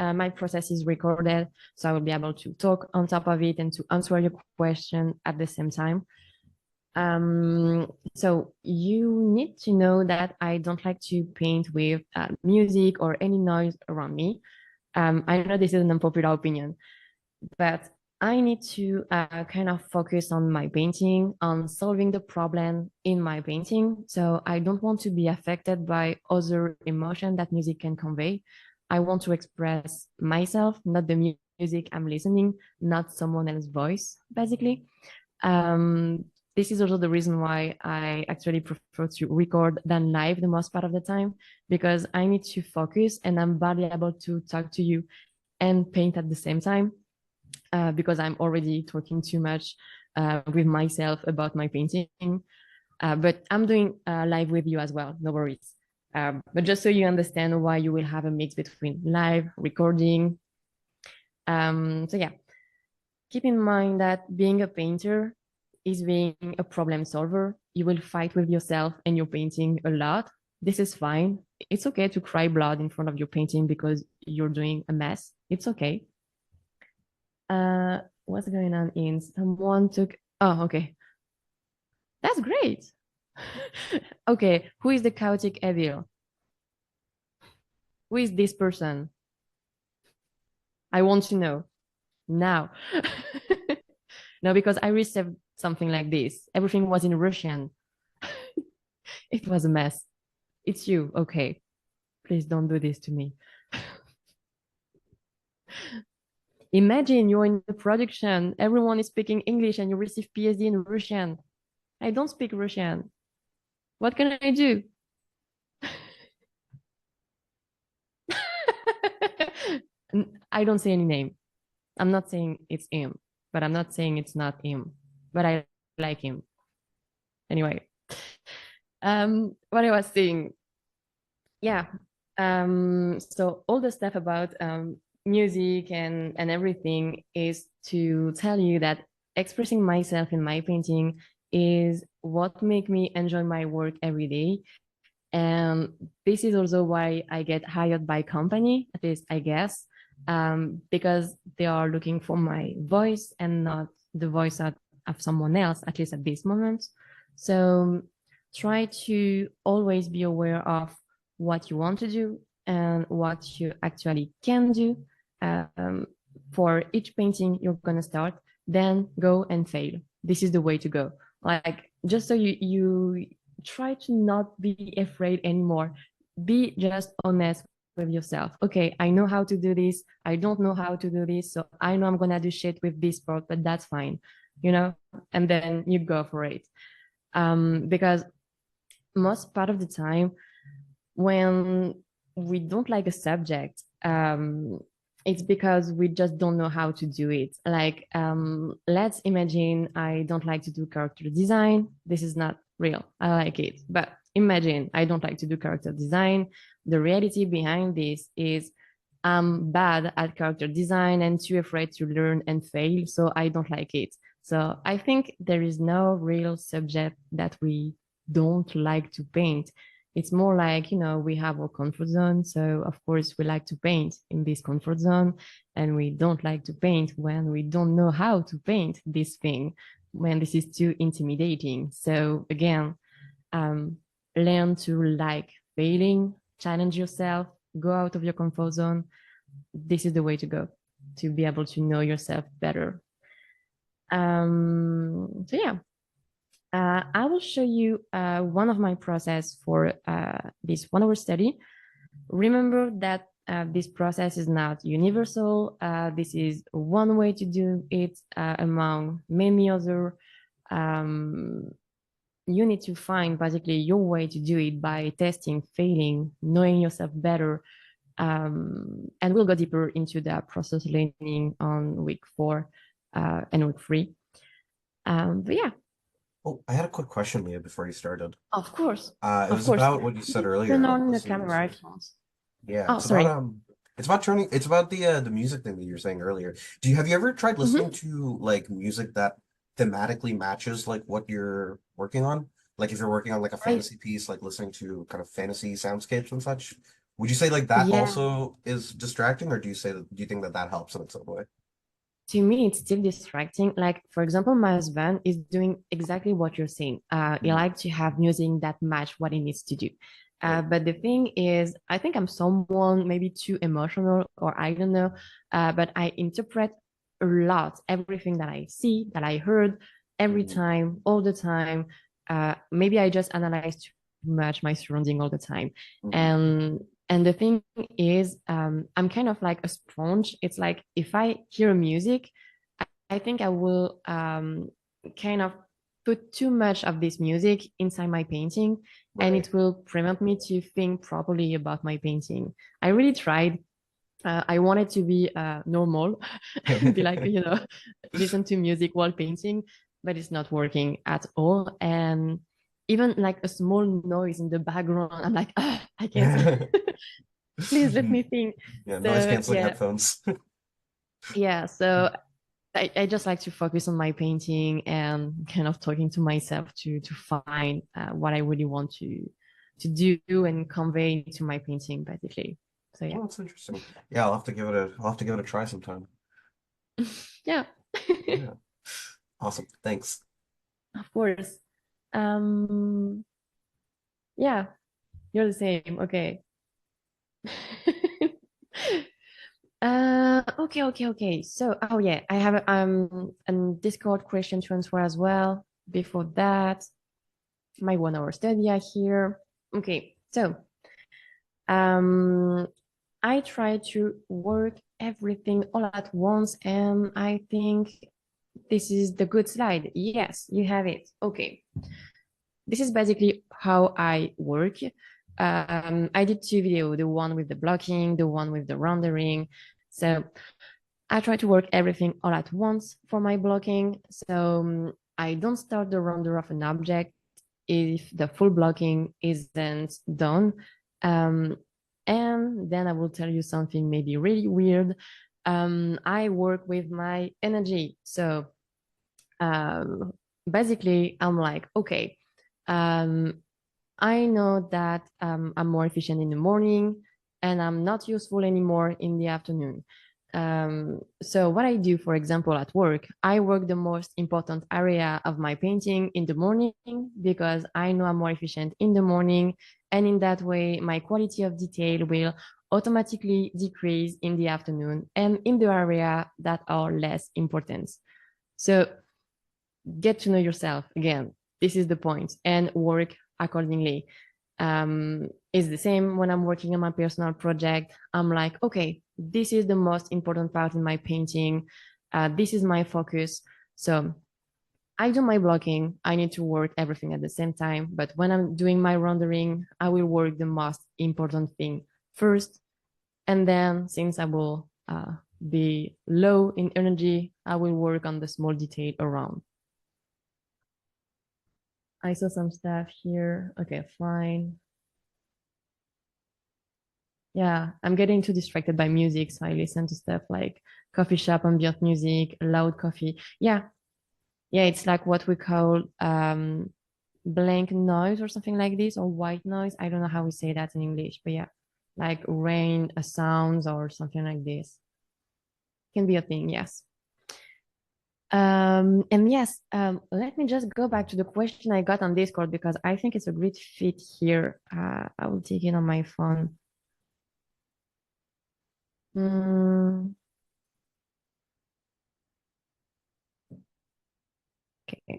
is recorded, so I will be able to talk on top of it and to answer your question at the same time. So you need to know that I don't like to paint with music or any noise around me. I know this is an unpopular opinion, but I need to kind of focus on my painting, on solving the problem in my painting. So I don't want to be affected by other emotion that music can convey. I want to express myself, not the music I'm listening, not someone else's voice, basically. This is also the reason why I actually prefer to record than live the most part of the time, because I need to focus and I'm barely able to talk to you and paint at the same time. Because I'm already talking too much with myself about my painting. But I'm doing live with you as well, no worries. But just so you understand why you will have a mix between live, recording. So yeah, keep in mind that being a painter is being a problem solver. You will fight with yourself and your painting a lot. This is fine. It's okay to cry blood in front of your painting because you're doing a mess. It's okay. What's going on in someone took, oh, okay. That's great. Okay, who is the chaotic evil? Who is this person? I want to know now. No, because I received something like this. Everything was in Russian. It was a mess. It's you, okay. Please don't do this to me. Imagine you're in the production, everyone is speaking English and you receive PSD in Russian. I don't speak Russian. What can I do? I don't say any name. I'm not saying it's him, but I'm not saying it's not him, but I like him. Anyway, what I was saying, yeah. So all the stuff about music and everything is to tell you that expressing myself in my painting is what make me enjoy my work every day. And this is also why I get hired by company, at least I guess, because they are looking for my voice and not the voice of someone else, at least at this moment. So try to always be aware of what you want to do and what you actually can do for each painting you're gonna start, then go and fail. This is the way to go. Like, just so you try to not be afraid anymore. Be just honest with yourself. Okay, I know how to do this. I don't know how to do this. So I know I'm gonna do shit with this part, but that's fine, you know? And then you go for it. Because most part of the time when we don't like a subject, it's because we just don't know how to do it. Like, let's imagine I don't like to do character design. This is not real. I like it. But imagine I don't like to do character design. The reality behind this is I'm bad at character design and too afraid to learn and fail. So I don't like it. So I think there is no real subject that we don't like to paint. It's more like, we have our comfort zone. So of course we like to paint in this comfort zone, and we don't like to paint when we don't know how to paint this thing, when this is too intimidating. So again, learn to like failing, challenge yourself, go out of your comfort zone. This is the way to go to be able to know yourself better. So yeah. I will show you one of my process for this 1 hour study. Remember that this process is not universal. This is one way to do it among many other. You need to find basically your way to do it by testing, failing, knowing yourself better. And we'll go deeper into that process learning on week 4 and week 3. But yeah. Oh, I had a quick question, Leah, before you started. Of course. It was about what you said earlier. Turn about on the listening to camera music. icons. Yeah, Oh, it's sorry. it's about the music thing that you were saying earlier. Have you ever tried listening to like music that thematically matches like what you're working on? Like if you're working on like a fantasy piece, like listening to kind of fantasy soundscapes and such. Would you say like that Yeah. also is distracting, or do you think that that helps in its own way? To me, it's still distracting. Like, for example, my husband is doing exactly what you're saying. He likes to have music that match what he needs to do. But the thing is, I think I'm someone maybe too emotional, or I don't know, but I interpret a lot, everything that I see, that I heard, every time, all the time. Maybe I just analyze too much my surrounding all the time. And the thing is, I'm kind of like a sponge. It's like if I hear music, I think I will kind of put too much of this music inside my painting, and it will prevent me to think properly about my painting. I really tried. I wanted to be normal, be like, listen to music while painting, but it's not working at all. And even like a small noise in the background, I'm like, I can't. Please let me think. Yeah, noise canceling headphones. Yeah, so I just like to focus on my painting and kind of talking to myself to find what I really want to do and convey to my painting, basically. So yeah. Oh, that's interesting. Yeah, I'll have to give it a try sometime. Yeah. Yeah. Awesome. Thanks. Of course. Yeah, you're the same. Okay. Okay. So, oh yeah, I have a Discord question to answer as well. Before that, my 1 hour study here. Okay, so I try to work everything all at once, and I think this is the good slide. Yes, you have it. Okay. This is basically how I work. I did 2 videos, the one with the blocking, the one with the rendering. So I try to work everything all at once for my blocking. So I don't start the render of an object if the full blocking isn't done. And then I will tell you something maybe really weird. I work with my energy. So basically, I'm like, okay, I know that I'm more efficient in the morning and I'm not useful anymore in the afternoon. So what I do, for example, at work, I work the most important area of my painting in the morning because I know I'm more efficient in the morning. And in that way, my quality of detail will automatically decrease in the afternoon and in the area that are less important. So get to know yourself again. This is the point, and work accordingly. It's the same when I'm working on my personal project. I'm like, okay, this is the most important part in my painting. This is my focus. So I do my blocking. I need to work everything at the same time. But when I'm doing my rendering, I will work the most important thing first. And then since I will be low in energy, I will work on the small detail around. I saw some stuff here. Okay, fine. Yeah, I'm getting too distracted by music, so I listen to stuff like coffee shop ambient music, loud coffee. Yeah, it's like what we call blank noise or something like this, or white noise. I don't know how we say that in English, but yeah, like rain sounds or something like this. Can be a thing, yes. And yes, let me just go back to the question I got on Discord because I think it's a great fit here. I will take it on my phone. Okay,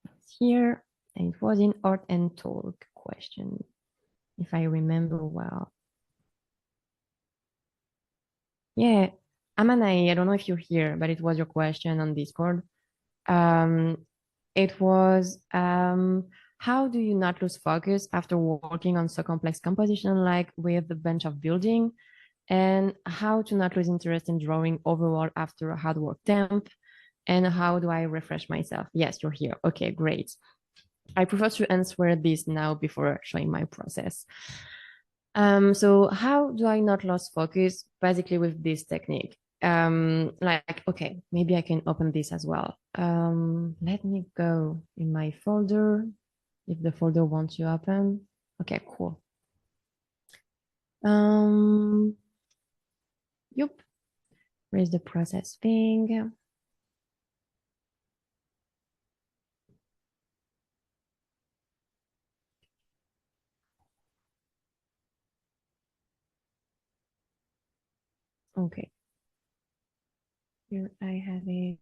it's here, and it was in art and talk question, if I remember well. Yeah, Amanai, I don't know if you're here, but it was your question on Discord. It was how do you not lose focus after working on so complex composition like with a bunch of building, and how to not lose interest in drawing overall after a hard work temp, and how do I refresh myself? Yes, you're here. Okay, great. I prefer to answer this now before showing my process. So how do I not lose focus? Basically with this technique. Like, okay, maybe I can open this as well. Let me go in my folder if the folder wants to open. Okay, cool. Yep. Where's the process thing? Okay. Here I have it.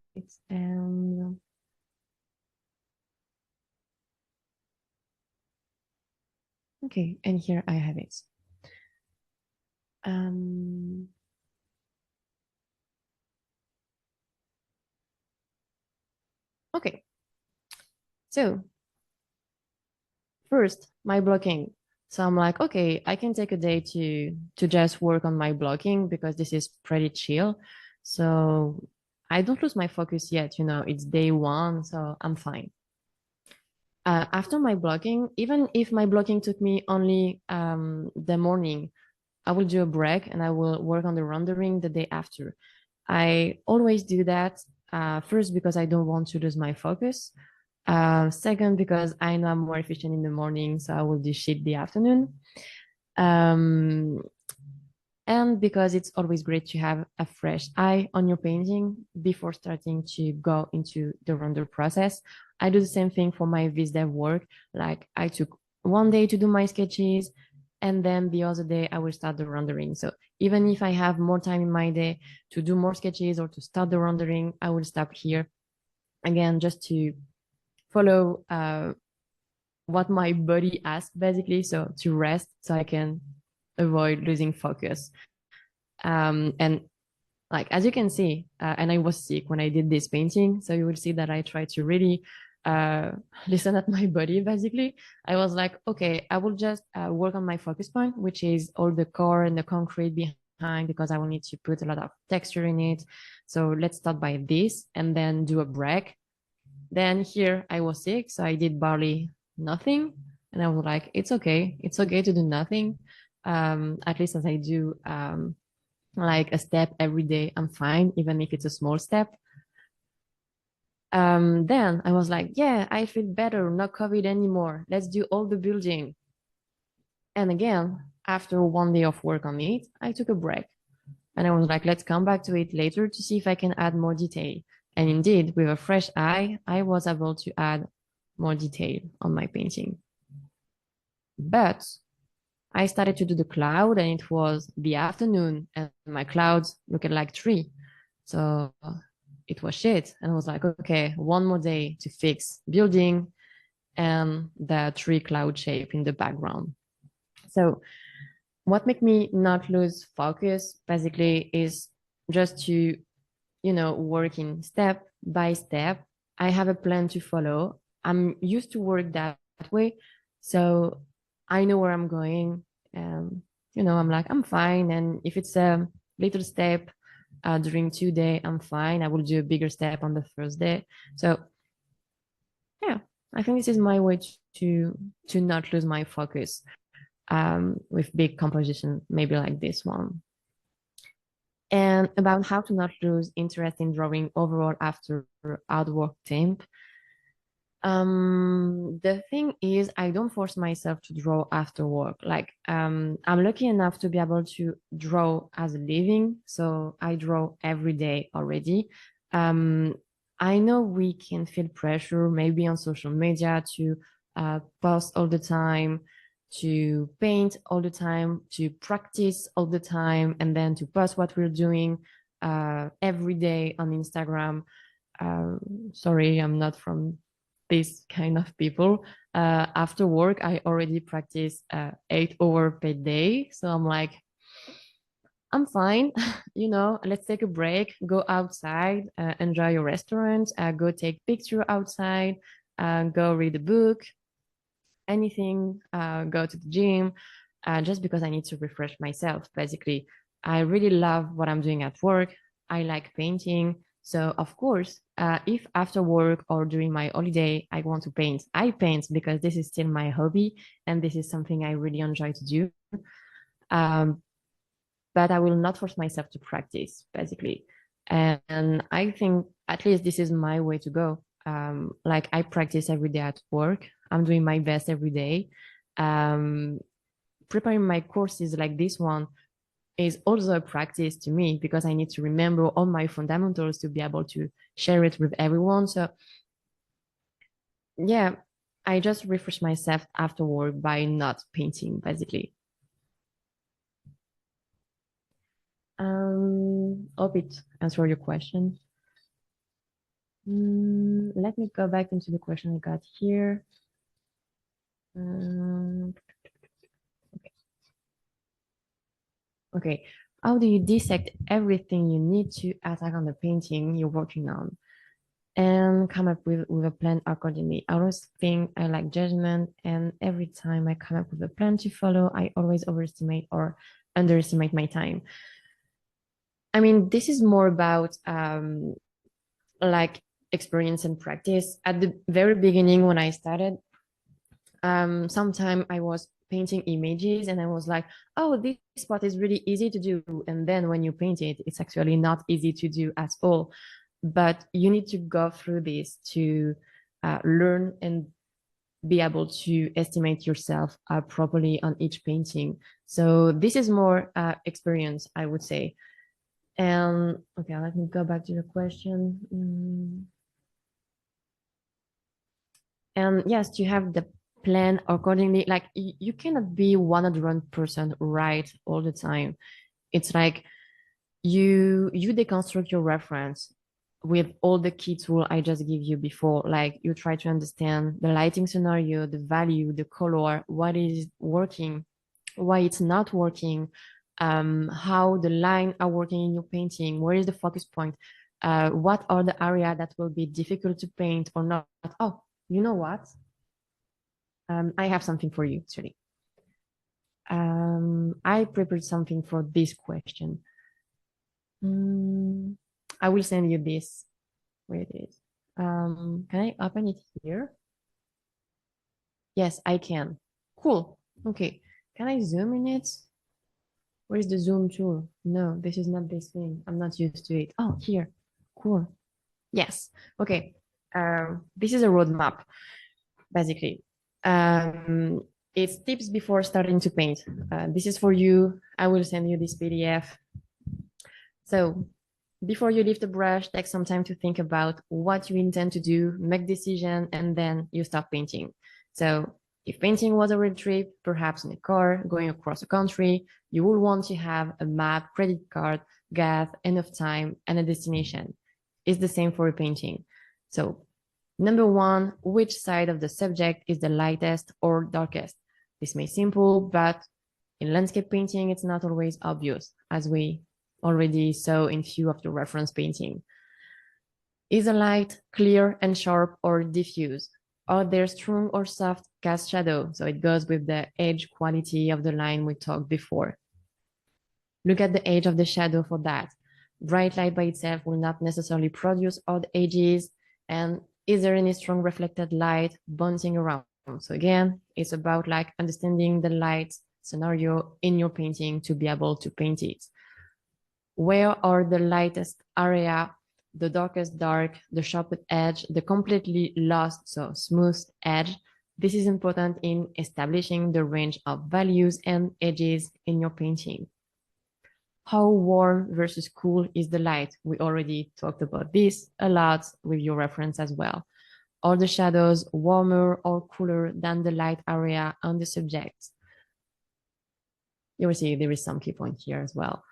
Okay, and here I have it. Okay. So first, my blocking. So I'm like, okay, I can take a day to just work on my blocking because this is pretty chill. So I don't lose my focus yet, it's day one, so I'm fine. After my blocking, even if my blocking took me only the morning, I will do a break and I will work on the rendering the day after. I always do that, first because I don't want to lose my focus. Second, because I know I'm more efficient in the morning, so I will do shit the afternoon. And because it's always great to have a fresh eye on your painting before starting to go into the render process. I do the same thing for my VizDev work. Like I took one day to do my sketches, and then the other day I will start the rendering. So even if I have more time in my day to do more sketches or to start the rendering, I will stop here again just to follow what my body asks, basically. So to rest so I can avoid losing focus. And like, as you can see, and I was sick when I did this painting, so you will see that I try to really listen at my body, basically. I was like, okay, I will just work on my focus point, which is all the core and the concrete behind, because I will need to put a lot of texture in it. So let's start by this and then do a break. Then here I was sick, so I did barely nothing. And I was like, it's okay. It's okay to do nothing. At least as I do like a step every day, I'm fine, even if it's a small step. Then I was like, yeah, I feel better, not COVID anymore. Let's do all the building. And again, after one day of work on it, I took a break. And I was like, let's come back to it later to see if I can add more detail. And indeed, with a fresh eye, I was able to add more detail on my painting. But I started to do the cloud and it was the afternoon and my clouds looked like tree. So it was shit. And I was like, okay, one more day to fix building and the tree cloud shape in the background. So what made me not lose focus basically is just to, working step by step. I have a plan to follow. I'm used to work that way. So I know where I'm going. And, I'm like, I'm fine. And if it's a little step during 2 days, I'm fine. I will do a bigger step on the first day. So yeah, I think this is my way to not lose my focus with big composition, maybe like this one. And about how to not lose interest in drawing overall after hard work temp. The thing is, I don't force myself to draw after work. Like, I'm lucky enough to be able to draw as a living, so I draw every day already. I know we can feel pressure, maybe on social media, to post all the time, to paint all the time, to practice all the time, and then to post what we're doing every day on Instagram. Sorry, I'm not from this kind of people. After work, I already practice 8 hours per day. So I'm like, I'm fine. Let's take a break, go outside, enjoy your restaurant, go take picture outside, go read a book, anything, go to the gym, just because I need to refresh myself, basically. I really love what I'm doing at work. I like painting. So of course, if after work or during my holiday, I want to paint, I paint because this is still my hobby and this is something I really enjoy to do. But I will not force myself to practice, basically. And I think at least this is my way to go. Like I practice every day at work. I'm doing my best every day. Preparing my courses like this one is also a practice to me because I need to remember all my fundamentals to be able to share it with everyone. So yeah, I just refresh myself afterward by not painting, basically. Hope it answered your question. Let me go back into the question I got here. Okay. How do you dissect everything you need to attack on the painting you're working on and come up with a plan accordingly? I always think I like judgment, and every time I come up with a plan to follow, I always overestimate or underestimate my time. I mean, this is more about like experience and practice. At the very beginning when I started, sometime I was painting images and I was like, oh, this spot is really easy to do. And then when you paint it, it's actually not easy to do at all. But you need to go through this to learn and be able to estimate yourself properly on each painting. So this is more experience, I would say. And okay, let me go back to your question. And yes, you have the plan accordingly. Like you cannot be 100% right all the time. It's like you deconstruct your reference with all the key tool I just give you before. Like you try to understand the lighting scenario, the value, the color, what is working, why it's not working, how the line are working in your painting, where is the focus point, what are the area that will be difficult to paint or not. Oh, you know what? I have something for you, actually. I prepared something for this question. I will send you this. Where it is. Can I open it here? Yes, I can. Cool. Okay. Can I zoom in it? Where is the zoom tool? No, this is not this thing. I'm not used to it. Oh, here. Cool. Yes. Okay. This is a roadmap, basically. It's tips before starting to paint. This is for you. I will send you this PDF. So before you lift the brush, take some time to think about what you intend to do, make decision, and then you start painting. So If painting was a road trip, perhaps in a car going across a country, you will want to have a map, credit card, gas, enough time, and a destination. It's the same for a painting. So, number one, which side of the subject is the lightest or darkest? This may seem simple, but in landscape painting, it's not always obvious, as we already saw in few of the reference painting. Is the light clear and sharp or diffuse? Are there strong or soft cast shadow? So it goes with the edge quality of the line we talked before. Look at the edge of the shadow for that. Bright light by itself will not necessarily produce odd edges. And is there any strong reflected light bouncing around? So again, it's about like understanding the light scenario in your painting to be able to paint it. Where are the lightest area, the darkest dark, the sharpest edge, the completely lost, so smooth edge? This is important in establishing the range of values and edges in your painting. How warm versus cool is the light? We already talked about this a lot with your reference as well. Are the shadows warmer or cooler than the light area on the subject? You will see there is some key point here as well.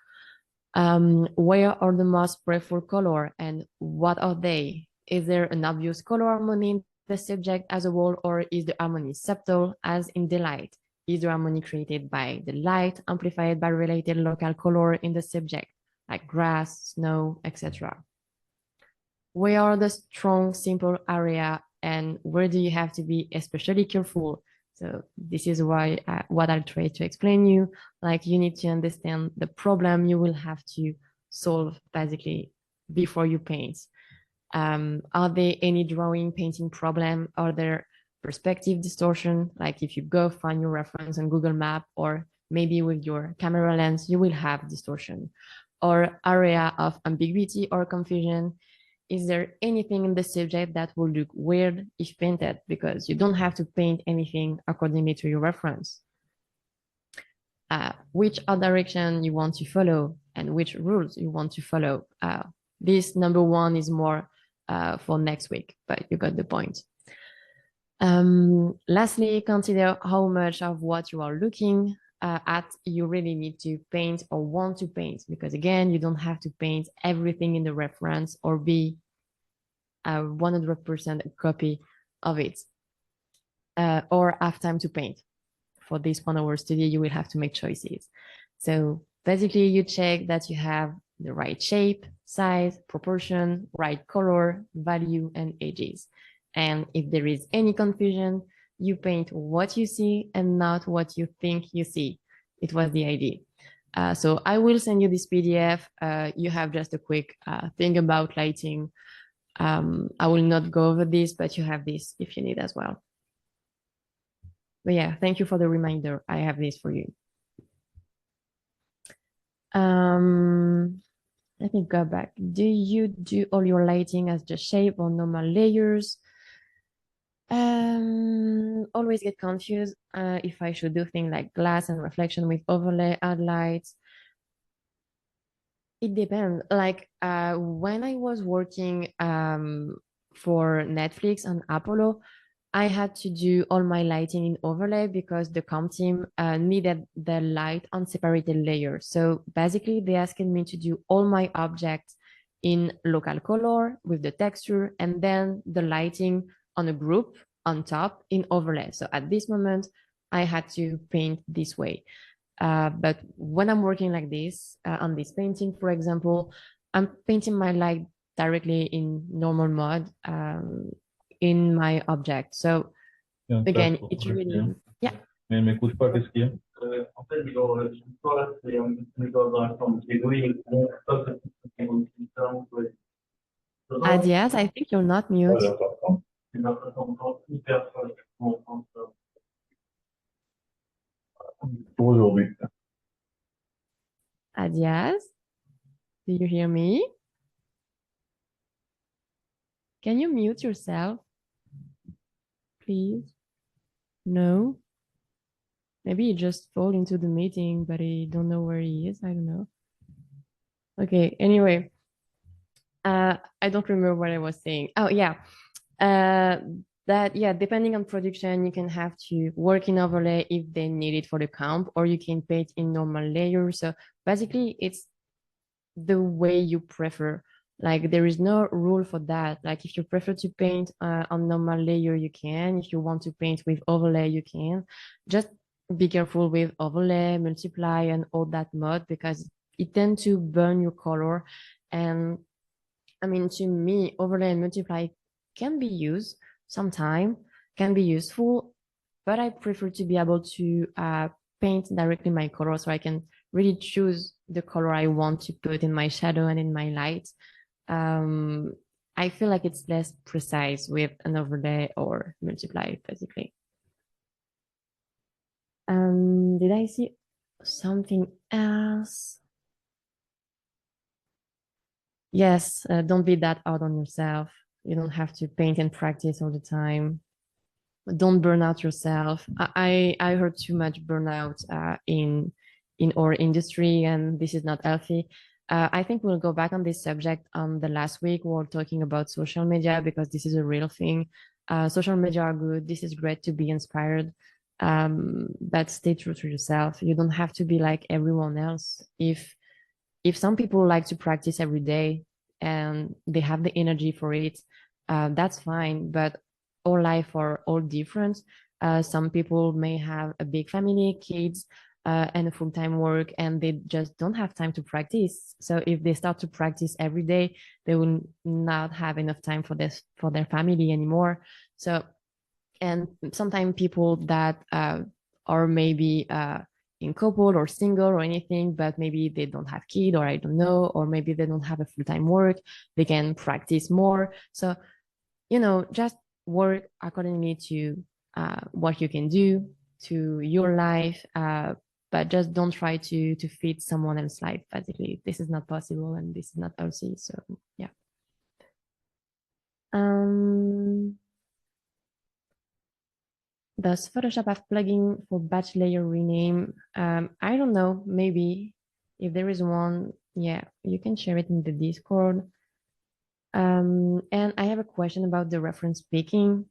Where are the most playful color and what are they? Is there an obvious color harmony in the subject as a whole, or is the harmony subtle as in the light? Is the harmony created by the light amplified by related local color in the subject, like grass, snow, etc.? Where are the strong, simple area and where do you have to be especially careful? So this is why what I'll try to explain you. Like you need to understand the problem you will have to solve basically before you paint. Are there any drawing, painting problem? Are there perspective distortion? Like if you go find your reference on Google Map or maybe with your camera lens, you will have distortion. Or area of ambiguity or confusion. Is there anything in the subject that will look weird if painted? Because you don't have to paint anything accordingly to your reference. Which art direction you want to follow and which rules you want to follow. This number one is more for next week, but you got the point. Lastly, consider how much of what you are looking at you really need to paint or want to paint, because again, you don't have to paint everything in the reference or be 100% a copy of it or have time to paint. For this 1 hour study, you will have to make choices. So basically you check that you have the right shape, size, proportion, right color, value, and edges. And if there is any confusion, you paint what you see and not what you think you see. It was the idea. So I will send you this PDF. You have just a quick thing about lighting. I will not go over this, but you have this if you need as well. But yeah, thank you for the reminder. I have this for you. Let me go back. Do you do all your lighting as just shape or normal layers? Always get confused if I should do things like glass and reflection with overlay, add lights. It depends. Like when I was working for Netflix on Apollo, I had to do all my lighting in overlay because the comp team needed the light on separated layers. So basically they asked me to do all my objects in local color with the texture and then the lighting on a group on top in overlay. So at this moment, I had to paint this way. But when I'm working like this, on this painting, for example, I'm painting my light directly in normal mode in my object. So again, it's really, yeah. Mais m'écoute pas, qu'est-ce qu'il y a? En fait, l'histoire, c'est on met dans un champ de gris, bon, ça, c'est Adias, I think you're not mute. Pour aujourd'hui. Adias, do you hear me? Can you mute yourself, please? No? Maybe he just fall into the meeting, but he don't know where he is. I don't know. Okay, anyway. I don't remember what I was saying. Oh, yeah. that, yeah, depending on production, you can have to work in overlay if they need it for the comp, or you can paint in normal layers. So basically, it's the way you prefer. Like there is no rule for that. Like if you prefer to paint on normal layer, you can. If you want to paint with overlay, you can. Just be careful with overlay, multiply, and all that mode, because it tends to burn your color. And I mean, to me, overlay and multiply can be used sometime, can be useful, but I prefer to be able to paint directly my color so I can really choose the color I want to put in my shadow and in my light. Um, I feel like it's less precise with an overlay or multiply, basically. Did I see something else? Yes, don't be that hard on yourself. You don't have to paint and practice all the time. Don't burn out yourself. I heard too much burnout in our industry, and this is not healthy. I think we'll go back on this subject on the last week. We're talking about social media because this is a real thing. Social media are good. This is great to be inspired, but stay true to yourself. You don't have to be like everyone else. If some people like to practice every day and they have the energy for it, that's fine. But all life are all different. Some people may have a big family, kids, and a full-time work, and they just don't have time to practice. So if they start to practice every day, they will not have enough time for this, for their family anymore. So, and sometimes people that are maybe in couple or single or anything, but maybe they don't have kid, or I don't know, or maybe they don't have a full-time work, they can practice more. So, just work accordingly to what you can do, to your life, but just don't try to fit someone else's life. Basically, this is not possible and this is not healthy. So yeah. Does Photoshop have plugin for batch layer rename? I don't know, maybe if there is one, yeah, you can share it in the Discord. And I have a question about the reference picking.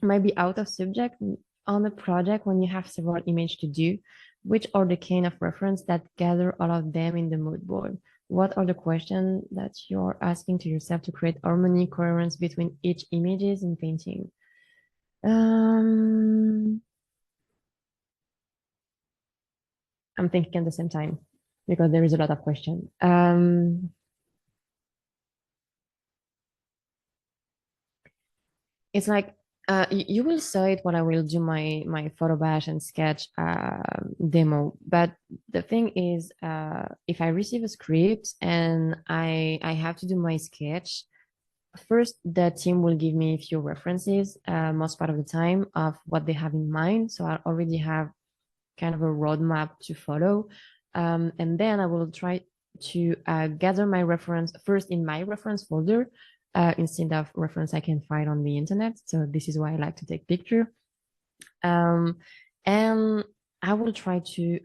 Might be out of subject. On a project, when you have several images to do, which are the kind of reference that gather all of them in the mood board? What are the questions that you're asking to yourself to create harmony, coherence between each images in painting? I'm thinking at the same time because there is a lot of questions. It's like you will saw it when I will do my photo bash and sketch demo. But the thing is, if I receive a script and I have to do my sketch, first the team will give me a few references most part of the time of what they have in mind. So I already have kind of a roadmap to follow. And then I will try to gather my reference first in my reference folder instead of reference I can find on the internet. So this is why I like to take picture. And I will try to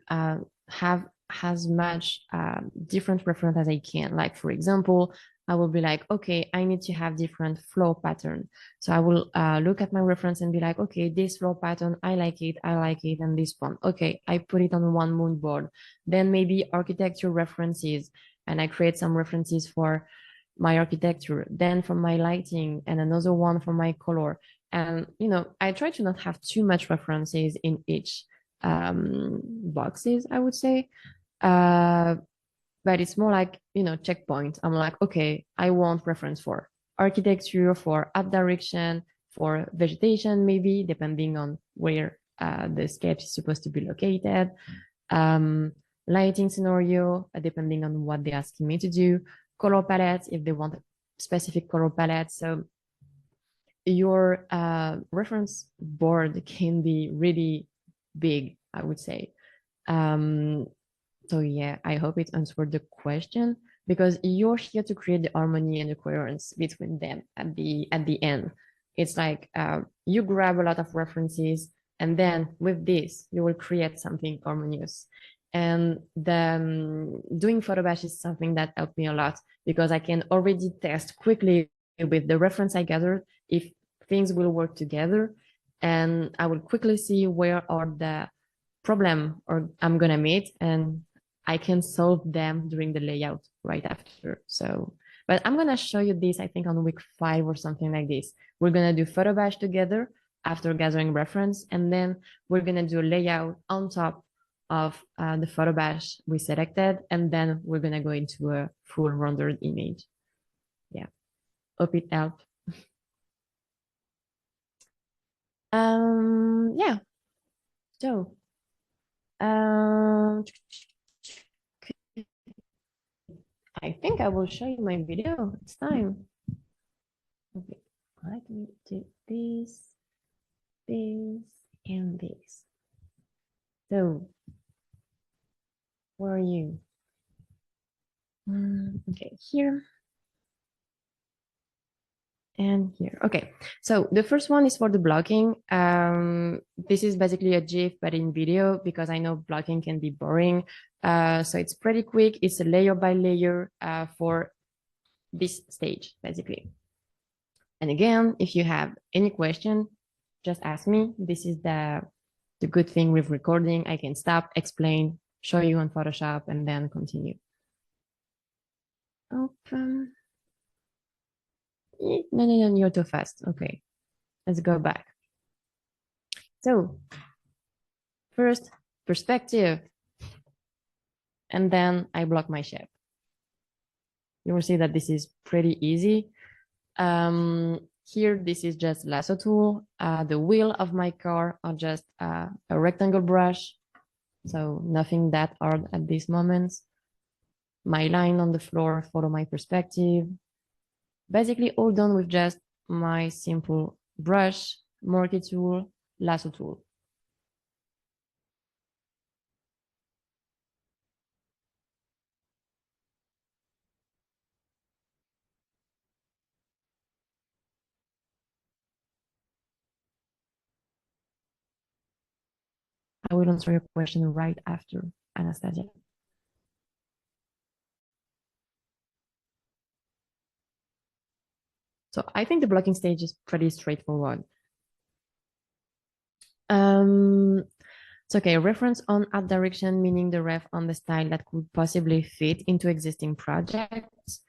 have as much different reference as I can. Like, for example, I will be like, okay, I need to have different flow pattern. So I will look at my reference and be like, okay, this flow pattern, I like it, and this one. Okay, I put it on one mood board. Then maybe architecture references, and I create some references for my architecture, then for my lighting, and another one for my color. And, I try to not have too much references in each boxes, I would say. But it's more like, checkpoint. I'm like, okay, I want reference for architecture, for art direction, for vegetation, maybe, depending on where the sketch is supposed to be located. Lighting scenario, depending on what they're asking me to do. Color palettes, if they want a specific color palette. So your reference board can be really big, I would say. So yeah, I hope it answered the question, because you're here to create the harmony and the coherence between them at the end. It's like you grab a lot of references, and then with this, you will create something harmonious. And doing photo bash is something that helped me a lot, because I can already test quickly with the reference I gathered if things will work together, and I will quickly see where are the problem or I'm gonna meet, and I can solve them during the layout right after. So, but I'm gonna show you this, I think on week 5 or something like this. We're gonna do photo bash together after gathering reference, and then we're gonna do a layout on top of the photo bash we selected, and then we're gonna go into a full rendered image. Yeah, hope it helped. Yeah, so I think I will show you my video. It's time. Okay, let me do this, and this. So, where are you? Okay, here. And here. Okay, so the first one is for the blocking. This is basically a GIF, but in video, because I know blocking can be boring. So it's pretty quick. It's a layer by layer for this stage, basically. And again, if you have any question, just ask me. This is the good thing with recording. I can stop, explain, show you on Photoshop, and then continue. Open. No, you're too fast. Okay, let's go back. So first, perspective, and then I block my shape. You will see that this is pretty easy. Here, this is just lasso tool. The wheel of my car are just a rectangle brush, so nothing that hard at this moment. My line on the floor, follow my perspective. Basically all done with just my simple brush, marquee tool, lasso tool. I will answer your question right after Anastasia. So I think the blocking stage is pretty straightforward. It's okay, reference on art direction, meaning the ref on the style that could possibly fit into existing projects.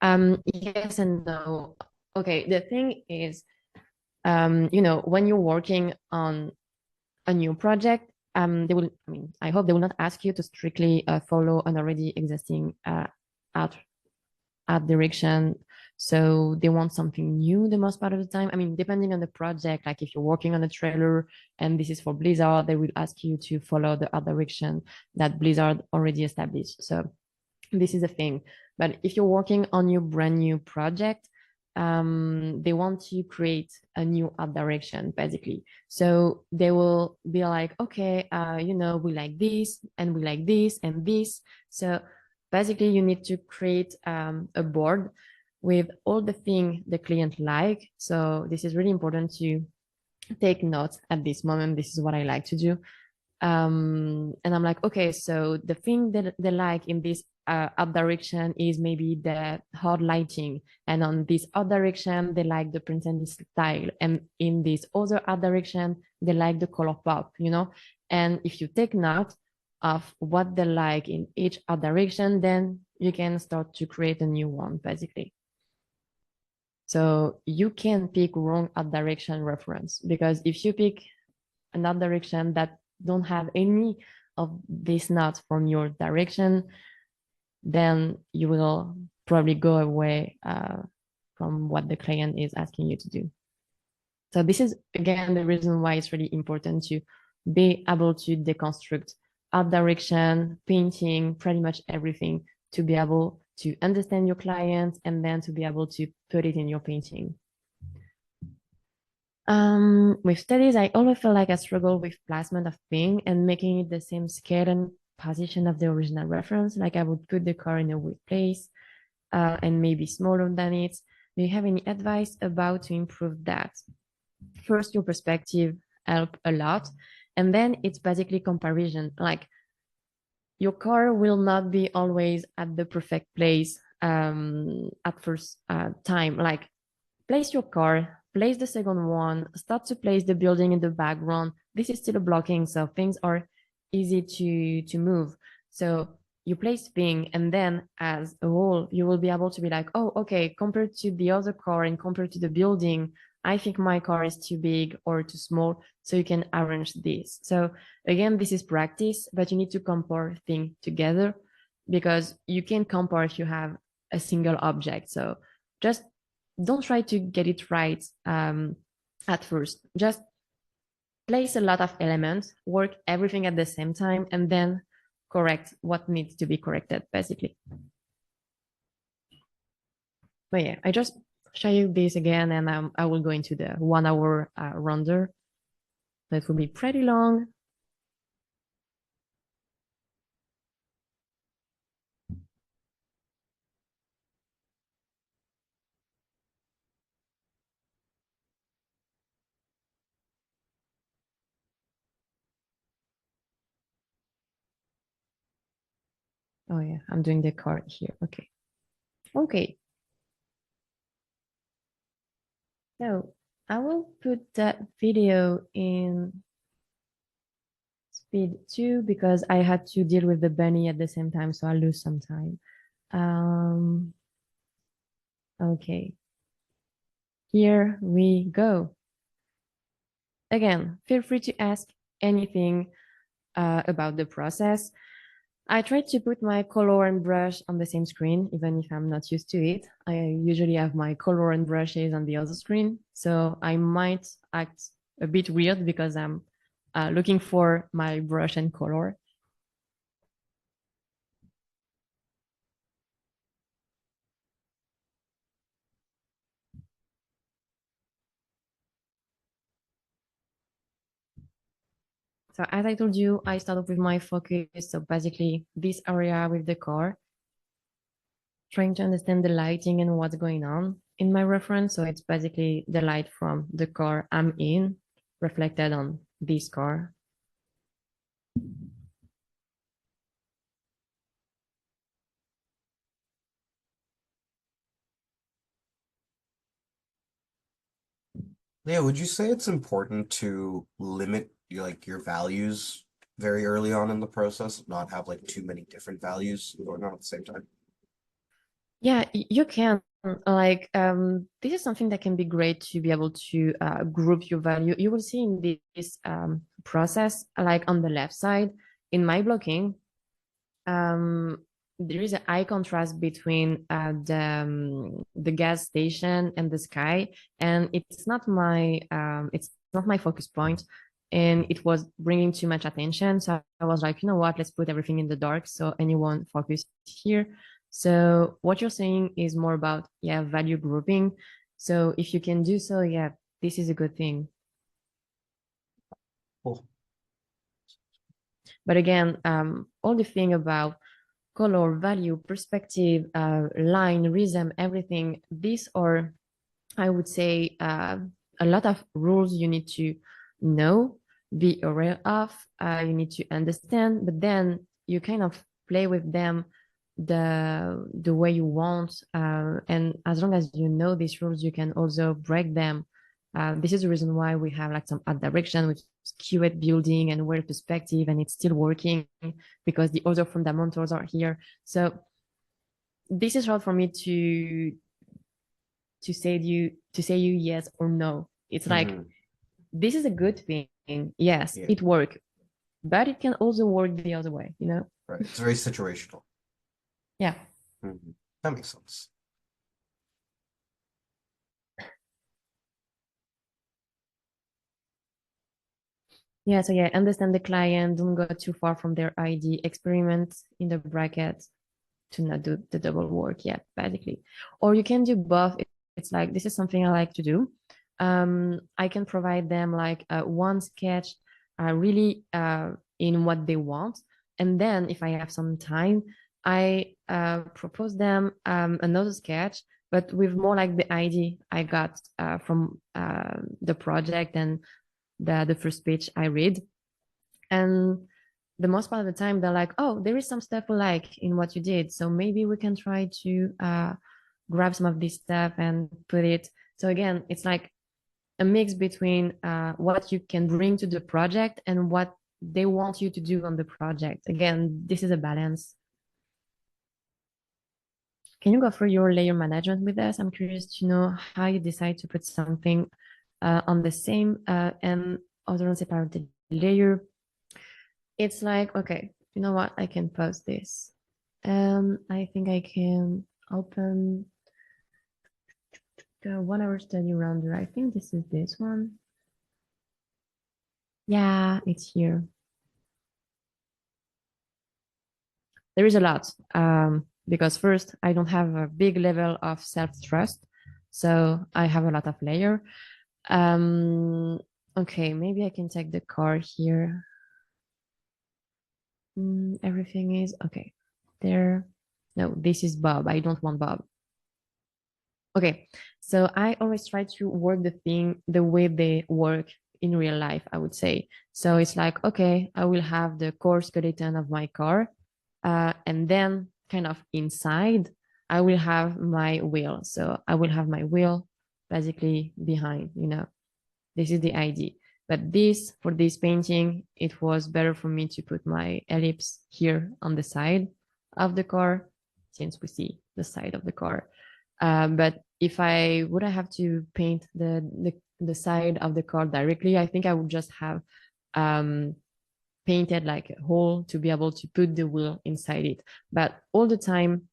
Yes and no. Okay, the thing is, you know, when you're working on a new project, they will, I mean, I hope they will not ask you to strictly follow an already existing art direction. So they want something new the most part of the time. I mean, depending on the project, like if you're working on a trailer and this is for Blizzard, they will ask you to follow the art direction that Blizzard already established. So this is a thing. But if you're working on your brand new project, they want to create a new art direction, basically. So they will be like, okay, you know, we like this and we like this and this. So basically you need to create a board with all the things the client like. So this is really important to take notes at this moment. This is what I like to do. And I'm like, okay, so the thing that they like in this art direction is maybe the hard lighting, and on this art direction they like the print and style, and in this other art direction they like the color pop, you know. And if you take note of what they like in each art direction, then you can start to create a new one, basically. So you can pick wrong art direction reference, because if you pick an art direction that don't have any of these notes from your direction, then you will probably go away from what the client is asking you to do. So this is, again, the reason why it's really important to be able to deconstruct art direction, painting, pretty much everything, to be able to understand your client and then to be able to put it in your painting. With studies, I always feel like I struggle with placement of thing and making it the same scale and position of the original reference. Like I would put the car in a weird place and maybe smaller than it. Do you have any advice about to improve that? First, your perspective help a lot. And then it's basically comparison. Like your car will not be always at the perfect place at first time. Like place your car, place the second one, start to place the building in the background. This is still blocking, so things are easy to move. So you place thing, and then as a whole, you will be able to be like, oh, okay, compared to the other car and compared to the building, I think my car is too big or too small, so you can arrange this. So again, this is practice, but you need to compare things together because you can compare if you have a single object. So just don't try to get it right at first. Just place a lot of elements, work everything at the same time, and then correct what needs to be corrected, basically. But yeah, I just show you this again, and I will go into the 1 hour render. That will be pretty long. Oh yeah, I'm doing the card here. Okay. Okay. So I will put that video in speed 2 because I had to deal with the bunny at the same time, so I lose some time. Okay. Here we go. Again, feel free to ask anything about the process. I try to put my color and brush on the same screen, even if I'm not used to it. I usually have my color and brushes on the other screen, so I might act a bit weird because I'm looking for my brush and color. So as I told you, I started with my focus. So basically this area with the car, trying to understand the lighting and what's going on in my reference. So it's basically the light from the car I'm in reflected on this car. Yeah, would you say it's important to limit your values very early on in the process, not have like too many different values going on at the same time? Yeah, you can. Like, this is something that can be great to be able to group your value. You will see in this process, like on the left side, in my blocking, there is a high contrast between the gas station and the sky, and it's not my focus point, and it was bringing too much attention. So I was like, you know what, let's put everything in the dark so anyone focus here. So what you're saying is more about, yeah, value grouping. So if you can do so, yeah, this is a good thing. Cool. But again, all the thing about color, value, perspective, line, rhythm, everything, these are, I would say, a lot of rules you need to know, be aware of, you need to understand, but then you kind of play with them the way you want. And as long as you know these rules, you can also break them. This is the reason why we have like some art direction with skewed building and weird perspective, and it's still working because the other fundamentals are here. So this is hard for me to say you yes or no. It's like, this is a good thing. Yes, it worked, but it can also work the other way, you know? Right. It's very situational. Yeah. That makes sense. Yeah, so yeah, understand the client, don't go too far from their ID, experiment in the bracket to not do the double work yet, basically. Or you can do both. It's like, this is something I like to do. I can provide them like one sketch really in what they want. And then if I have some time, I propose them another sketch, but with more like the idea I got from the project and the first page I read. And the most part of the time, they're like, oh, there is some stuff we like in what you did. So maybe we can try to grab some of this stuff and put it. So again, it's like a mix between what you can bring to the project and what they want you to do on the project. Again, this is a balance. Can you go through your layer management with us? I'm curious to know how you decide to put something on the same and other separated layer. It's like, okay, you know what? I can pause this. I think I can open the 1 hour study rounder. I think this is this one. Yeah, it's here. There is a lot because first, I don't have a big level of self-trust. So I have a lot of layer. Okay, maybe I can take the car here. Everything is okay. There. No, this is Bob. I don't want Bob. Okay, so I always try to work the thing the way they work in real life, I would say. So it's like, okay, I will have the core skeleton of my car. And then kind of inside, I will have my wheel. So I will have my wheel basically behind, this is the idea. But this, for this painting, it was better for me to put my ellipse here on the side of the car, since we see the side of the car. But if I would have to paint the side of the car directly, I think I would just have painted like a hole to be able to put the wheel inside it. But all the time,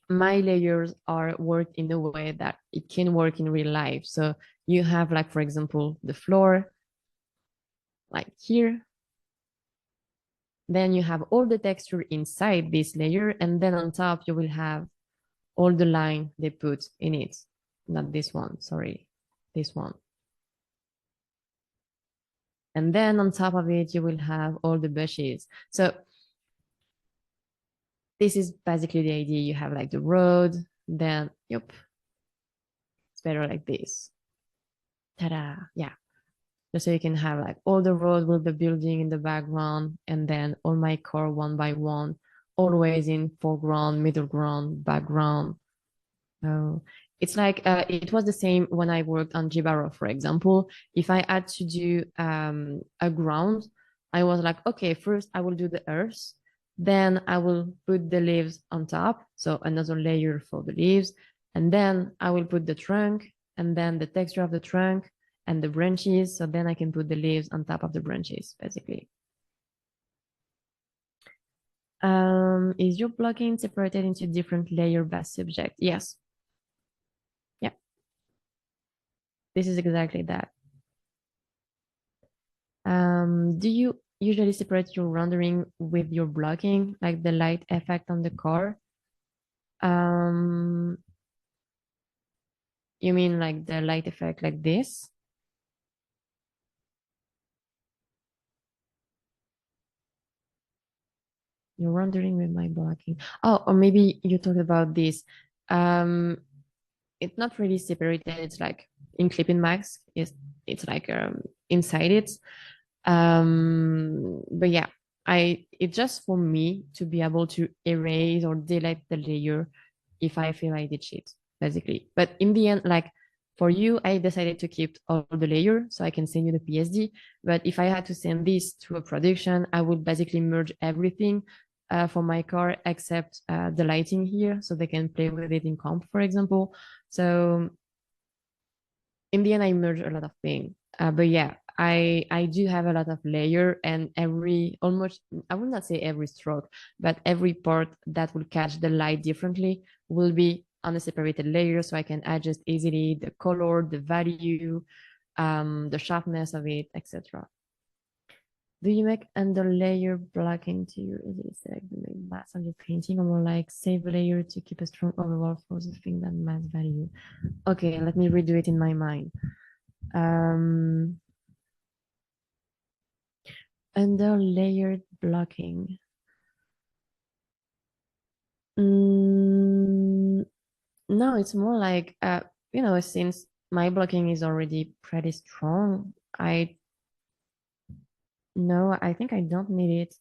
my layers are worked in a way that it can work in real life. So you have, like, for example, the floor, like here. Then you have all the texture inside this layer, and then on top you will have all the line they put in it. Not this one, sorry, this one. And then on top of it, you will have all the bushes. So this is basically the idea. You have like the road, then, yep, it's better like this. Ta-da, yeah. Just so you can have like all the road with the building in the background, and then all my car one by one, always in foreground, middle ground, background. Oh, it's like it was the same when I worked on Jibaro, for example. If I had to do a ground, I was like, okay, first I will do the earth, then I will put the leaves on top, so another layer for the leaves, and then I will put the trunk, and then the texture of the trunk and the branches, so then I can put the leaves on top of the branches, basically. Is your blocking separated into different layer by subject? Yes. Yeah. This is exactly that. Do you usually separate your rendering with your blocking, like the light effect on the car? You mean like the light effect like this? You're rendering with my blocking. Oh, or maybe you talked about this. It's not really separated. It's like in clipping mask. It's like inside it. But yeah, it's just for me to be able to erase or delete the layer if I feel I did shit, basically. But in the end, like for you, I decided to keep all the layer so I can send you the PSD. But if I had to send this to a production, I would basically merge everything for my car except the lighting here, so they can play with it in comp, for example. So in the end, I merge a lot of things. But yeah, I do have a lot of layer, and almost, I will not say every stroke, but every part that will catch the light differently will be on a separated layer, so I can adjust easily the color, the value, the sharpness of it, etc. Do you make under layer blocking to your easily select the main mask of your painting, or more like save layer to keep a strong overall for the thing that mask value? Okay, let me redo it in my mind. Under layered blocking. No, it's more like, since my blocking is already pretty strong, I think I don't need it.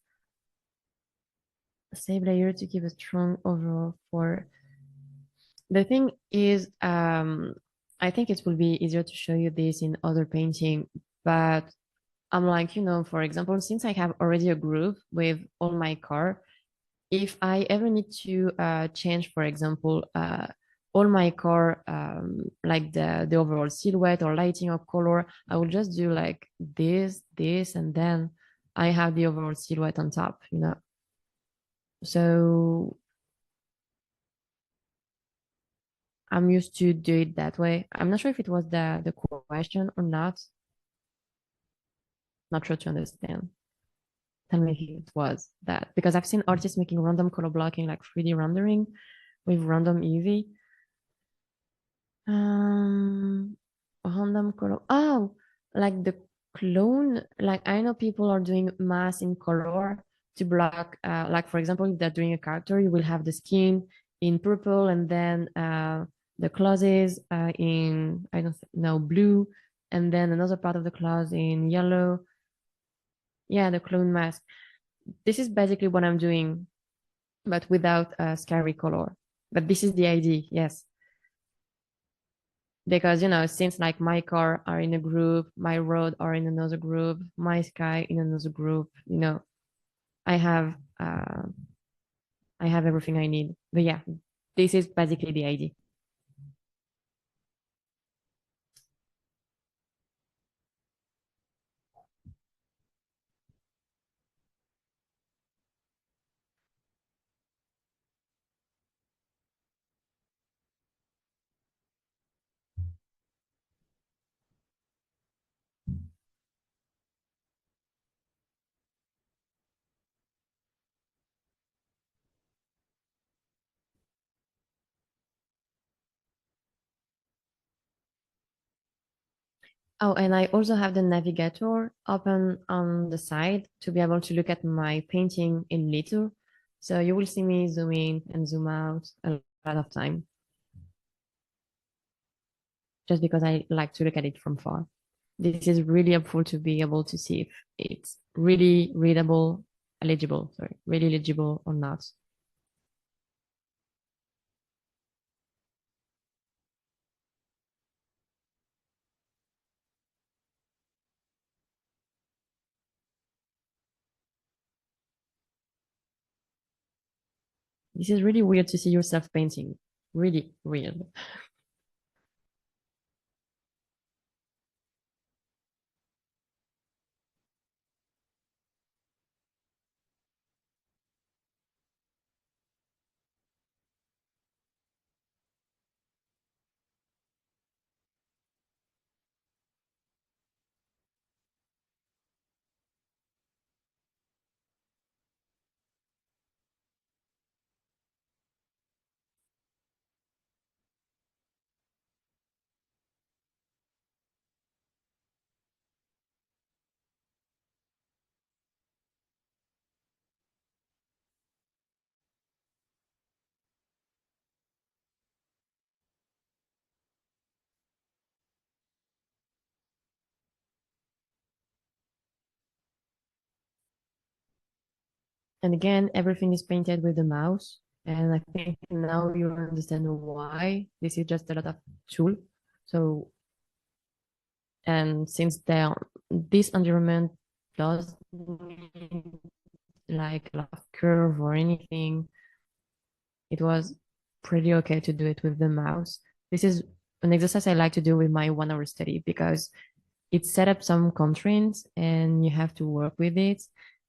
Save layer to keep a strong overall for. The thing is, I think it will be easier to show you this in other painting, but I'm like, for example, since I have already a group with all my car, if I ever need to change, for example, all my car, like the overall silhouette or lighting or color, I will just do like this, and then I have the overall silhouette on top, So I'm used to do it that way. I'm not sure if it was the question or not. Not sure to understand. Tell me if it was that, because I've seen artists making random color blocking, like 3D rendering with random UV. Random color. Oh, like the clone. Like I know people are doing mass in color to block. Like for example, if they're doing a character, you will have the skin in purple, and then the clothes in I don't know blue, and then another part of the clothes in yellow. Yeah, the clone mask. This is basically what I'm doing, but without a scary color. But this is the idea, yes. Because, since like my car are in a group, my road are in another group, my sky in another group, I have uh, I have everything I need. But yeah, this is basically the idea. Oh, and I also have the navigator open on the side to be able to look at my painting in little. So you will see me zoom in and zoom out a lot of time, just because I like to look at it from far. This is really helpful to be able to see if it's really really legible or not. This is really weird to see yourself painting. Really weird. And again, everything is painted with the mouse. And I think now you understand why this is just a lot of tool. So, and since this environment does need like a lot of curve or anything, it was pretty okay to do it with the mouse. This is an exercise I like to do with my 1 hour study because it set up some constraints and you have to work with it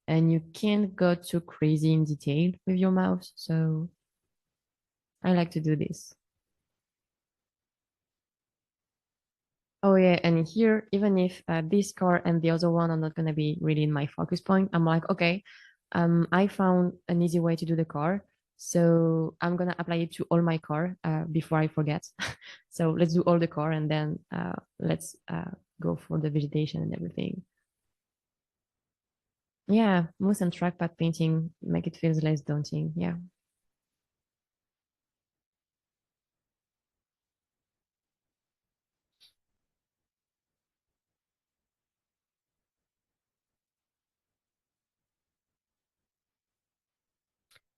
and you can't go too crazy in detail with your mouse. So I like to do this. Oh yeah, and here, even if this car and the other one are not gonna be really in my focus point, I'm like, okay, I found an easy way to do the car. So I'm gonna apply it to all my car before I forget. So let's do all the car and then let's go for the vegetation and everything. Yeah, mouse and trackpad painting make it feels less daunting. Yeah.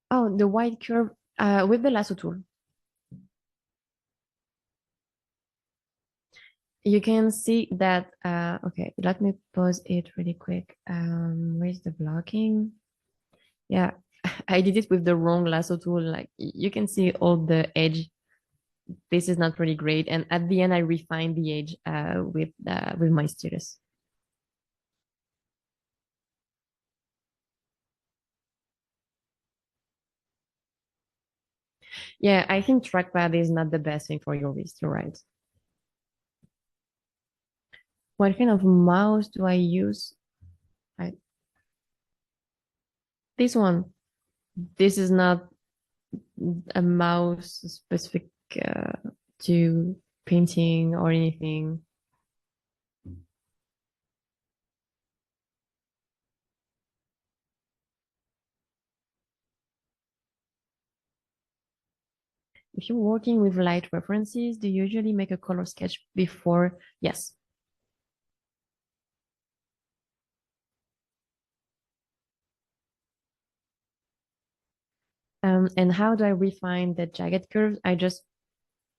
Oh, the white curve with the lasso tool. you can see that, okay, let me pause it really quick. Where's the blocking? Yeah, I did it with the wrong lasso tool. Like you can see all the edge. This is not really great. And at the end, I refined the edge with my stylus. Yeah, I think trackpad is not the best thing for your wrist. You're right. What kind of mouse do I use? This one. This is not a mouse specific to painting or anything. If you're working with light references, do you usually make a color sketch before? Yes. And how do I refine the jagged curves? I just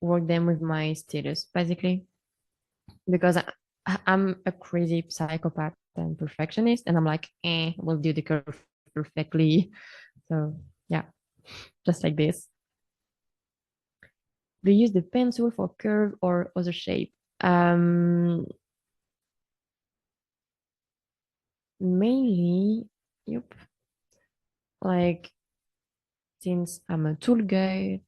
work them with my stylus, basically, because I'm a crazy psychopath and perfectionist, and I'm like, we'll do the curve perfectly. So yeah, just like this. Do you use the pencil for curve or other shape? Mainly, yep. Like since I'm a tool guy,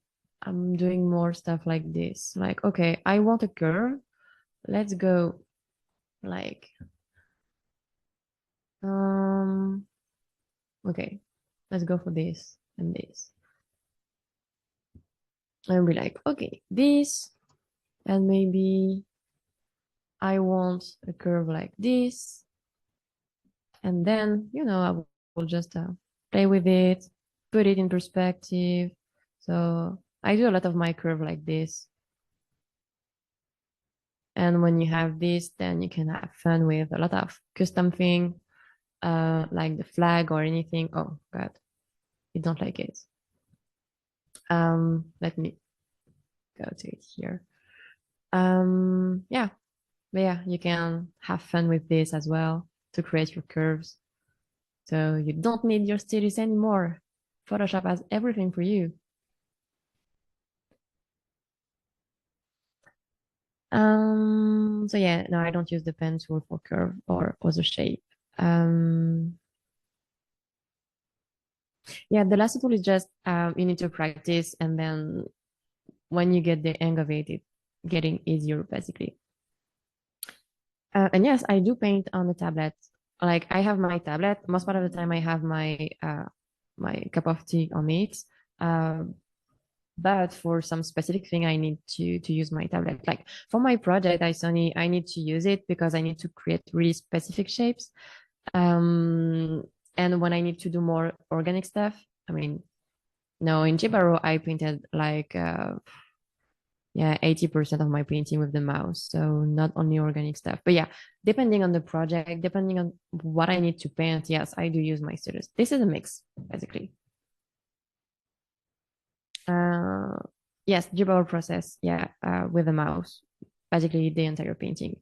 I'm doing more stuff like this. Like, okay, I want a curve. Let's go like okay, let's go for this and this. I'll be like, okay, this, and maybe I want a curve like this. And then, I will just play with it, put it in perspective. So I do a lot of my curve like this. And when you have this, then you can have fun with a lot of custom thing, like the flag or anything. Oh God, you don't like it. Let me go to it here. Yeah, but yeah, you can have fun with this as well to create your curves. So you don't need your stylus anymore. Photoshop has everything for you. So yeah, no, I don't use the pen tool for curve or other shape. Yeah, the lasso tool is just you need to practice, and then when you get the hang of it, it's getting easier basically. And yes, I do paint on the tablet. Like I have my tablet. Most part of the time, I have my cup of tea on it. But for some specific thing, I need to use my tablet. Like for my project, I need to use it because I need to create really specific shapes. And when I need to do more organic stuff, I mean, no, in Jibaro, I painted like yeah, 80% of my painting with the mouse. So not only organic stuff, but yeah, depending on the project, depending on what I need to paint, yes, I do use my stylus. This is a mix, basically. Yes, Jibaro process, yeah, with the mouse, basically the entire painting.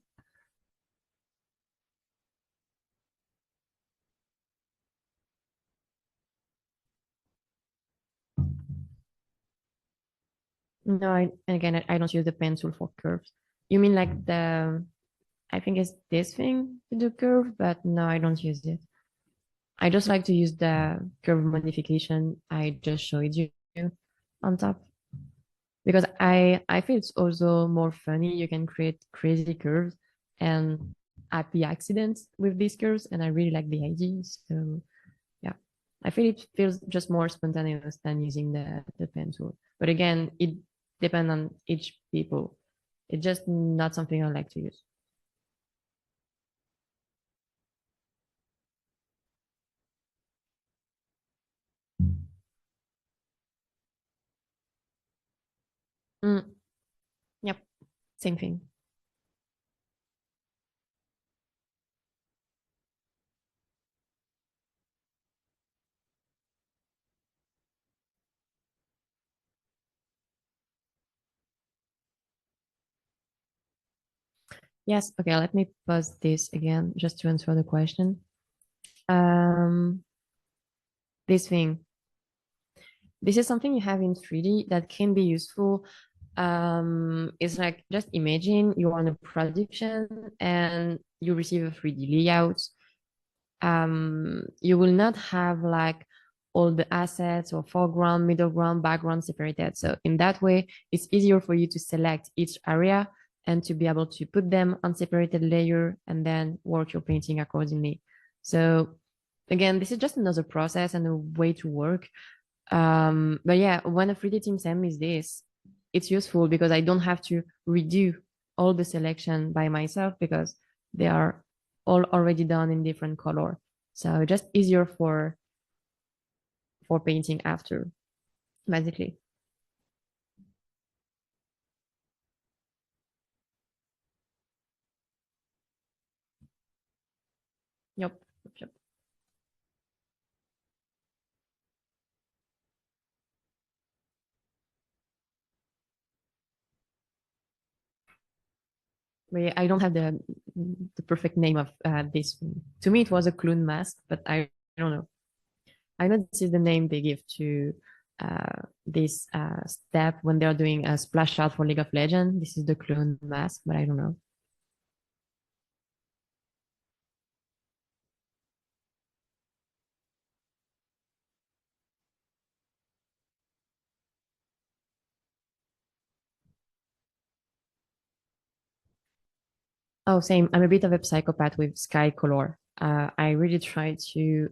No, I don't use the pencil for curves. You mean like I think it's this thing to do curve, but no, I don't use it. I just like to use the curve modification I just showed you on top because I feel it's also more funny. You can create crazy curves and happy accidents with these curves, and I really like the idea. So yeah, I feel it feels just more spontaneous than using the pen tool. But again, it depends on each people. It's just not something I like to use. Yep, same thing. Yes, okay, let me pause this again just to answer the question. This thing. This is something you have in 3D that can be useful. It's like, just imagine you're on a production and you receive a 3D layout. You will not have like all the assets or foreground, middle ground, background separated. So in that way, it's easier for you to select each area and to be able to put them on separated layer and then work your painting accordingly. So again, this is just another process and a way to work. But yeah, when a 3D team sends me this, it's useful because I don't have to redo all the selection by myself because they are all already done in different color. So just easier for painting after, basically. Yep. Yep. But yeah, I don't have the perfect name of this. To me, it was a clown mask, but I don't know. I know this is the name they give to this step when they're doing a splash out for League of Legends. This is the clone mask, but I don't know. Oh, same. I'm a bit of a psychopath with sky color. I really try to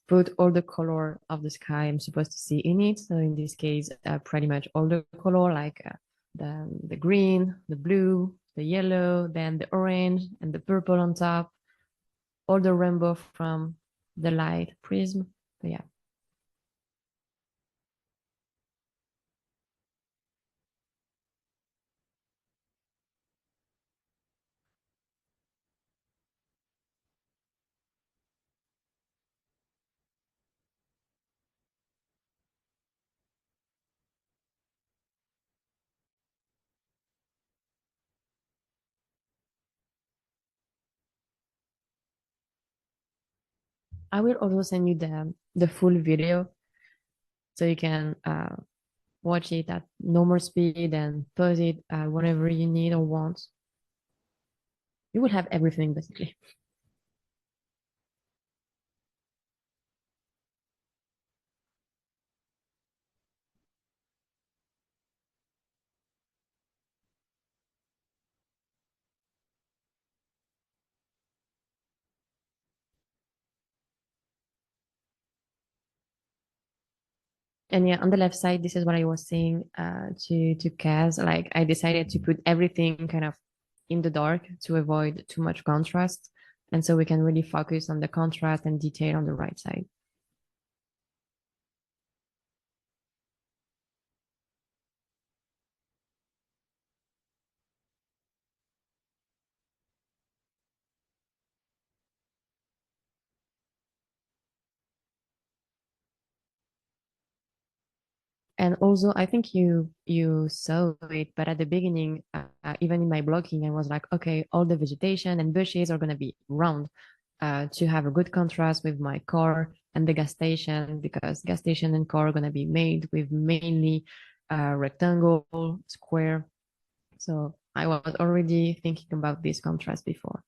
put all the color of the sky I'm supposed to see in it. So in this case, pretty much all the color, like the green, the blue, the yellow, then the orange and the purple on top, all the rainbow from the light prism. But yeah. I will also send you the full video so you can watch it at normal speed and pause it whenever you need or want. You will have everything basically. And yeah, on the left side, this is what I was saying to Kaz. Like I decided to put everything kind of in the dark to avoid too much contrast. And so we can really focus on the contrast and detail on the right side. And also, I think you saw it, but at the beginning, even in my blogging, I was like, okay, all the vegetation and bushes are going to be round to have a good contrast with my car and the gas station, because gas station and car are going to be made with mainly rectangle, square. So I was already thinking about this contrast before.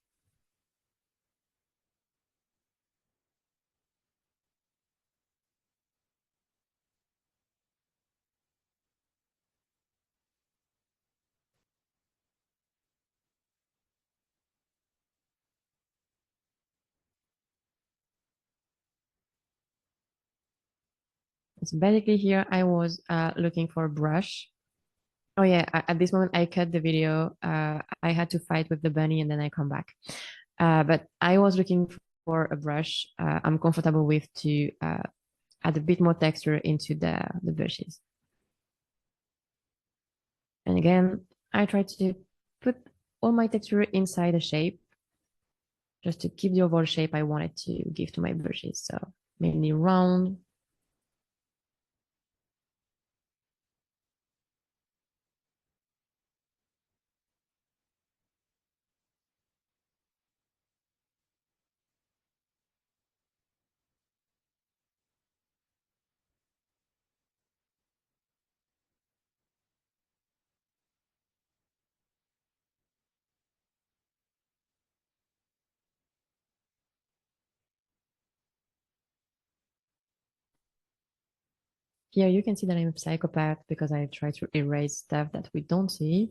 So basically here I was looking for a brush. Oh yeah, at this moment I cut the video. I had to fight with the bunny and then I come back. But I was looking for a brush I'm comfortable with to add a bit more texture into the bushes. And again, I try to put all my texture inside a shape just to keep the overall shape I wanted to give to my bushes. So mainly round. Here you can see that I'm a psychopath because I try to erase stuff that we don't see.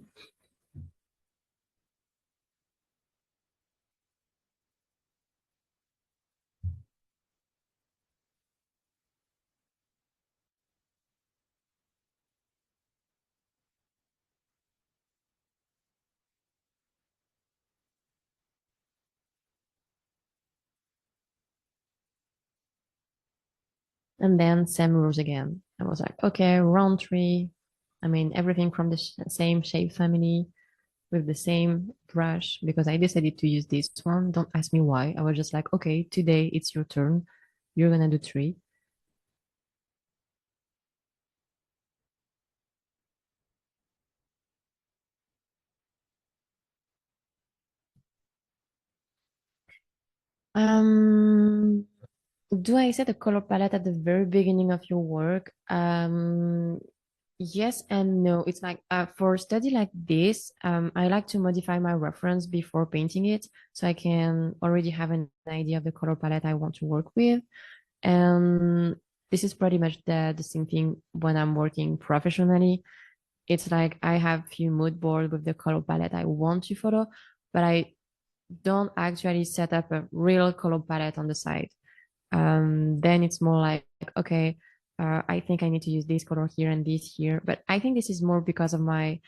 And then same rules again. I was like, okay, round three. I mean, everything from the same shape family with the same brush because I decided to use this one. Don't ask me why. I was just like, okay, today it's your turn. You're gonna do three. Do I set a color palette at the very beginning of your work? Yes and no. It's like for a study like this, I like to modify my reference before painting it so I can already have an idea of the color palette I want to work with. And this is pretty much the same thing when I'm working professionally. It's like I have few mood boards with the color palette I want to follow, but I don't actually set up a real color palette on the side. Then it's more like, okay, I think I need to use this color here and this here. But I think this is more because of my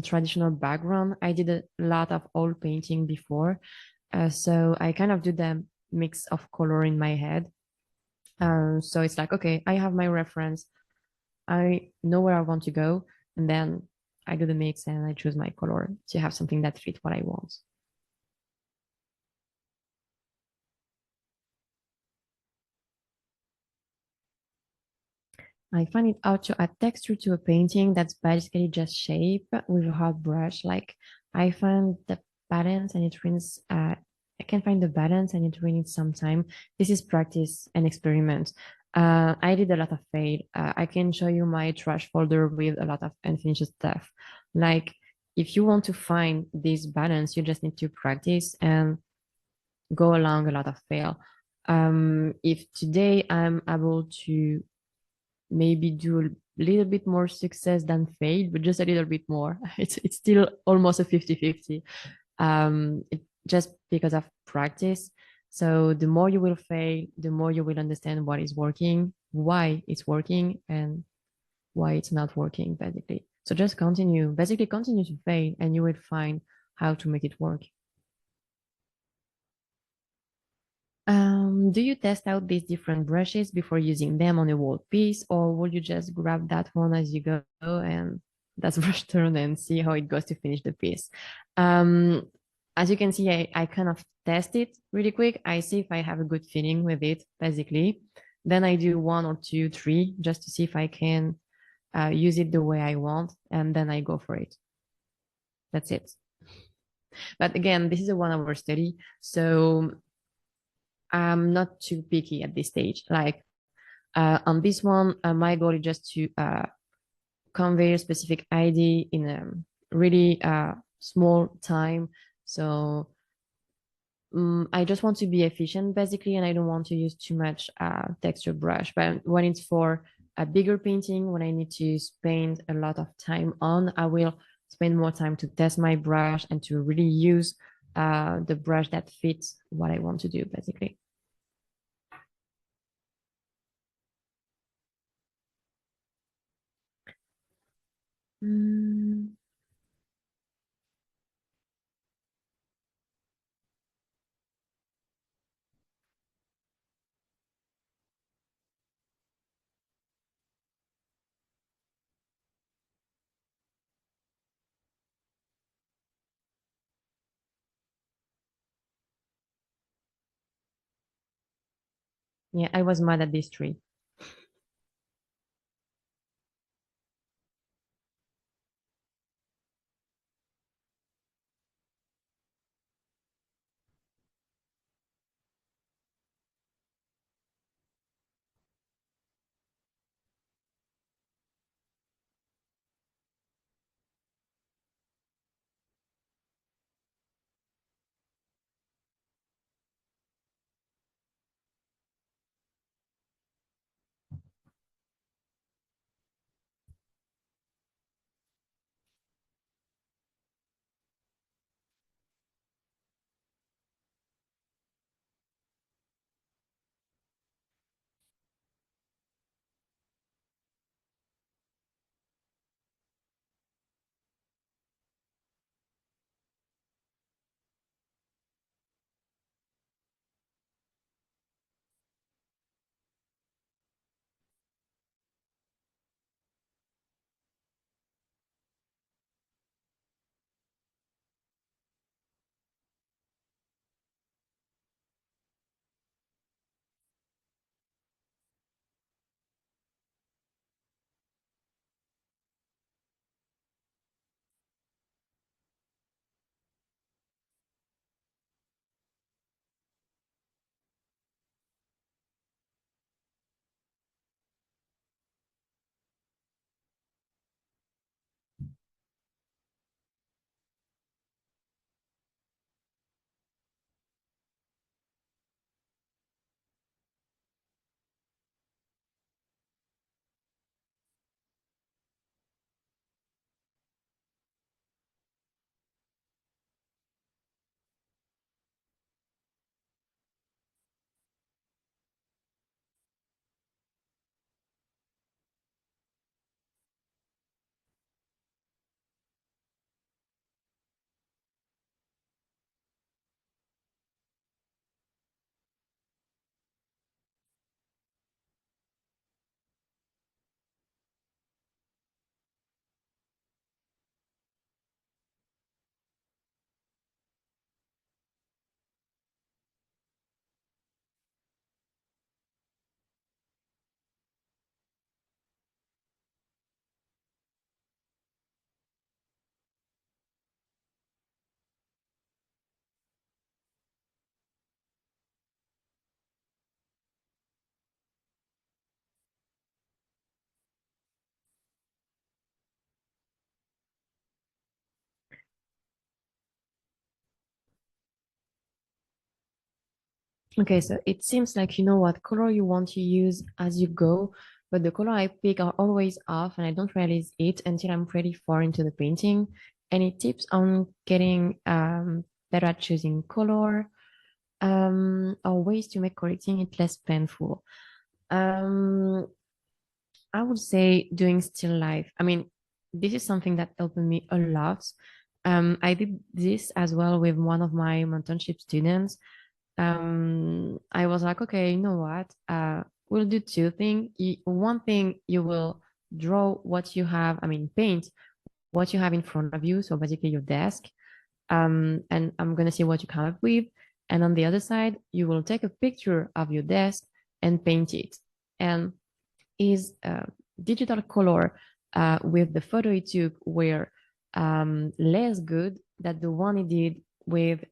traditional background. I did a lot of oil painting before. So I kind of do the mix of color in my head. So it's like, okay, I have my reference. I know where I want to go. And then I do the mix and I choose my color to have something that fits what I want. I find it hard to add texture to a painting that's basically just shape with a hot brush. Like I find the balance and it ruins, I can find the balance and it ruins some time. This is practice and experiment. I did a lot of fail. I can show you my trash folder with a lot of unfinished stuff. Like if you want to find this balance, you just need to practice and go along a lot of fail. If today I'm able to maybe do a little bit more success than fail, but just a little bit more. It's still almost a 50-50. Just because of practice. So the more you will fail, the more you will understand what is working, why it's working, and why it's not working, basically. So just basically continue to fail, and you will find how to make it work. Do you test out these different brushes before using them on a whole piece, or will you just grab that one as you go and that's brush turn and see how it goes to finish the piece? As you can see, I kind of test it really quick. I see if I have a good feeling with it, basically. Then I do one or two, three, just to see if I can use it the way I want, and then I go for it. That's it. But again, this is a 1 hour study, so I'm not too picky at this stage. Like on this one, my goal is just to convey a specific idea in a really small time. So I just want to be efficient basically, and I don't want to use too much texture brush. But when it's for a bigger painting, when I need to spend a lot of time on, I will spend more time to test my brush and to really use the brush that fits what I want to do basically. Mm. Yeah, I was mad at this tree. Okay, so it seems like you know what color you want to use as you go, but the color I pick are always off and I don't realize it until I'm pretty far into the painting. Any tips on getting better at choosing color or ways to make correcting it less painful? Um, I would say doing still life. I mean, this is something that helped me a lot. I did this as well with one of my mentorship students. I was like, okay, you know what? We'll do two things. One thing, you will draw what you have, I mean, paint what you have in front of you. So basically your desk. And I'm going to see what you come up with. And on the other side, you will take a picture of your desk and paint it. And is digital color with the photo he took were less good than the one he did with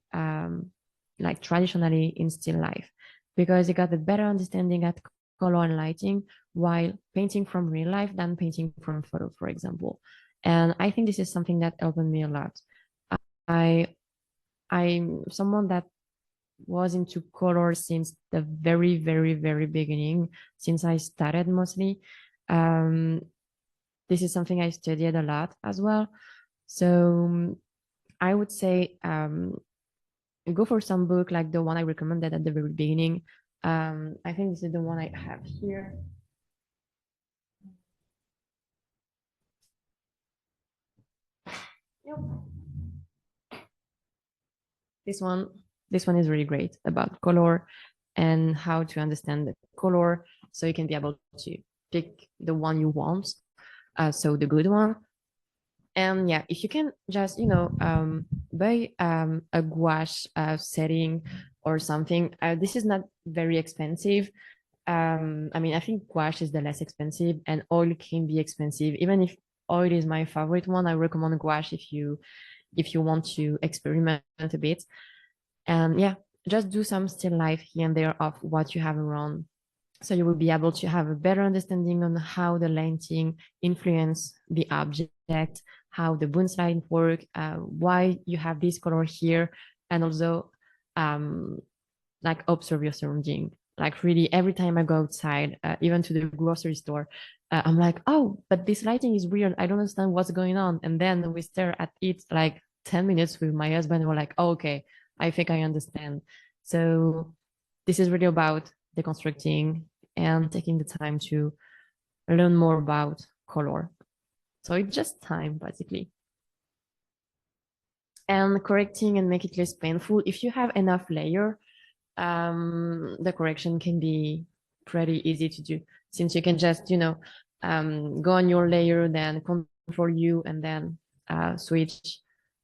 like traditionally in still life, because he got a better understanding at color and lighting while painting from real life than painting from photo, for example. And I think this is something that helped me a lot. I I'm someone that was into color since the very, very, very beginning, since I started mostly. Um, this is something I studied a lot as well. So I would say go for some book like the one I recommended at the very beginning. I think this is the one I have here. Yep. This one, this one is really great about color and how to understand the color, so you can be able to pick the one you want, so the good one. And yeah, if you can just, buy a gouache setting or something. This is not very expensive. I mean, I think gouache is the less expensive, and oil can be expensive. Even if oil is my favorite one, I recommend gouache if you want to experiment a bit. And yeah, just do some still life here and there of what you have around. So you will be able to have a better understanding on how the lighting influence the object, how the bounce line work, why you have this color here, and also like observe your surrounding. Like really, every time I go outside, even to the grocery store, I'm like, oh, but this lighting is weird. I don't understand what's going on. And then we stare at it like 10 minutes with my husband. And we're like, oh, okay, I think I understand. So this is really about deconstructing and taking the time to learn more about color. So it's just time, basically. And correcting and make it less painful. If you have enough layer, the correction can be pretty easy to do, since you can just, go on your layer, then control U, and then switch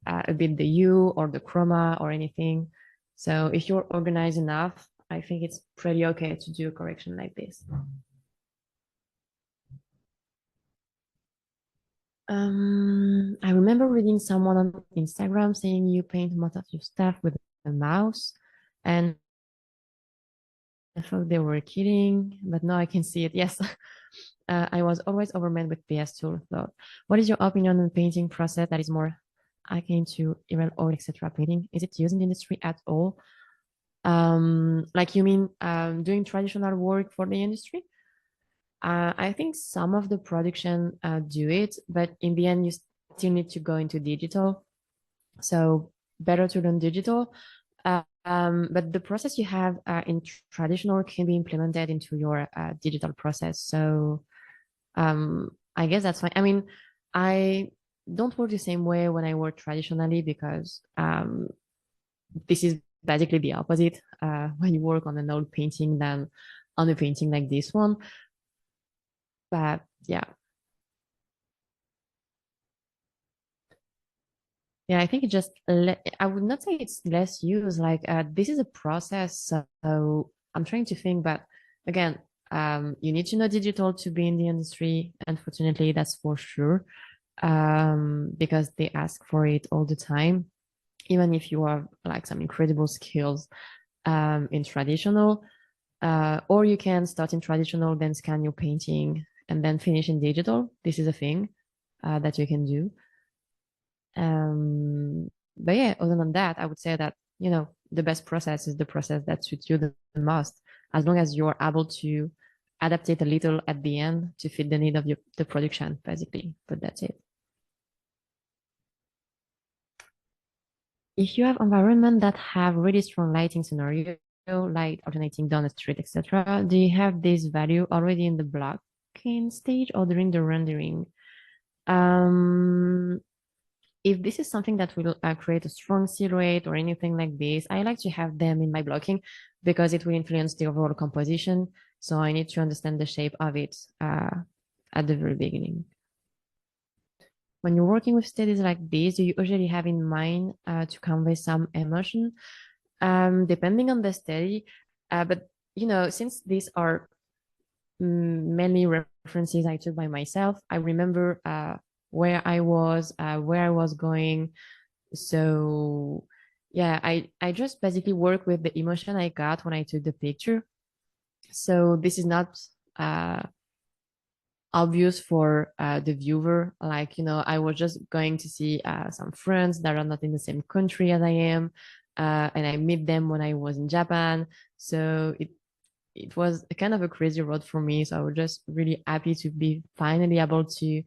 a bit the hue or the chroma or anything. So if you're organized enough, I think it's pretty okay to do a correction like this. I remember reading someone on Instagram saying you paint most of your stuff with a mouse, and I thought they were kidding, but now I can see it. Yes, I was always overwhelmed with PS Tool. Though, what is your opinion on painting process that is more akin to even oil, etc. painting? Is it used in the industry at all? Like you mean doing traditional work for the industry? I think some of the production do it, but in the end, you still need to go into digital. So better to learn digital. But the process you have in traditional can be implemented into your digital process. So I guess that's fine. I mean, I don't work the same way when I work traditionally, because this is basically the opposite when you work on an old painting than on a painting like this one. But yeah. Yeah, I think it just, I would not say it's less used. Like, this is a process. So I'm trying to think, but again, you need to know digital to be in the industry. Unfortunately, that's for sure, because they ask for it all the time, even if you have like some incredible skills in traditional, or you can start in traditional, then scan your painting, and then finish in digital. This is a thing that you can do. But yeah, other than that, I would say that, the best process is the process that suits you the most, as long as you're able to adapt it a little at the end to fit the need of the production, basically. But that's it. If you have environment that have really strong lighting scenario, light alternating down the street, etc., do you have this value already in the blocking stage or during the rendering? If this is something that will create a strong silhouette or anything like this, I like to have them in my blocking because it will influence the overall composition. So I need to understand the shape of it at the very beginning. When you're working with studies like this, do you usually have in mind to convey some emotion? Depending on the study, but since these are mainly references I took by myself, I remember where I was going. So yeah, I just basically work with the emotion I got when I took the picture. So this is not obvious for the viewer. Like, I was just going to see some friends that are not in the same country as I am. And I met them when I was in Japan. So it was a kind of a crazy road for me. So I was just really happy to be finally able to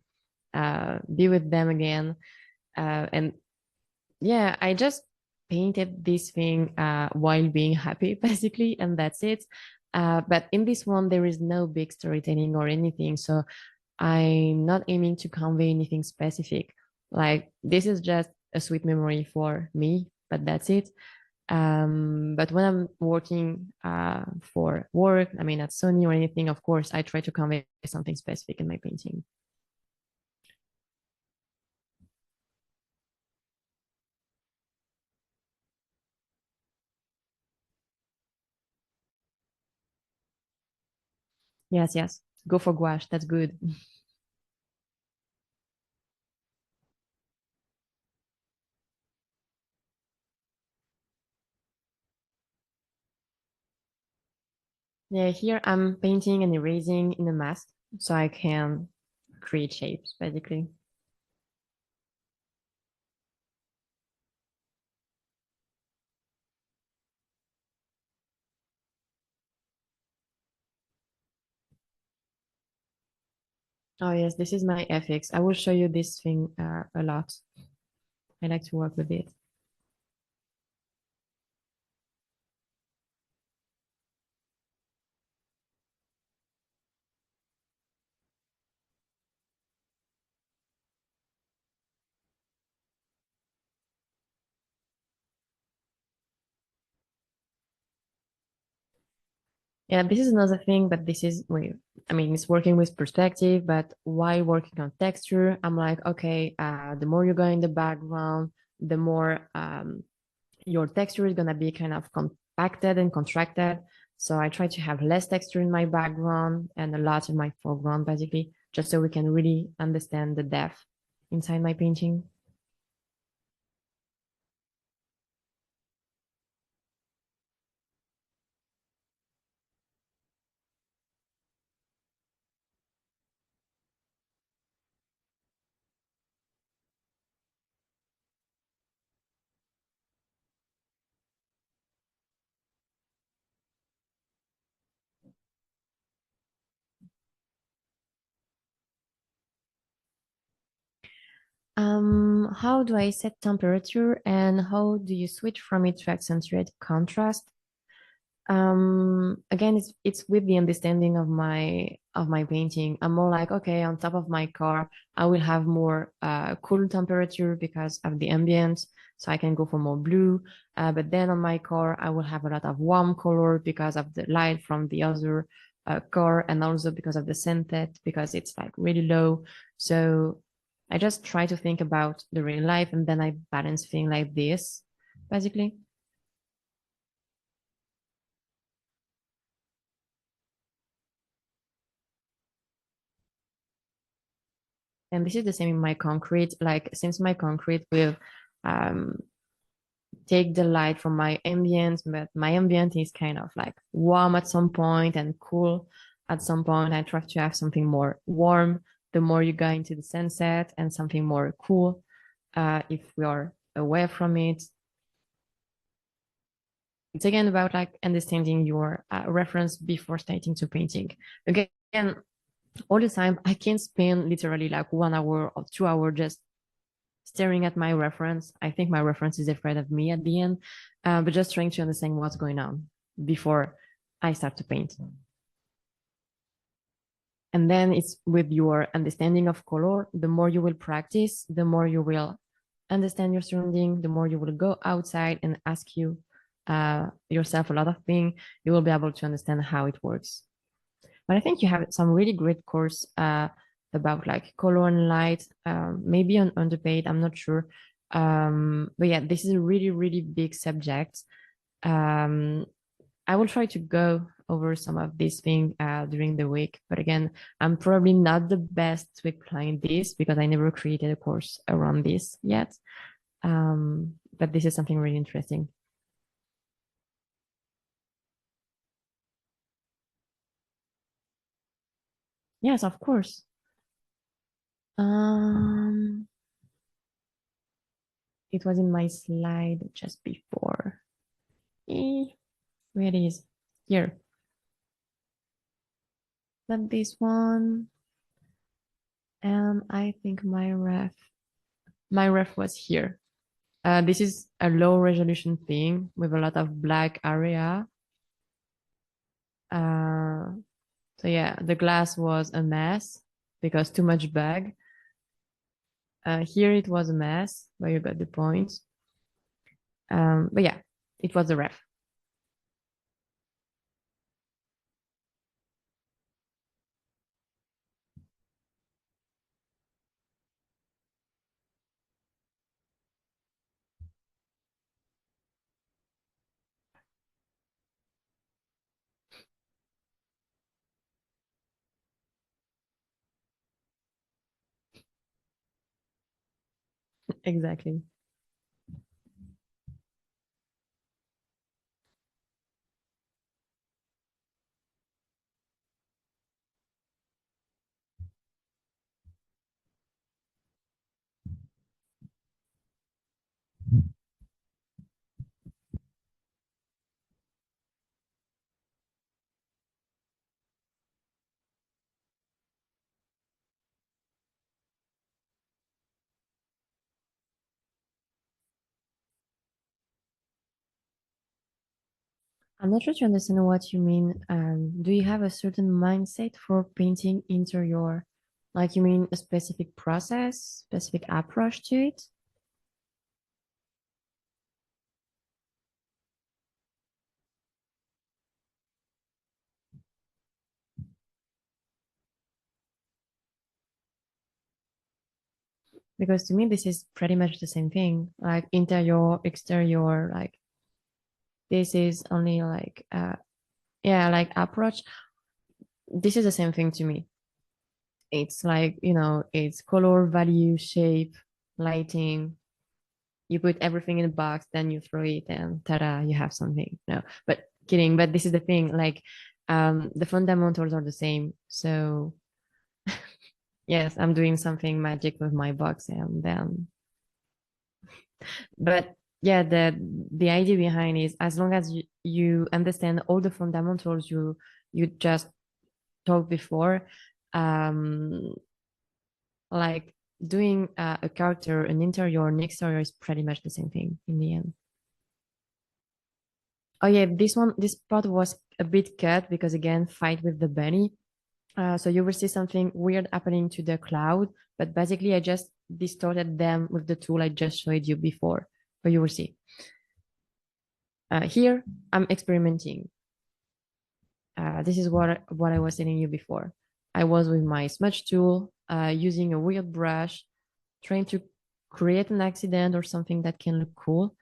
be with them again. And yeah, I just painted this thing while being happy, basically, and that's it. But in this one, there is no big storytelling or anything. So I'm not aiming to convey anything specific. Like, this is just a sweet memory for me, but that's it. But when I'm working for work, I mean, at Sony or anything, of course, I try to convey something specific in my painting. Yes, yes. Go for gouache. That's good. Yeah, here I'm painting and erasing in a mask so I can create shapes, basically. Oh yes, this is my FX. I will show you this thing a lot. I like to work with it. Yeah, this is another thing, but this is, I mean, it's working with perspective, but while working on texture, I'm like, okay, the more you go in the background, the more your texture is gonna be kind of compacted and contracted. So I try to have less texture in my background and a lot in my foreground, basically, just so we can really understand the depth inside my painting. How do I set temperature and how do you switch from it to accentuate contrast? Again, it's with the understanding of my painting. I'm more like, okay, on top of my car, I will have more cool temperature because of the ambience, so I can go for more blue. But then on my car, I will have a lot of warm color because of the light from the other car, and also because of the sunset, because it's like really low. So I just try to think about the real life, and then I balance things like this, basically. And this is the same in my concrete. Like, since my concrete will um, take the light from my ambient, but my ambient is kind of like warm at some point and cool at some point. I try to have something more warm the more you go into the sunset, and something more cool if we are away from it. it's again about like understanding your reference before starting to painting. Again, all the time, I can spend literally like 1 hour or 2 hours just staring at my reference. I think my reference is afraid of me at the end, but just trying to understand what's going on before I start to paint. And then it's with your understanding of color, the more you will practice, the more you will understand your surrounding, the more you will go outside and ask yourself a lot of things, you will be able to understand how it works. But I think you have some really great course about like color and light, maybe on Underpaid, I'm not sure. But yeah, this is a really, really big subject. I will try to go over some of these things during the week. But again, I'm probably not the best to explain this because I never created a course around this yet. But this is something really interesting. Yes, of course. It was in my slide just before. Where it is? Here. Not this one. And I think my ref was here. This is a low resolution thing with a lot of black area. So yeah, the glass was a mess because too much bug. Here it was a mess, but you got the point. But yeah, it was a ref. Exactly. I'm not sure to understand what you mean. Do you have a certain mindset for painting interior? Like you mean a specific process, specific approach to it? Because to me, this is pretty much the same thing. Like interior, exterior, like this is only like, yeah, like approach. This is the same thing to me. It's like, it's color, value, shape, lighting. You put everything in a box, then you throw it and ta-da, you have something. No, but kidding. But this is the thing, like the fundamentals are the same. So yes, I'm doing something magic with my box and then, but yeah, the idea behind is as long as you understand all the fundamentals you just talked before, like doing a character, an interior, an exterior is pretty much the same thing in the end. Oh yeah, this part was a bit cut because again, fight with the bunny. So you will see something weird happening to the cloud, but basically I just distorted them with the tool I just showed you before, but you will see. Here, I'm experimenting. This is what I was telling you before. I was with my smudge tool, using a weird brush, trying to create an accident or something that can look cool.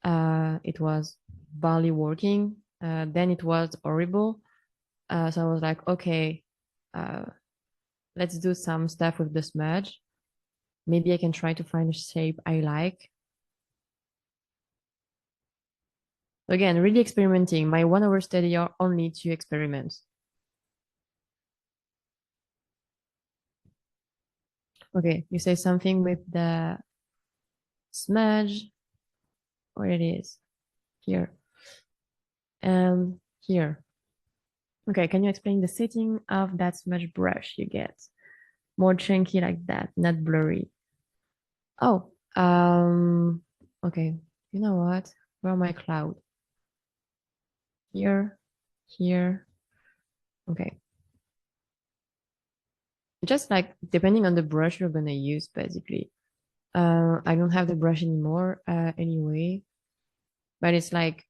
It was barely working. Then it was horrible. So I was like, okay, let's do some stuff with the smudge. Maybe I can try to find a shape I like. Again, really experimenting. My 1 hour study are only to experiment. Okay, you say something with the smudge, where it is, here. Here. Okay, can you explain the setting of that smudge brush you get? More chunky like that, not blurry. Oh, okay. You know what? Where are my cloud? Here, here. Okay. Just like depending on the brush you're gonna use, basically. I don't have the brush anymore, anyway, but it's like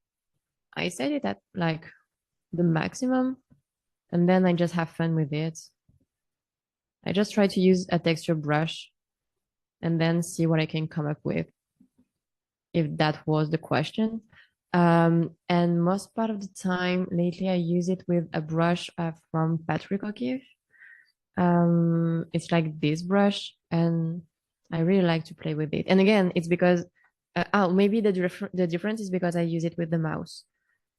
I set it at like the maximum, and then I just have fun with it. I just try to use a texture brush and then see what I can come up with, if that was the question. And most part of the time lately, I use it with a brush from Patrick O'Keefe. It's like this brush, and I really like to play with it. And again, it's because maybe the difference is because I use it with the mouse.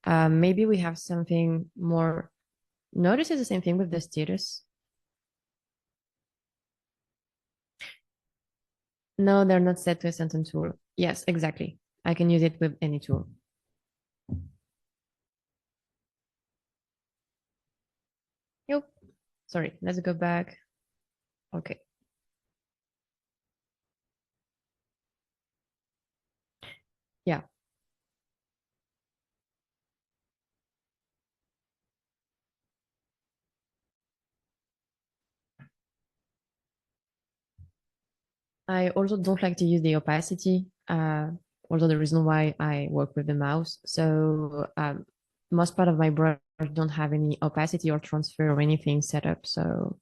Maybe we have something more. Notice it's the same thing with the status. No, they're not set to a certain tool. Yes, exactly. I can use it with any tool. Yep. Sorry, let's go back. Okay. Yeah. I also don't like to use the opacity, also the reason why I work with the mouse. So most part of my brush don't have any opacity or transfer or anything set up. So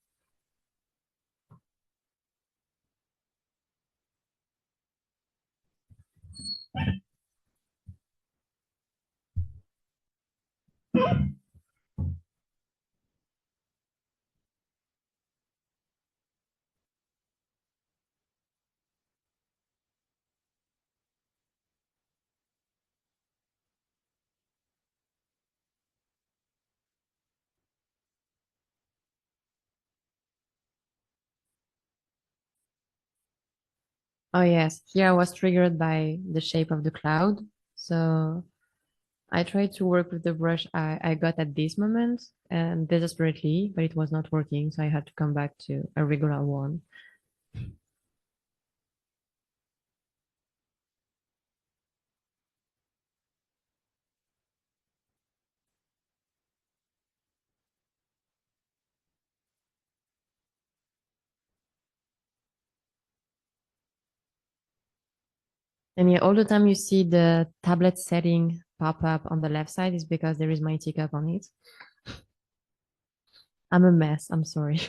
oh yes, here I was triggered by the shape of the cloud. So I tried to work with the brush I got at this moment and desperately, but it was not working. So I had to come back to a regular one. And yeah, all the time you see the tablet setting pop up on the left side is because there is my teacup on it. I'm a mess. I'm sorry.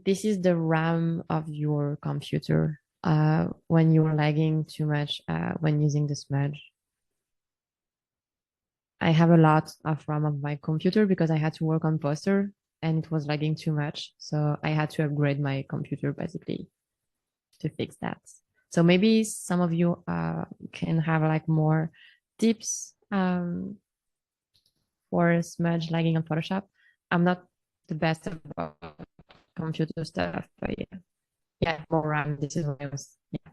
This is the RAM of your computer when you're lagging too much when using the smudge. I have a lot of RAM on my computer because I had to work on poster and it was lagging too much. So I had to upgrade my computer basically to fix that. So maybe some of you can have like more tips for smudge lagging on Photoshop. I'm not the best about computer stuff, but yeah. Yeah, more RAM. This is what I was, yeah.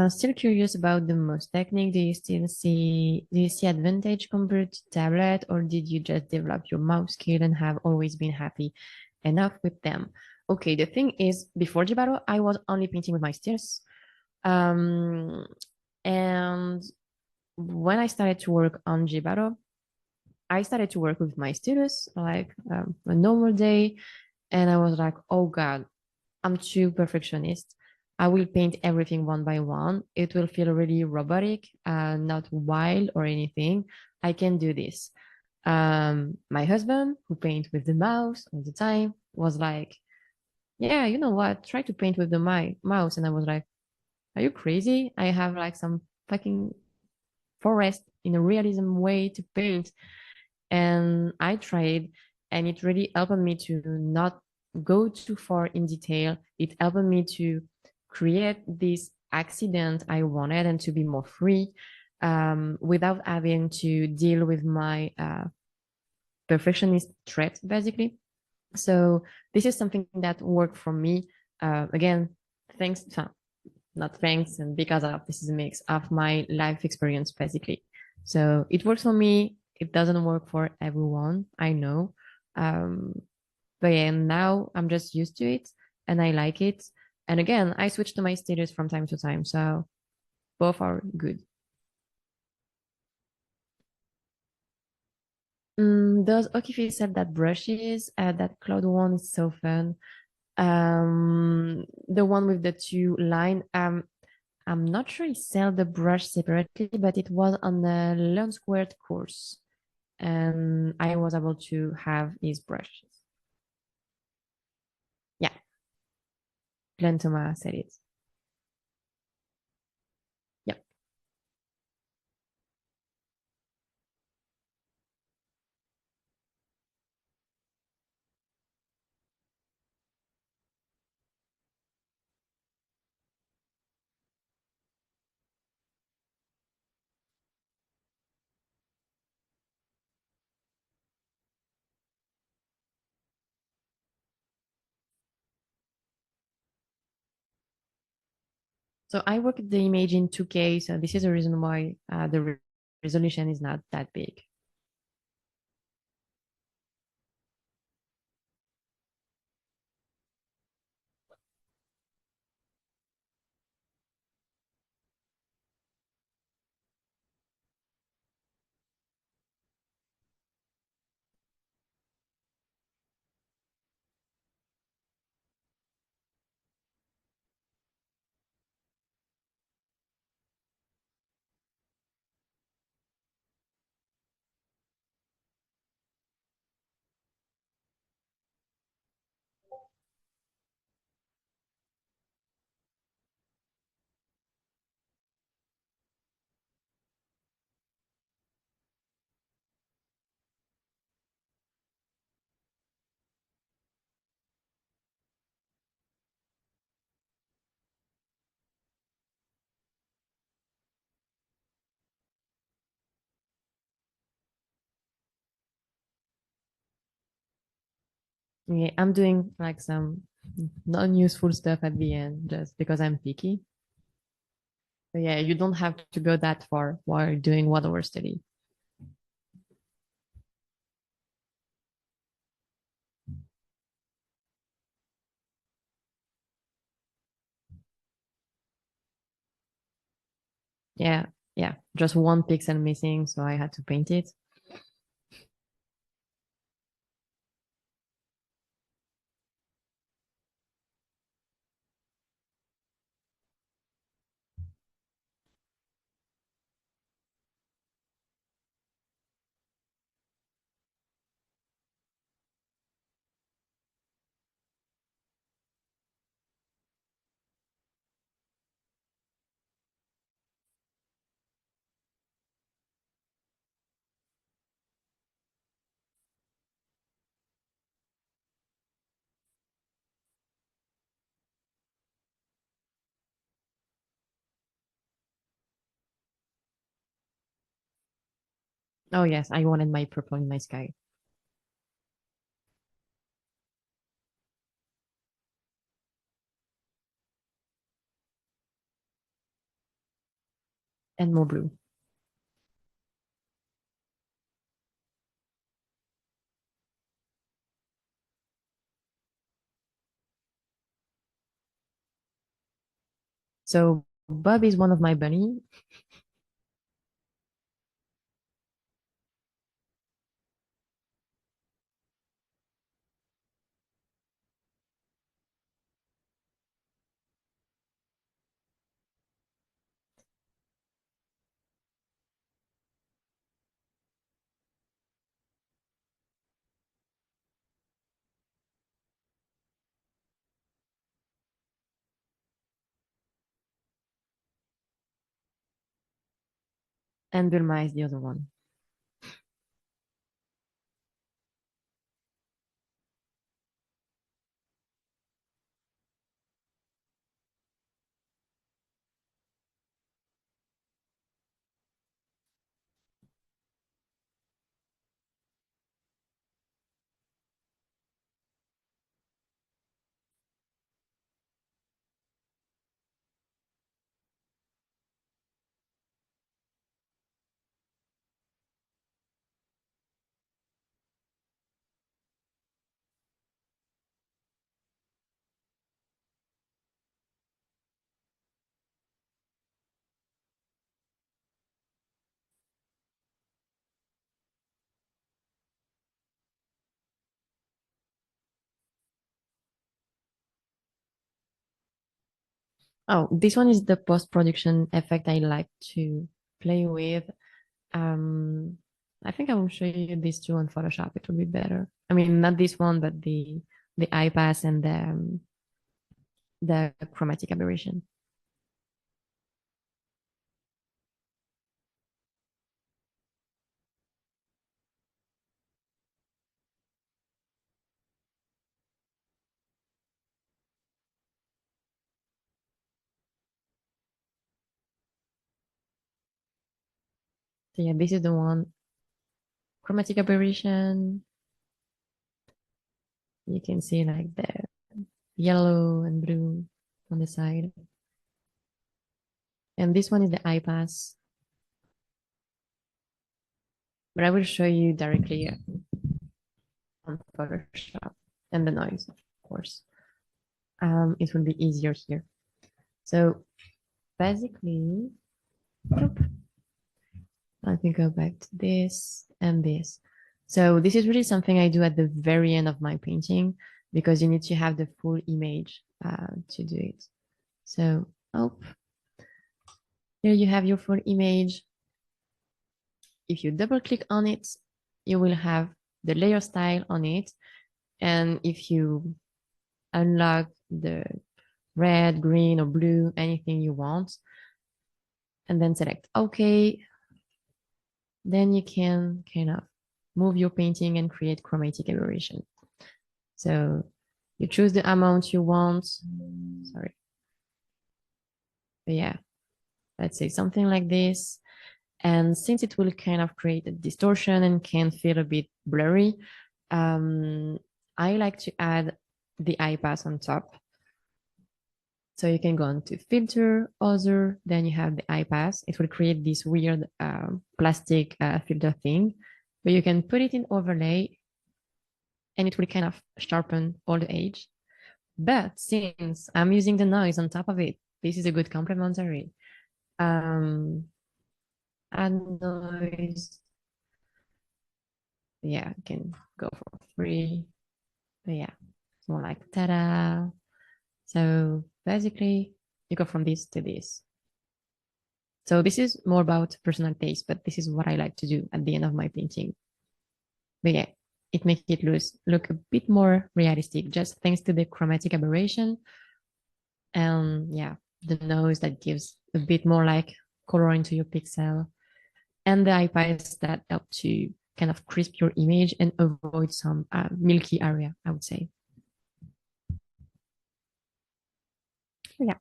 Still curious about the mouse technique. Do you see advantage compared to tablet, or did you just develop your mouse skill and have always been happy enough with them? Okay, the thing is, before Gibaro, I was only painting with my stills. And when I started to work on Gibaro, I started to work with my students like a normal day, and I was like, oh God, I'm too perfectionist. I will paint everything one by one. It will feel really robotic, not wild or anything. I can do this. My husband, who paint with the mouse all the time, was like, yeah, you know what? Try to paint with the mouse. And I was like, are you crazy? I have like some fucking forest in a realism way to paint. And I tried, and it really helped me to not go too far in detail. It helped me to create this accident I wanted and to be more free, without having to deal with my perfectionist trait, basically. So this is something that worked for me. Again, thanks, not thanks, and because of, this is a mix of my life experience, basically. So it works for me. It doesn't work for everyone, I know. But yeah, now I'm just used to it and I like it. And again, I switch to my status from time to time. So both are good. Those Okifi said that brushes, that cloud one is so fun. The one with the two line. I'm not sure he sell the brush separately, but it was on the Learn Squared course, and I was able to have his brushes. Yeah, Glenn Thomas said it. Yep. So I work the image in 2K, so this is the reason why the resolution is not that big. Yeah, I'm doing like some non-useful stuff at the end just because I'm picky. So yeah, you don't have to go that far while doing water study. Yeah, yeah, just one pixel missing, so I had to paint it. Oh yes, I wanted my purple in my sky. And more blue. So Bob is one of my bunny. And Vilma is the other one. Oh, this one is the post-production effect I like to play with. I think I will show you these two on Photoshop. It will be better. I mean, not this one, but the eye pass and the chromatic aberration. So yeah, this is the one. Chromatic aberration. You can see like the yellow and blue on the side. And this one is the eye pass. But I will show you directly on Photoshop and the noise, of course. It will be easier here. So basically, let me go back to this and this. So this is really something I do at the very end of my painting because you need to have the full image to do it. So, here you have your full image. If you double click on it, you will have the layer style on it. And if you unlock the red, green, or blue, anything you want, and then select OK, then you can kind of move your painting and create chromatic aberration. So you choose the amount you want. Sorry. But yeah, let's say something like this. And since it will kind of create a distortion and can feel a bit blurry, I like to add the eye pass on top. So you can go on to filter, other, then you have the eye pass. It will create this weird plastic filter thing, but you can put it in overlay and it will kind of sharpen all the edge. But since I'm using the noise on top of it, this is a good complementary. Add noise. Yeah, you can go for free. But yeah, it's more like ta-da. So basically, you go from this to this. So this is more about personal taste, but this is what I like to do at the end of my painting. But yeah, it makes it look a bit more realistic, just thanks to the chromatic aberration. And yeah, the nose that gives a bit more like color into your pixel. And the eye pads that help to kind of crisp your image and avoid some milky area, I would say. Yeah.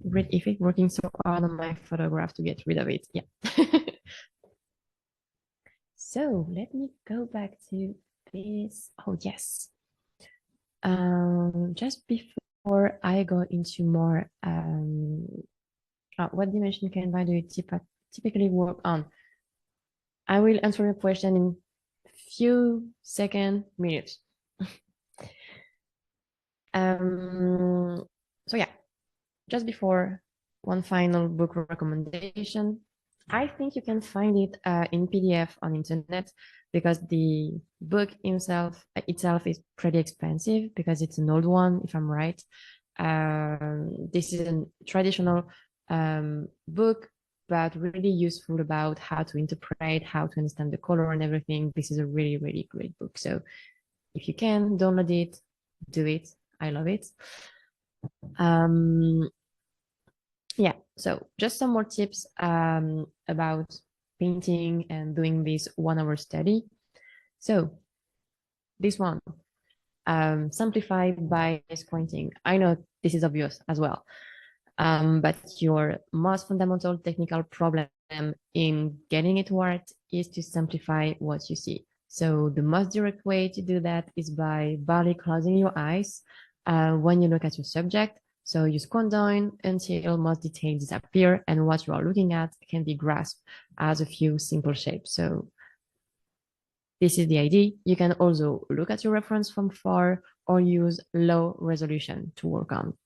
Great effect, working so hard on my photograph to get rid of it. Yeah. So let me go back to this. Oh, yes. Just before I go into more, what dimension Canva do you typically work on? I will answer your question in few minutes. So yeah, just before, one final book recommendation. I think you can find it in PDF on internet because the book itself is pretty expensive because it's an old one, if I'm right. This is a traditional book, but really useful about how to interpret, how to understand the color and everything. This is a really, really great book. So if you can download it, do it. I love it. Yeah, so just some more tips about painting and doing this 1 hour study. So this one, simplify by squinting. I know this is obvious as well, but your most fundamental technical problem in getting it right is to simplify what you see. So the most direct way to do that is by barely closing your eyes when you look at your subject. So you squint down until most details disappear and what you are looking at can be grasped as a few simple shapes. So this is the idea. You can also look at your reference from far or use low resolution to work on.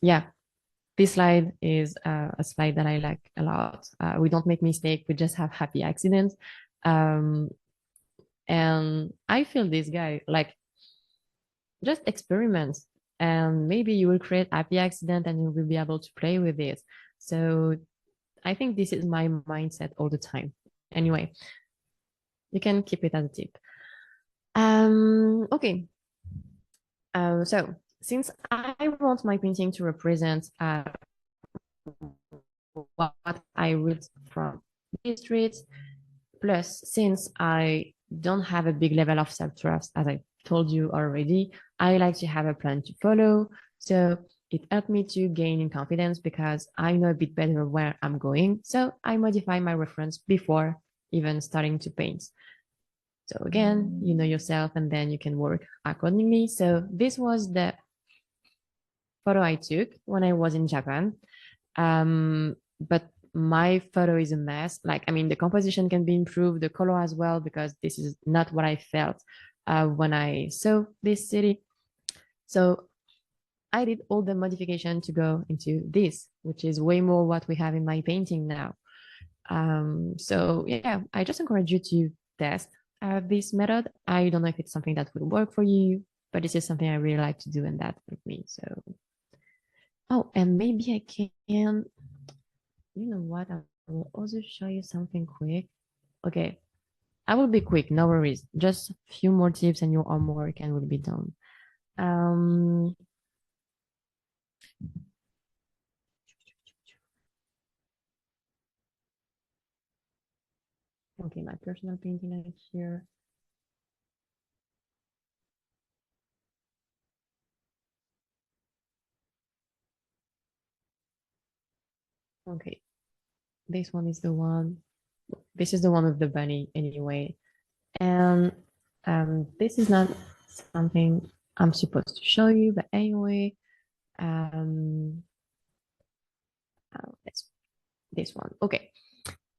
Yeah, this slide is a slide that I like a lot. We don't make mistakes, we just have happy accidents. And I feel this guy, like, just experiment, and maybe you will create happy accident and you will be able to play with it. So I think this is my mindset all the time. Anyway, you can keep it as a tip. Okay. So since I want my painting to represent what I read from the streets, plus since I don't have a big level of self-trust, as I told you already, I like to have a plan to follow. So it helped me to gain in confidence because I know a bit better where I'm going. So I modify my reference before even starting to paint. So again, you know yourself and then you can work accordingly. So this was the photo I took when I was in Japan. But my photo is a mess. Like, I mean, the composition can be improved, the color as well, because this is not what I felt when I saw this city. So I did all the modification to go into this, which is way more what we have in my painting now. So yeah, I just encourage you to test this method. I don't know if it's something that will work for you, but this is something I really like to do, and that with me. So, oh, and maybe I can, you know what? I will also show you something quick. Okay, I will be quick, no worries. Just a few more tips and your homework and will be done. Okay, my personal painting is here. Okay, this one is the one. This is the one with the bunny anyway. And this is not something I'm supposed to show you, but anyway, that's this one. Okay.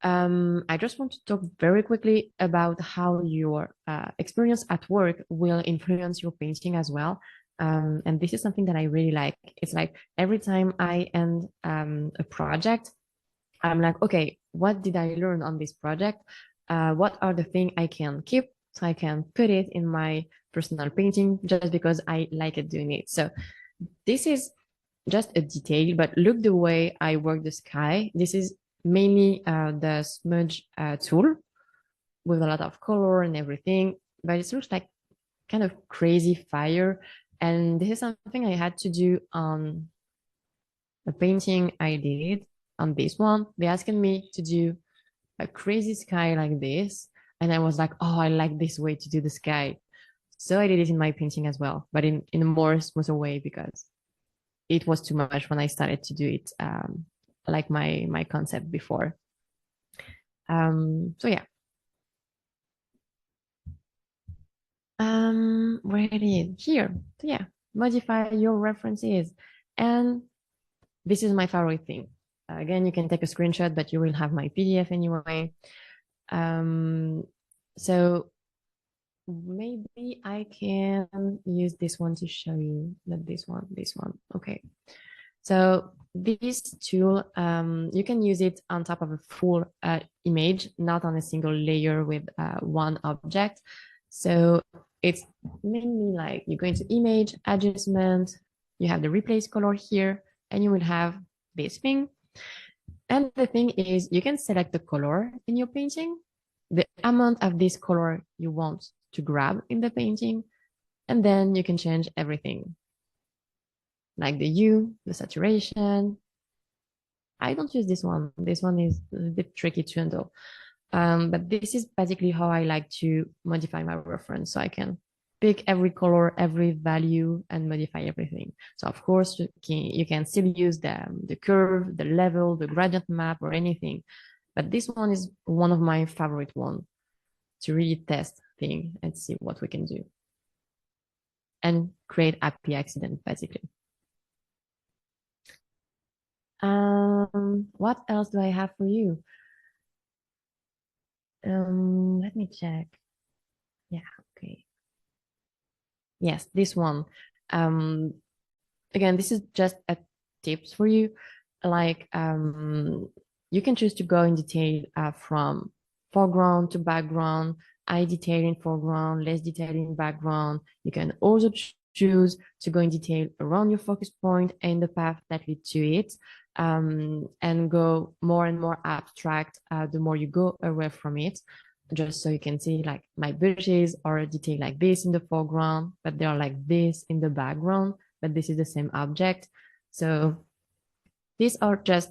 I just want to talk very quickly about how your experience at work will influence your painting as well. And this is something that I really like. It's like every time I end a project, I'm like, okay, what did I learn on this project? What are the things I can keep so I can put it in my personal painting just because I like it doing it. So this is just a detail, but look the way I work the sky. This is mainly the smudge tool with a lot of color and everything, but it looks like kind of crazy fire. And this is something I had to do on a painting I did on this one. They asked me to do a crazy sky like this. And I was like, oh, I like this way to do the sky. So I did it in my painting as well, but in a more smoother way because it was too much when I started to do it like my concept before. So yeah. Where it is here. So yeah, modify your references. And this is my favorite thing. Again, you can take a screenshot, but you will have my PDF anyway. So maybe I can use this one to show you, not this one, this one. Okay. So this tool, you can use it on top of a full image, not on a single layer with one object. So it's mainly like you go into image, adjustment, you have the replace color here, and you will have this thing. And the thing is, you can select the color in your painting, the amount of this color you want to grab in the painting, and then you can change everything like the hue, the saturation. I don't use this one. This one is a bit tricky to handle. But this is basically how I like to modify my reference. So I can pick every color, every value, and modify everything. So of course, you can still use the curve, the level, the gradient map, or anything. But this one is one of my favorite ones to really test things and see what we can do. And create happy accident, basically. What else do I have for you? Let me check. Yeah, okay. Yes, this one. Again, this is just a tips for you. Like, you can choose to go in detail from foreground to background, high detail in foreground, less detail in background. You can also choose to go in detail around your focus point and the path that lead to it, and go more and more abstract the more you go away from it. Just so you can see, like, my bushes are detailed like this in the foreground, but they are like this in the background, but this is the same object. So these are just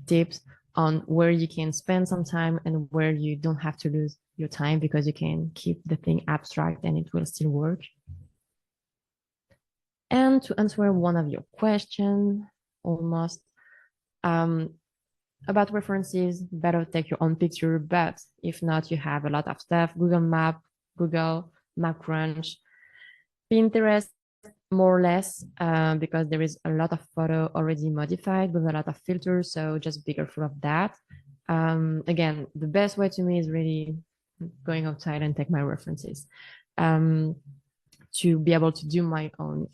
tips on where you can spend some time and where you don't have to lose your time, because you can keep the thing abstract and it will still work. And to answer one of your questions, almost, about references, better take your own picture, but if not, you have a lot of stuff: Google Map, Google Map Crunch, Pinterest, more or less, because there is a lot of photo already modified with a lot of filters, so just be careful of that. Again, the best way to me is really going outside and take my references, to be able to do my own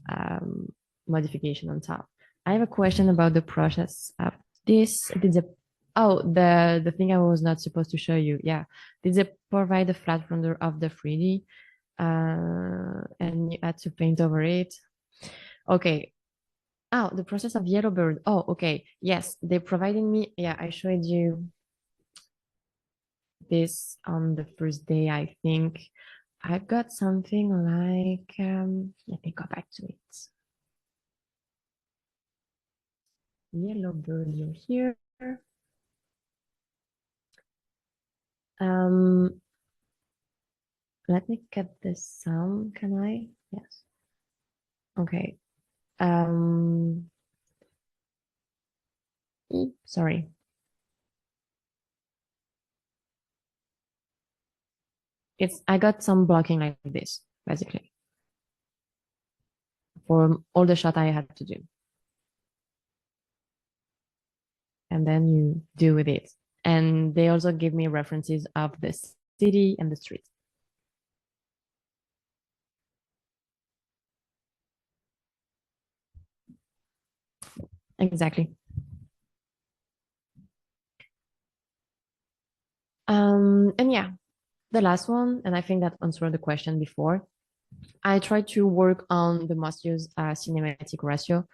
modification on top. I have a question about the process of this. The thing I was not supposed to show you. Yeah, did they provide a flat render of the 3D, and you had to paint over it? Okay. Oh, the process of Yellowbird. Oh, okay. Yes, they provided me. Yeah, I showed you this on the first day, I think. I've got something like, let me go back to it. Yellowbird, you're here. Let me get this sound, can I? Yes. Okay. Sorry. I got some blocking like this, basically, for all the shot I had to do. And then you do with it. And they also give me references of the city and the street. Exactly. And yeah, the last one, and I think that answered the question before. I try to work on the most used cinematic ratio,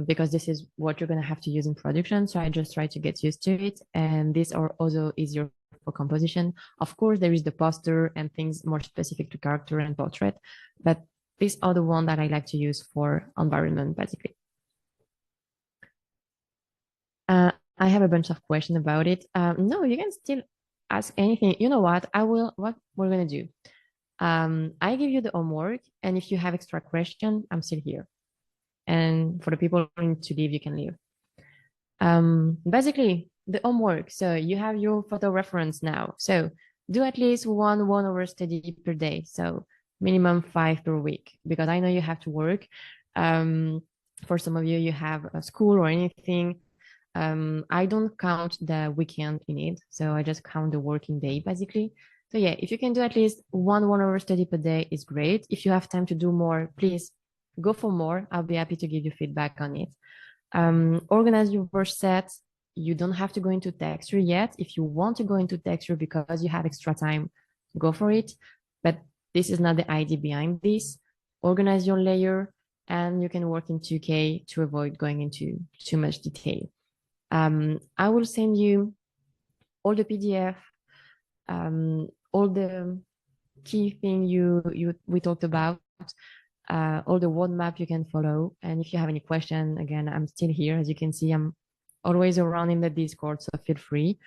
because this is what you're going to have to use in production. So I just try to get used to it. And these are also easier for composition. Of course, there is the poster and things more specific to character and portrait, but these are the one that I like to use for environment, basically. I have a bunch of questions about it. No, you can still ask anything. You know what? What we're going to do. I give you the homework, and if you have extra question, I'm still here. And for the people who need to leave, you can leave. Basically, the homework. So you have your photo reference now. So do at least 1 hour study per day. So minimum 5 per week, because I know you have to work. For some of you, you have a school or anything. I don't count the weekend in it. So I just count the working day, basically. So yeah, if you can do at least 1 hour study per day, is great. If you have time to do more, please go for more. I'll be happy to give you feedback on it. Organize your brush set. You don't have to go into texture yet. If you want to go into texture because you have extra time, go for it. But this is not the idea behind this. Organize your layer, and you can work in 2K to avoid going into too much detail. I will send you all the PDF, all the key thing we talked about, all the roadmap you can follow. And if you have any question, again, I'm still here. As you can see, I'm always around in the Discord, so feel free.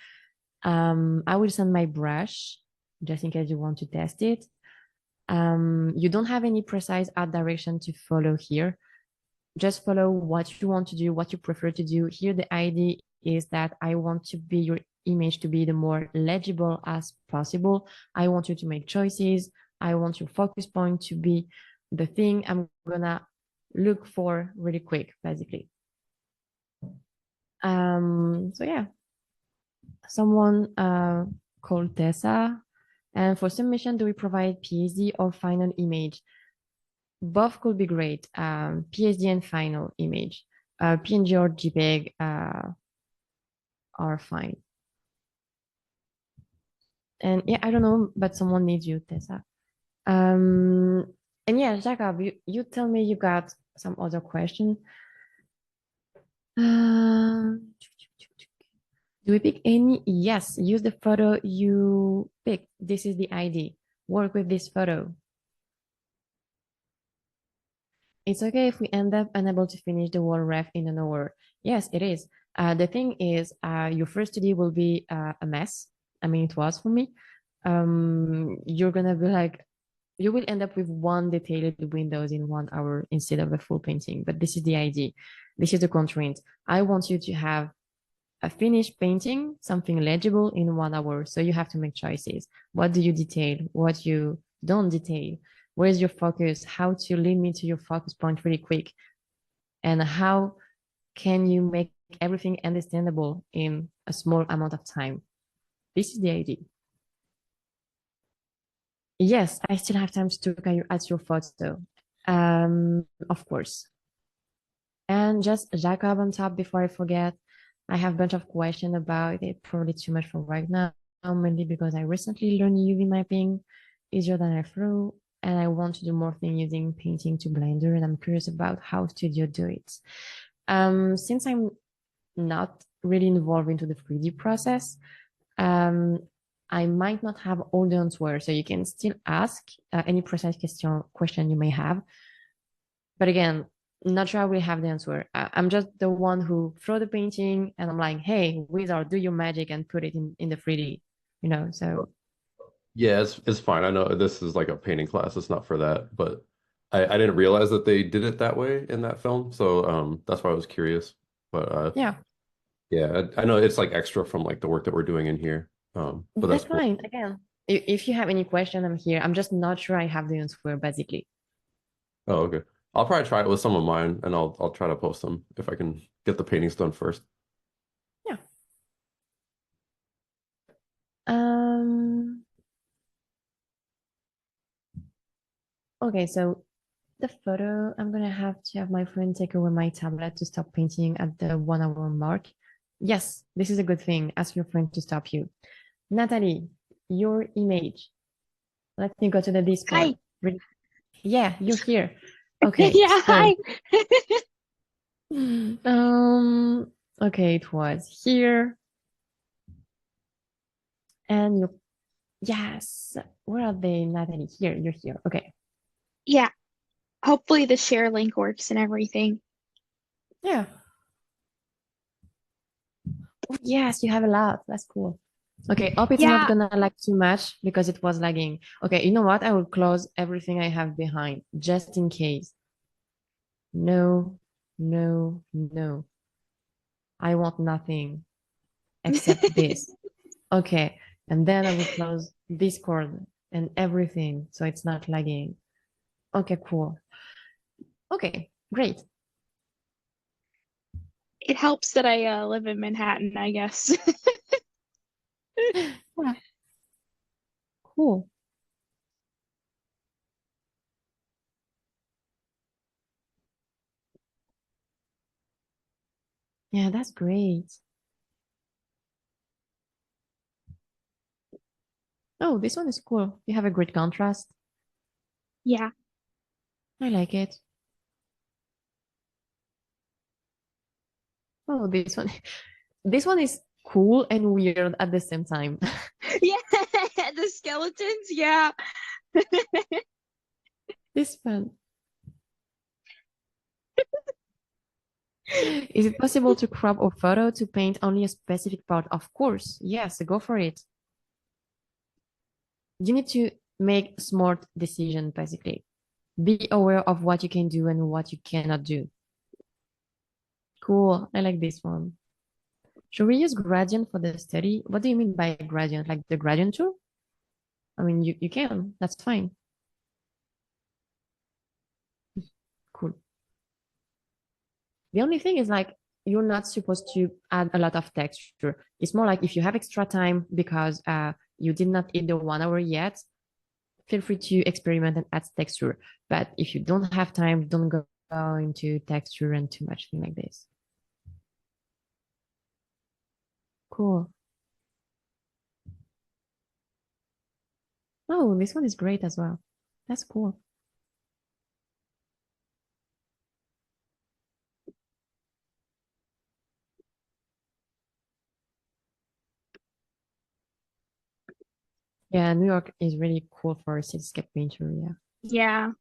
I will send my brush just in case you want to test it. You don't have any precise art direction to follow here. Just follow what you want to do, what you prefer to do. Here, the idea is that I want your image to be the more legible as possible. I want you to make choices. I want your focus point to be the thing I'm gonna look for really quick, basically. So yeah, someone called Tessa. And for submission, do we provide PSD or final image? Both could be great. PSD and final image. PNG or JPEG are fine. And yeah, I don't know, but someone needs you, Tessa. And yeah, Jacob, you tell me you got some other question. Do we pick any? Yes, use the photo you picked. This is the ID. Work with this photo. It's okay if we end up unable to finish the whole ref in an hour. Yes, it is. The thing is, your first study will be a mess. I mean, it was for me. You're gonna be like, you will end up with one detailed windows in 1 hour instead of a full painting. But this is the idea. This is the constraint. I want you to have a finished painting, something legible in 1 hour. So you have to make choices. What do you detail? What you don't detail? Where's your focus? How to lead me to your focus point really quick? And how can you make everything understandable in a small amount of time? This is the idea. Yes, I still have time to look at your photo. Of course. And just Jacob on top before I forget, I have a bunch of questions about it, probably too much for right now, mainly because I recently learned UV mapping easier than I thought, and I want to do more things using painting to Blender, and I'm curious about how Studio do it. Since I'm not really involved into the 3D process, I might not have all the answers, so you can still ask any precise question you may have. But again, not sure I will have the answer. I'm just the one who throw the painting and I'm like, hey, wizard, do your magic and put it in the 3D, so. Yeah, it's fine. I know this is like a painting class. It's not for that, but I didn't realize that they did it that way in that film. So that's why I was curious. But yeah, I know it's like extra from like the work that we're doing in here. But that's that's cool. fine. Again, if you have any question, I'm here. I'm just not sure I have the answer, basically. Oh, okay. I'll probably try it with some of mine and I'll try to post them if I can get the paintings done first. Yeah. Okay, so the photo, I'm gonna have to have my friend take away my tablet to stop painting at the 1 hour mark. Yes, this is a good thing. Ask your friend to stop you. Natalie, your image. Let me go to the Discord. Hi. Yeah, you're here. Okay, Yeah, so hi. okay, it was here. And you, yes, where are they, Natalie? Here, you're here. Okay. Yeah. Hopefully the share link works and everything. Yeah. Oh, yes, you have a lot. That's cool. Okay, hope it's not Yeah. gonna lag too much because it was lagging. Okay, you know what? I will close everything I have behind just in case. No, no, no. I want nothing except this. Okay, and then I will close Discord and everything so it's not lagging. Okay, cool. Okay, great. It helps that I live in Manhattan, I guess. Yeah. Cool. Yeah, that's great. Oh, this one is cool. You have a great contrast. Yeah. I like it. Oh, this one. This one is cool and weird at the same time. Yeah, the skeletons, yeah. It's fun. Is it possible to crop a photo to paint only a specific part? Of course. Yes, go for it. You need to make smart decision, basically. Be aware of what you can do and what you cannot do. Cool. I like this one. Should we use gradient for the study? What do you mean by gradient? Like the gradient tool? I mean, you can. That's fine. Cool. The only thing is like, you're not supposed to add a lot of texture. It's more like if you have extra time because you did not hit the 1 hour yet, feel free to experiment and add texture. But if you don't have time, don't go into texture and too much thing like this. Cool. Oh, this one is great as well. That's cool. Yeah, New York is really cool for a cityscape painter. Yeah. Yeah,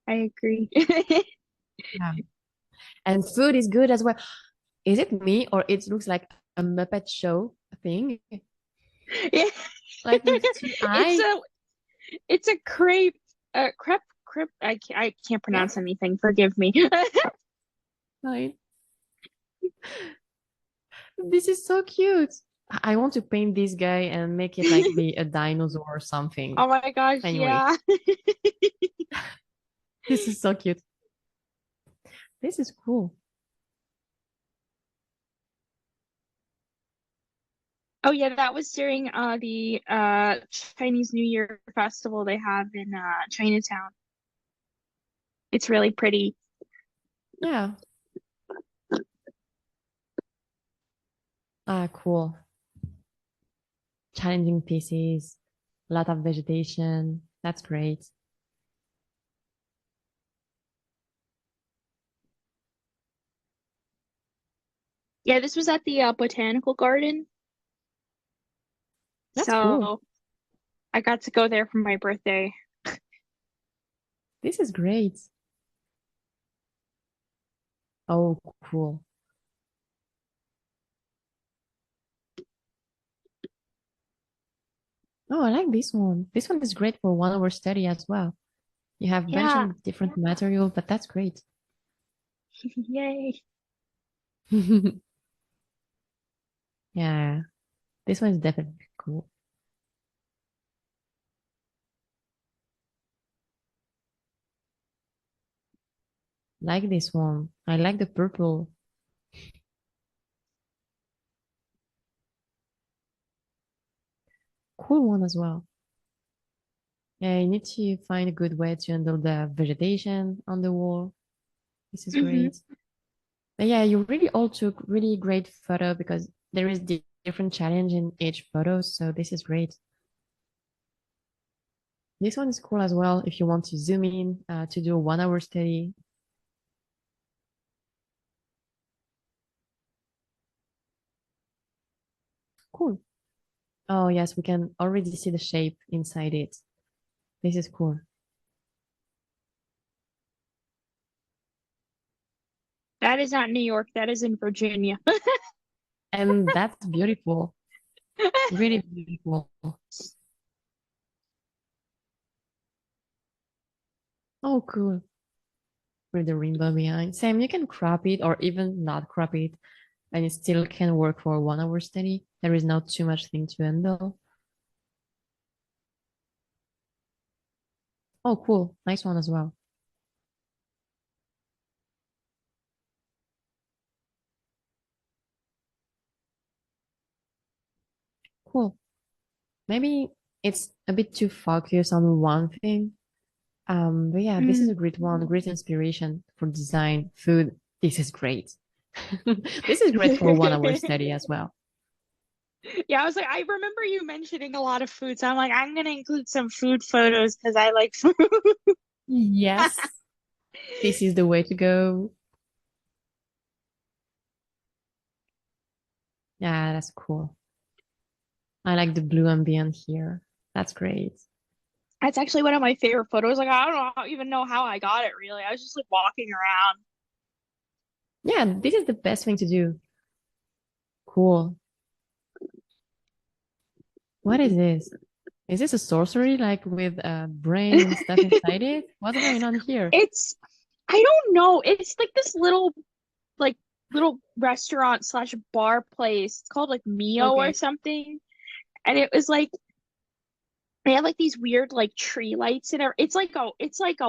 I agree. Yeah. And food is good as well. Is it me or it looks like a Muppet Show thing? Yeah. Like with two It's eyes? a crepe. I can't pronounce anything. Forgive me. Right. This is so cute. I want to paint this guy and make it like be a dinosaur or something. Oh my gosh, Anyway, yeah. this is so cute. This is cool. Oh yeah, that was during the Chinese New Year festival they have in Chinatown. It's really pretty. Yeah. Ah, cool. Challenging pieces, a lot of vegetation. That's great. Yeah, this was at the botanical garden. That's cool. So I got to go there for my birthday. This is great. Oh, cool. Oh, I like this one. This one is great for 1 hour study as well. You have a bunch Yeah. of different material, but that's great. Yay. Yeah, this one is definitely cool. Like this one. I like the purple. Cool one as well. Yeah, you need to find a good way to handle the vegetation on the wall. This is Mhm. great. But yeah, you really all took really great photo because there is different challenge in each photo, so this is great. This one is cool as well if you want to zoom in to do a 1 hour study. Cool. Oh yes, we can already see the shape inside it. This is cool. That is not New York, that is in Virginia. And that's beautiful. Really beautiful. Oh, cool. With the rainbow behind. Sam, you can crop it or even not crop it, and it still can work for a 1 hour study. There is not too much thing to handle. Oh, cool. Nice one as well. Cool. Maybe it's a bit too focused on one thing. But yeah, this is a great one, great inspiration for design, food. This is great. This is great for a 1 hour study as well. Yeah, I was like, I remember you mentioning a lot of food, so I'm like, I'm gonna include some food photos because I like food. Yes, this is the way to go. Yeah, that's cool. I like the blue ambient here. That's great. That's actually one of my favorite photos. Like, I don't even know how I got it really. I was just like walking around. Yeah, this is the best thing to do. Cool. What is this? Is this a sorcery like with a brain and stuff inside it? What's going on here? I don't know. It's like this like little restaurant slash bar place. It's called like Mio or Okay. something. And it was like they have like these weird like tree lights and it's like a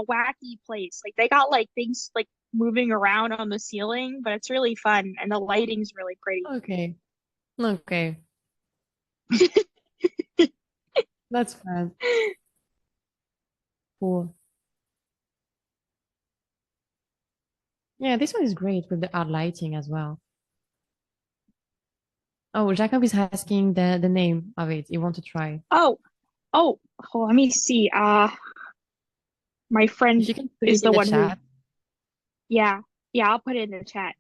wacky place. Like they got like things like moving around on the ceiling, but it's really fun and the lighting's really pretty. Okay. Okay. That's fun. Cool. Yeah, this one is great with the art lighting as well. Oh, Jacob is asking the name of it. You want to try? Oh, Oh, let me see. My friend If you can put is it in the the one who. chat. Yeah, yeah, I'll put it in the chat.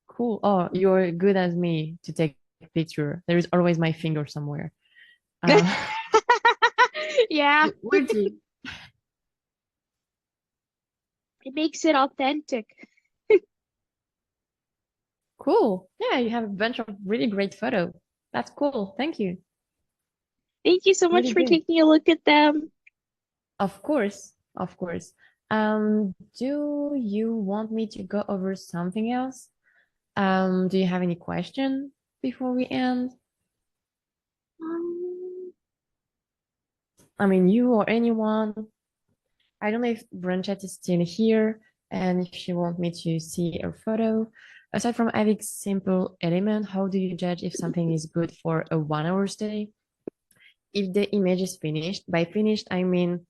Cool. Oh, you're good as me to take a picture. There is always my finger somewhere. Yeah, Where do you? it makes it authentic. Cool. Yeah, you have a bunch of really great photos. That's cool. Thank you. Thank you so much Really for good. taking a look at them. Of course. Of course. Do you want me to go over something else? Do you have any question before we end? I mean, you or anyone. I don't know if Branchette is still here and if she want me to see her photo. Aside from having simple element, how do you judge if something is good for a 1 hour study? If the image is finished, by finished, I mean,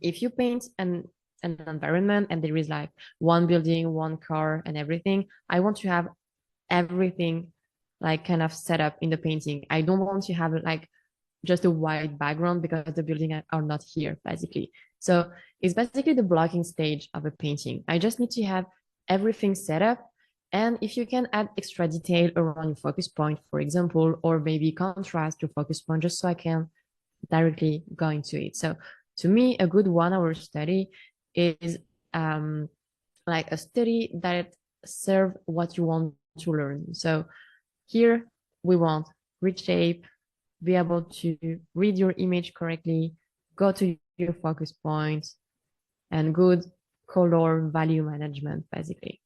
if you paint an environment and there is like one building, one car and everything, I want to have everything like kind of set up in the painting. I don't want to have like just a white background because the building are not here basically. So it's basically the blocking stage of a painting. I just need to have everything set up. And if you can add extra detail around your focus point, for example, or maybe contrast your focus point just so I can directly go into it. So to me, a good 1 hour study is like a study that serve what you want to learn. So here we want grid shape, be able to read your image correctly, go to your focus points, and good color value management, basically.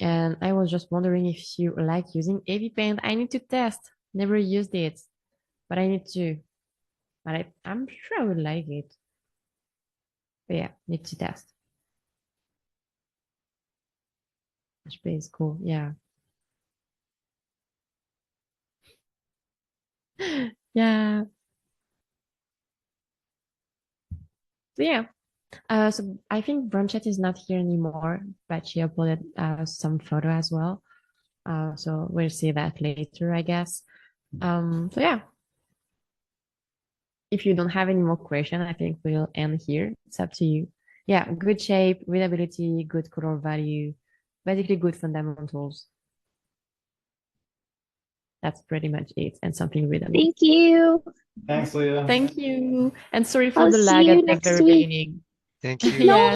And I was just wondering if you like using AV Paint. I need to test. Never used it, but I need to. But I'm sure I would like it. But yeah, need to test. HP is cool. Yeah. Yeah. So yeah. So I think Branchette is not here anymore, but she uploaded some photo as well. So we'll see that later, I guess. So yeah. If you don't have any more questions, I think we'll end here. It's up to you. Yeah, good shape, readability, good color value, basically good fundamentals. That's pretty much it, and something readable. Thank you. Thanks, Leah. Thank you. And sorry for I'll the see lag you at the next very week. beginning. Thank you. Yeah.